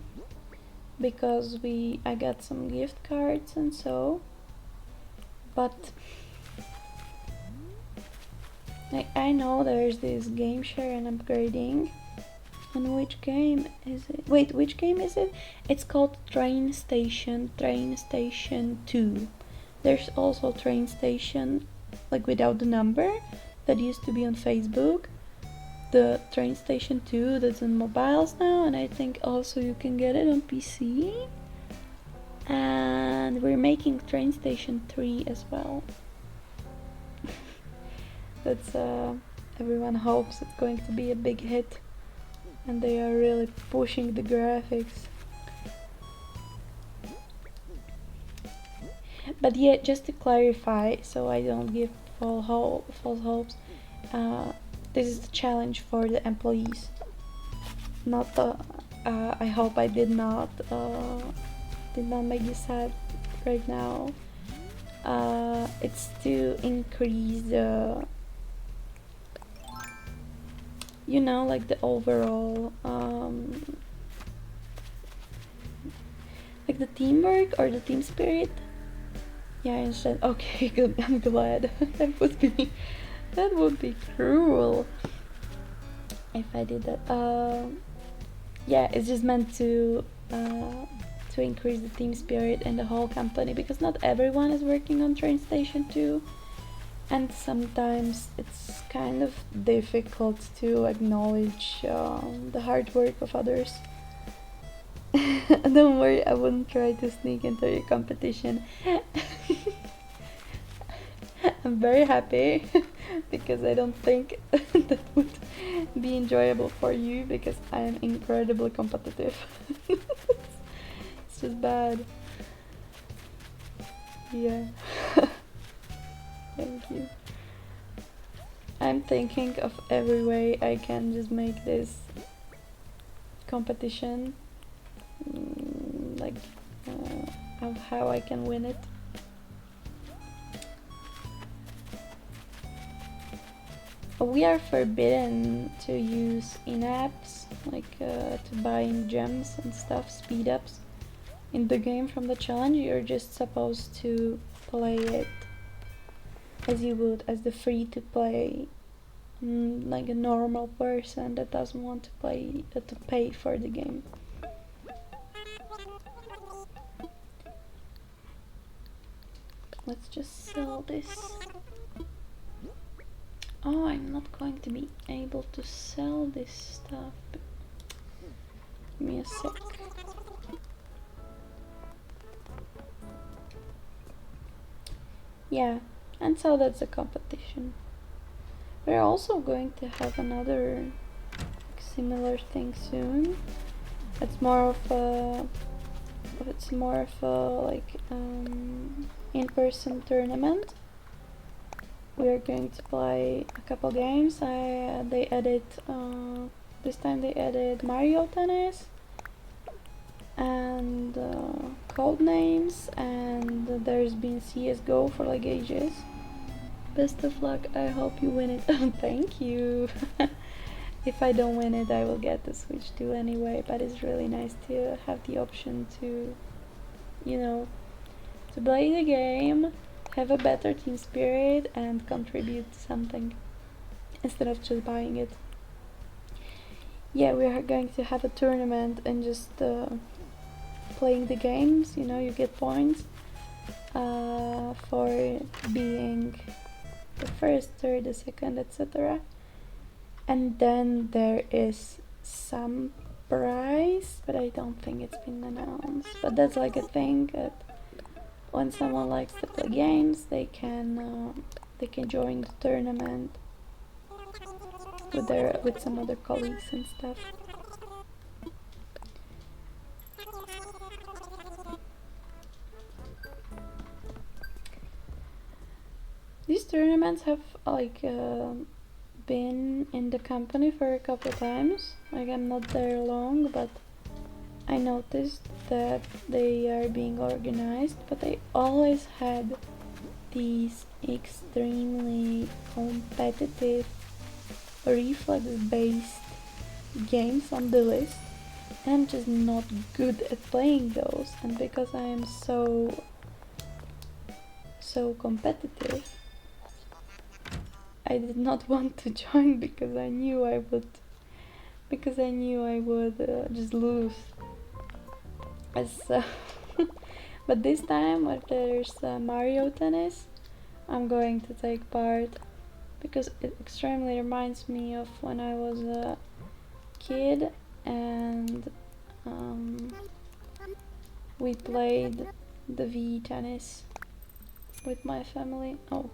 because I got some gift cards and so, but I know there's this game share and upgrading. And which game is it? Wait, which game is it? It's called Train Station 2. There's also Train Station, like without the number, that used to be on Facebook. The Train Station 2 that's on mobiles now, and I think also you can get it on PC. And we're making Train Station 3 as well. That's everyone hopes it's going to be a big hit, and they are really pushing the graphics. But yeah, just to clarify, so I don't give false hopes, this is the challenge for the employees, not the I hope I did not make you sad right now. It's to increase the, you know, like the overall like the teamwork or the team spirit. Yeah, I understand. Okay, good. I'm glad. That would be cruel if I did that. Yeah, it's just meant to increase the team spirit in the whole company, because not everyone is working on Train Station 2, and sometimes it's kind of difficult to acknowledge the hard work of others. Don't worry, I wouldn't try to sneak into your competition. I'm very happy because I don't think that would be enjoyable for you, because I am incredibly competitive. It's just bad. Yeah. Thank you. I'm thinking of every way I can just make this competition of how I can win it. We are forbidden to use in-apps, like to buy gems and stuff, speed-ups in the game from the challenge. You're just supposed to play it as you would as the free-to-play, like a normal person that doesn't want to play to pay for the game. Let's just sell this. Oh, I'm not going to be able to sell this stuff. Give me a sec. Yeah, and so that's a competition. We're also going to have another similar thing soon. It's more of a like in-person tournament. We are going to play a couple games. They added this time they added Mario Tennis and code names, and there's been CS:GO for like ages. Best of luck. I hope you win it. Thank you. If I don't win it, I will get the Switch 2 anyway, but it's really nice to have the option to, you know, to play the game, have a better team spirit, and contribute to something instead of just buying it. Yeah, we are going to have a tournament and just playing the games, you know, you get points for being the first, third, the second, etc. And then there is some prize, but I don't think it's been announced. But that's like a thing that when someone likes to play games, they can join the tournament with some other colleagues and stuff. These tournaments have like been in the company for a couple times. Like I'm not there long, but I noticed that they are being organized, but they always had these extremely competitive reflex based games on the list, and I'm just not good at playing those. And because I am so competitive, I did not want to join because I knew I would just lose. So but this time when there's Mario Tennis, I'm going to take part because it extremely reminds me of when I was a kid and we played the Wii tennis with my family. Oh,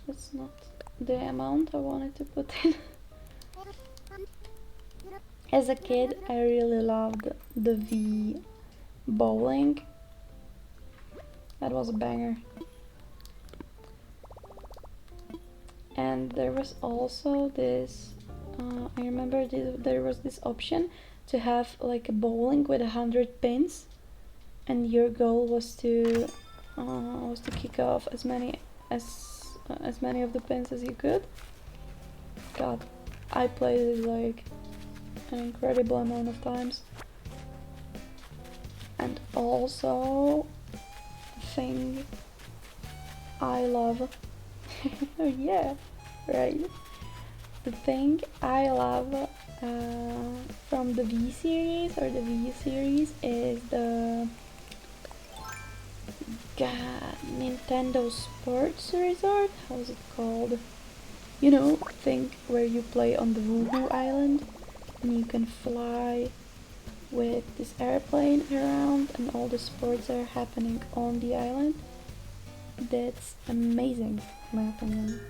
that's not the amount I wanted to put in. As a kid, I really loved the Wii bowling. That was a banger. And there was also this I remember there was this option to have like a bowling with 100 pins, and your goal was to kick off as many of the pins as you could. God, I played it like an incredible amount of times. And also the thing I love oh yeah, right. The thing I love from the V series or the Wii series is the Nintendo Sports Resort. How is it called? You know, thing where you play on the Woohoo Island and you can fly with this airplane around and all the sports are happening on the island. That's amazing, in my opinion.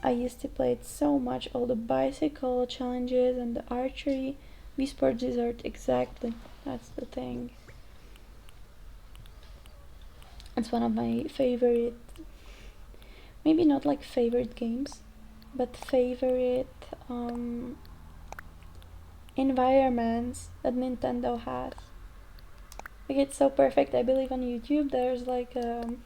I used to play it so much, all the bicycle challenges and the archery. Wii Sports Resort, exactly, that's the thing. It's one of my favorite, maybe not like favorite games, but favorite environments that Nintendo has. Like it's so perfect. I believe on YouTube there's like an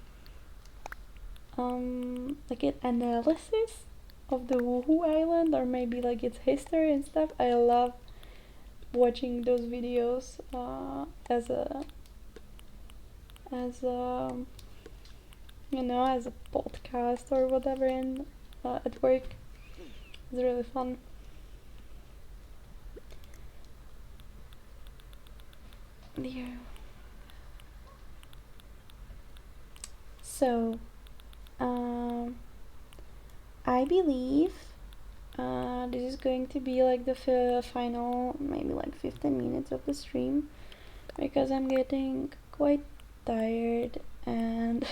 analysis of the Woohoo Island, or maybe like its history and stuff. I love watching those videos as a as a podcast or whatever in at work. It's really fun. Yeah. So I believe this is going to be like the final, maybe like 15 minutes of the stream, because I'm getting quite tired, and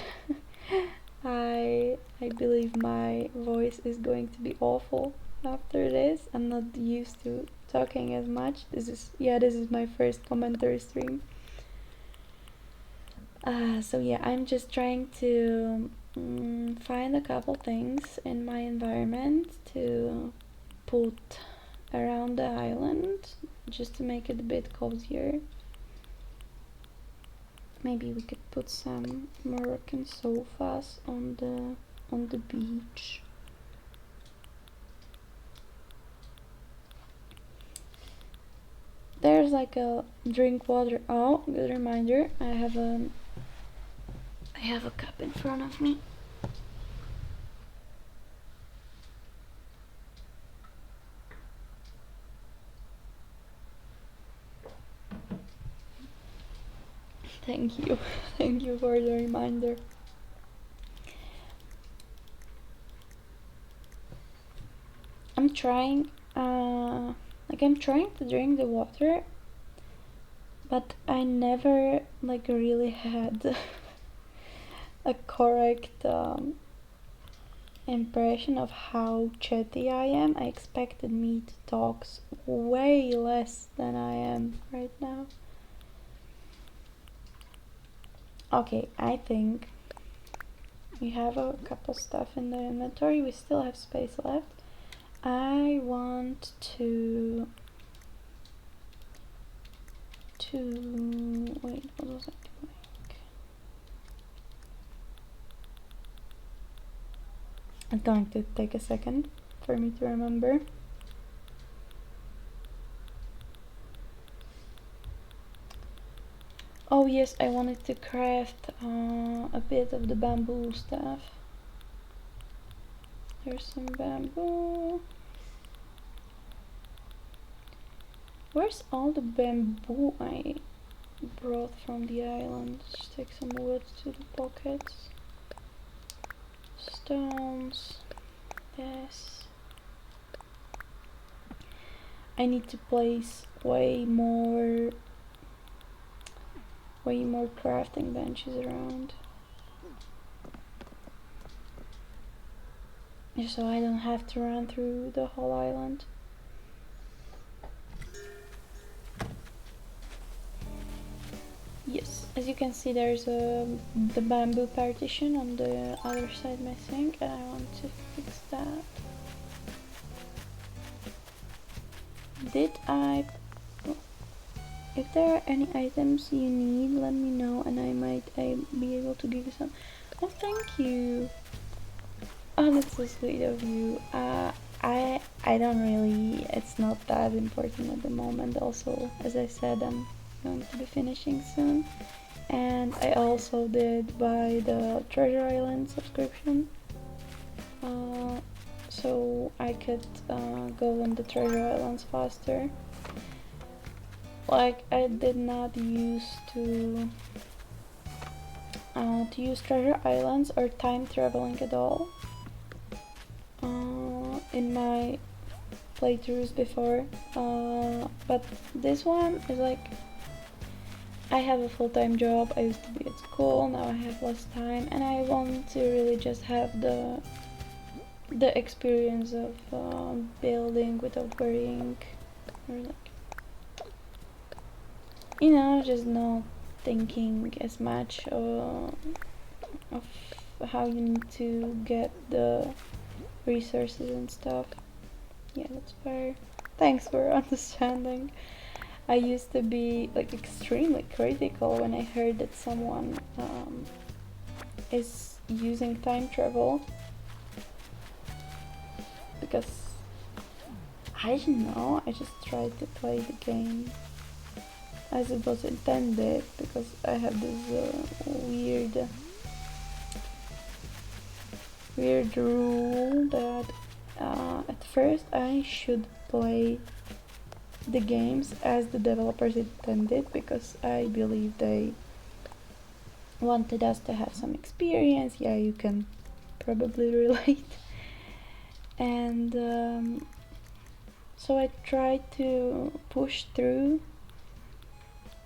I believe my voice is going to be awful after this. I'm not used to talking as much. This is my first commentary stream. So yeah, I'm just trying to find a couple things in my environment to put around the island, just to make it a bit cozier. Maybe we could put some Moroccan sofas on the beach. There's like a drink water. Oh, good reminder. I have a cup in front of me. Thank you. Thank you for the reminder. I'm trying to drink the water, but I never like really had a correct impression of how chatty I am. I expected me to talk way less than I am right now. Okay, I think we have a couple stuff in the inventory. We still have space left. I want to wait, what was I doing? It's going to take a second for me to remember. Oh yes, I wanted to craft a bit of the bamboo stuff. There's some bamboo. Where's all the bamboo I brought from the island? Just take some wood to the pockets. Stones. Yes. I need to place way more crafting benches around, just so I don't have to run through the whole island. Yes, as you can see, there's the bamboo partition on the other side missing, and I want to fix that. If there are any items you need, let me know, and I might be able to give you some. Oh, thank you. Oh, that's so sweet of you. I don't really, it's not that important at the moment. Also, as I said, I'm going to be finishing soon, and I also did buy the Treasure Island subscription, so I could go on the Treasure Islands faster. Like, I did not used to use Treasure Islands or time traveling at all in my playthroughs before, but this one is like, I have a full-time job, I used to be at school, now I have less time, and I want to really just have the experience of building without worrying, or like, you know, just not thinking as much of how you need to get the resources and stuff. Yeah, that's fair. Thanks for understanding. I used to be like extremely critical when I heard that someone is using time travel, because I don't know, I just tried to play the game as it was intended, because I have this weird rule that at first I should play the games as the developers intended, because I believe they wanted us to have some experience. Yeah, you can probably relate. and so I try to push through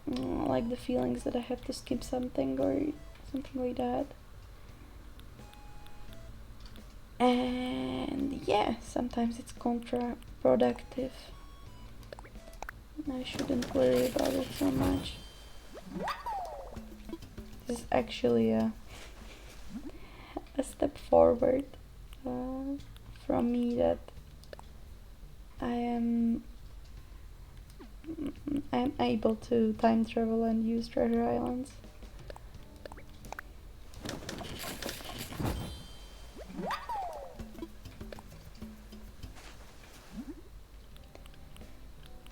like the feelings that I have to skip something or something like that. And yeah, sometimes it's counterproductive. I shouldn't worry about it so much. This is actually a step forward from me, that I'm able to time travel and use treasure islands.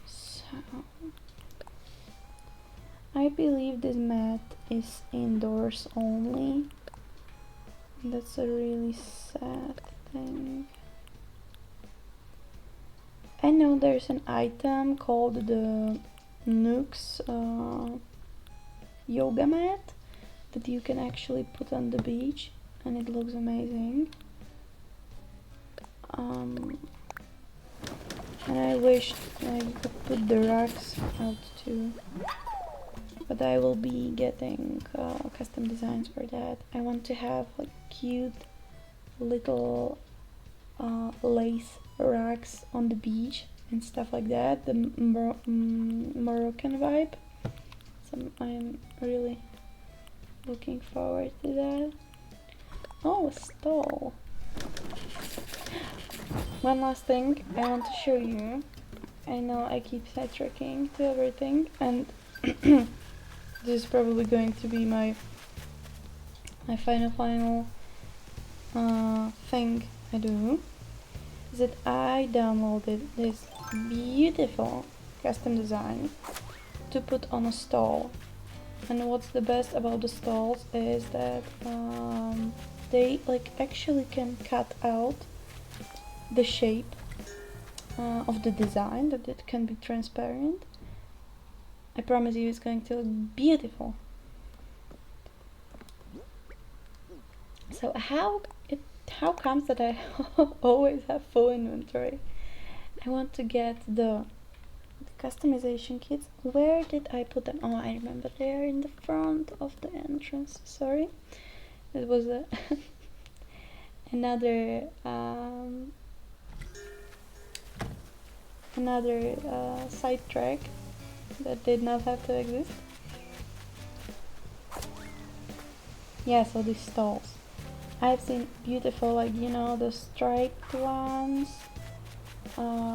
So I believe this mat is indoors only. That's a really sad thing. I know there's an item called the Nooks yoga mat that you can actually put on the beach, and it looks amazing. And I wish I could put the rocks out too, but I will be getting custom designs for that. I want to have like cute little lace racks on the beach and stuff like that, the Moroccan vibe. So I'm really looking forward to that. Oh, a stall. One last thing I want to show you. I know I keep sidetracking to everything, and this is probably going to be my final thing I do, is that I downloaded this beautiful custom design to put on a stall. And what's the best about the stalls is that they like actually can cut out the shape of the design, that it can be transparent. I promise you it's going to look beautiful. So how comes that I always have full inventory? I want to get the customization kits. Where did I put them? Oh, I remember, they are in the front of the entrance. Sorry, it was a another sidetrack that did not have to exist. Yeah, so these stalls, I've seen beautiful, like, you know, the striped ones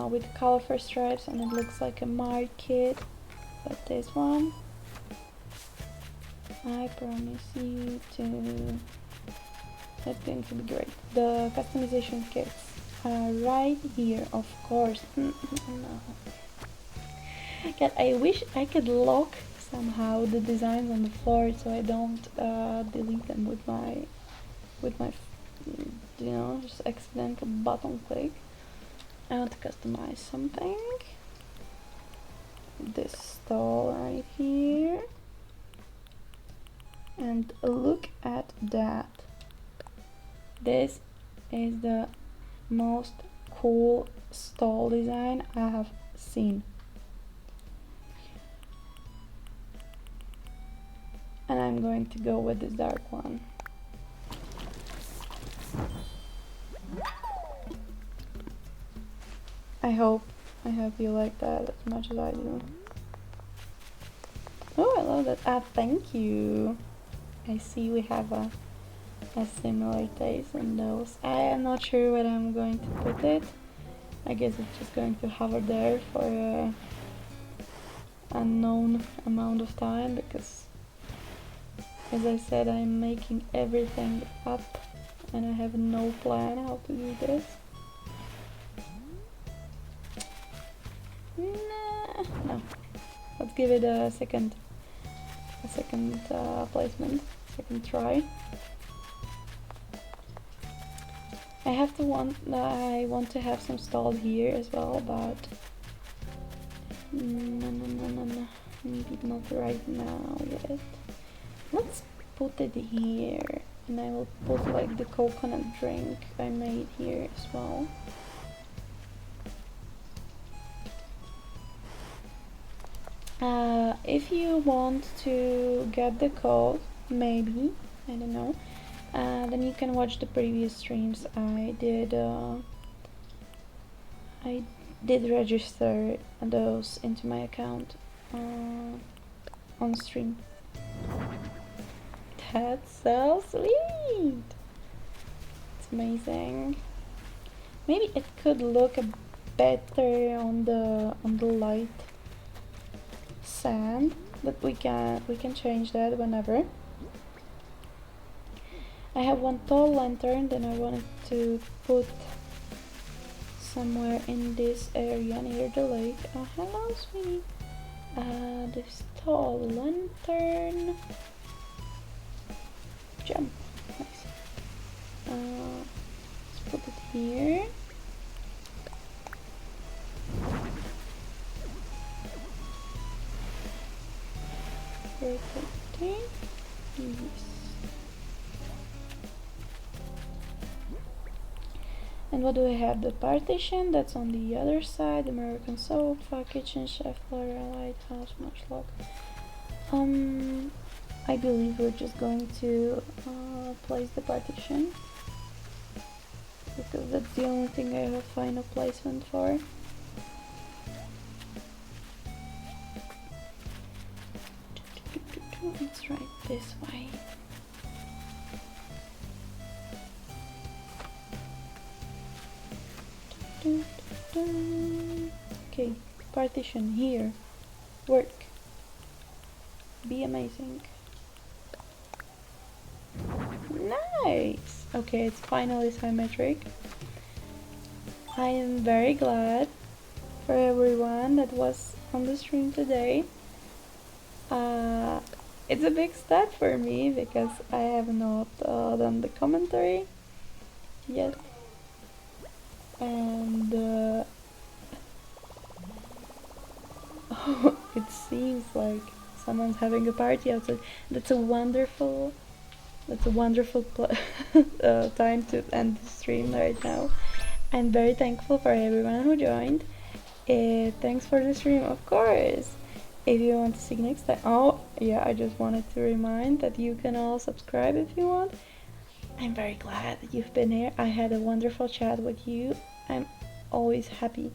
with colorful stripes, and it looks like a market. But this one, I promise you to, that's going to be great. The customization kits are right here, of course. No. God, I wish I could lock somehow the designs on the floor so I don't delete them with my you know, just accidental button click. I want to customize something. This stall right here, and look at that. This is the most cool stall design I have seen, and I'm going to go with this dark one. I hope you like that as much as I do. Oh, I love that. Ah, thank you. I see we have a similar taste in those. I am not sure where I'm going to put it. I guess it's just going to hover there for a unknown amount of time, because as I said, I'm making everything up and I have no plan how to do this. No. Let's give it a second placement, second try. I want to have some stalls here as well, but no, maybe not right now yet. Let's put it here. and I will put like the coconut drink I made here as well. If you want to get the code, maybe, I don't know, then you can watch the previous streams. I did register those into my account on stream. That's so sweet. It's amazing. Maybe it could look better on the light sand, but we can change that whenever. I have one tall lantern that I wanted to put somewhere in this area near the lake. Oh, hello, sweetie. This tall lantern. Jump. Nice. Let's put it here. Perfect. Yes. And what do I have? The partition that's on the other side. American sofa, kitchen, chef, floor, lighthouse, much luck. I believe we're just going to place the partition because that's the only thing I have final placement for. Let's right this way. Okay, partition here. Work. Be amazing. Nice! Okay, it's finally symmetric. I am very glad for everyone that was on the stream today. It's a big step for me because I have not done the commentary yet. And it seems like someone's having a party outside. That's a wonderful time to end the stream right now. I'm very thankful for everyone who joined. Thanks for the stream, of course. If you want to see next time, oh yeah, I just wanted to remind that you can all subscribe if you want. I'm very glad that you've been here. I had a wonderful chat with you. I'm always happy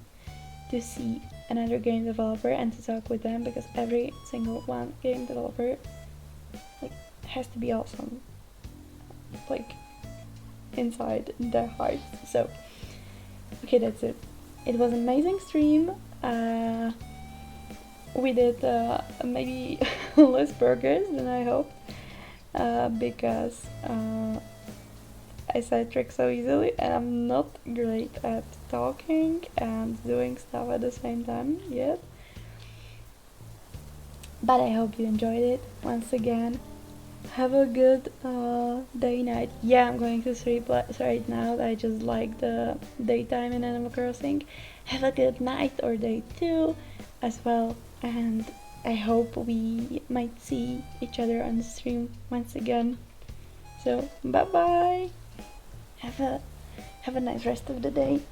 to see another game developer and to talk with them because every single one game developer like has to be awesome, like inside their hearts. So okay, that's it. It was an amazing stream. We did maybe less progress than I hoped because I sidetrack so easily and I'm not great at talking and doing stuff at the same time yet. But I hope you enjoyed it. Once again, have a good day, night. Yeah, I'm going to sleep right now. I just like the daytime in Animal Crossing. Have a good night or day too as well. And I hope we might see each other on the stream once again. So bye bye. Have a nice rest of the day.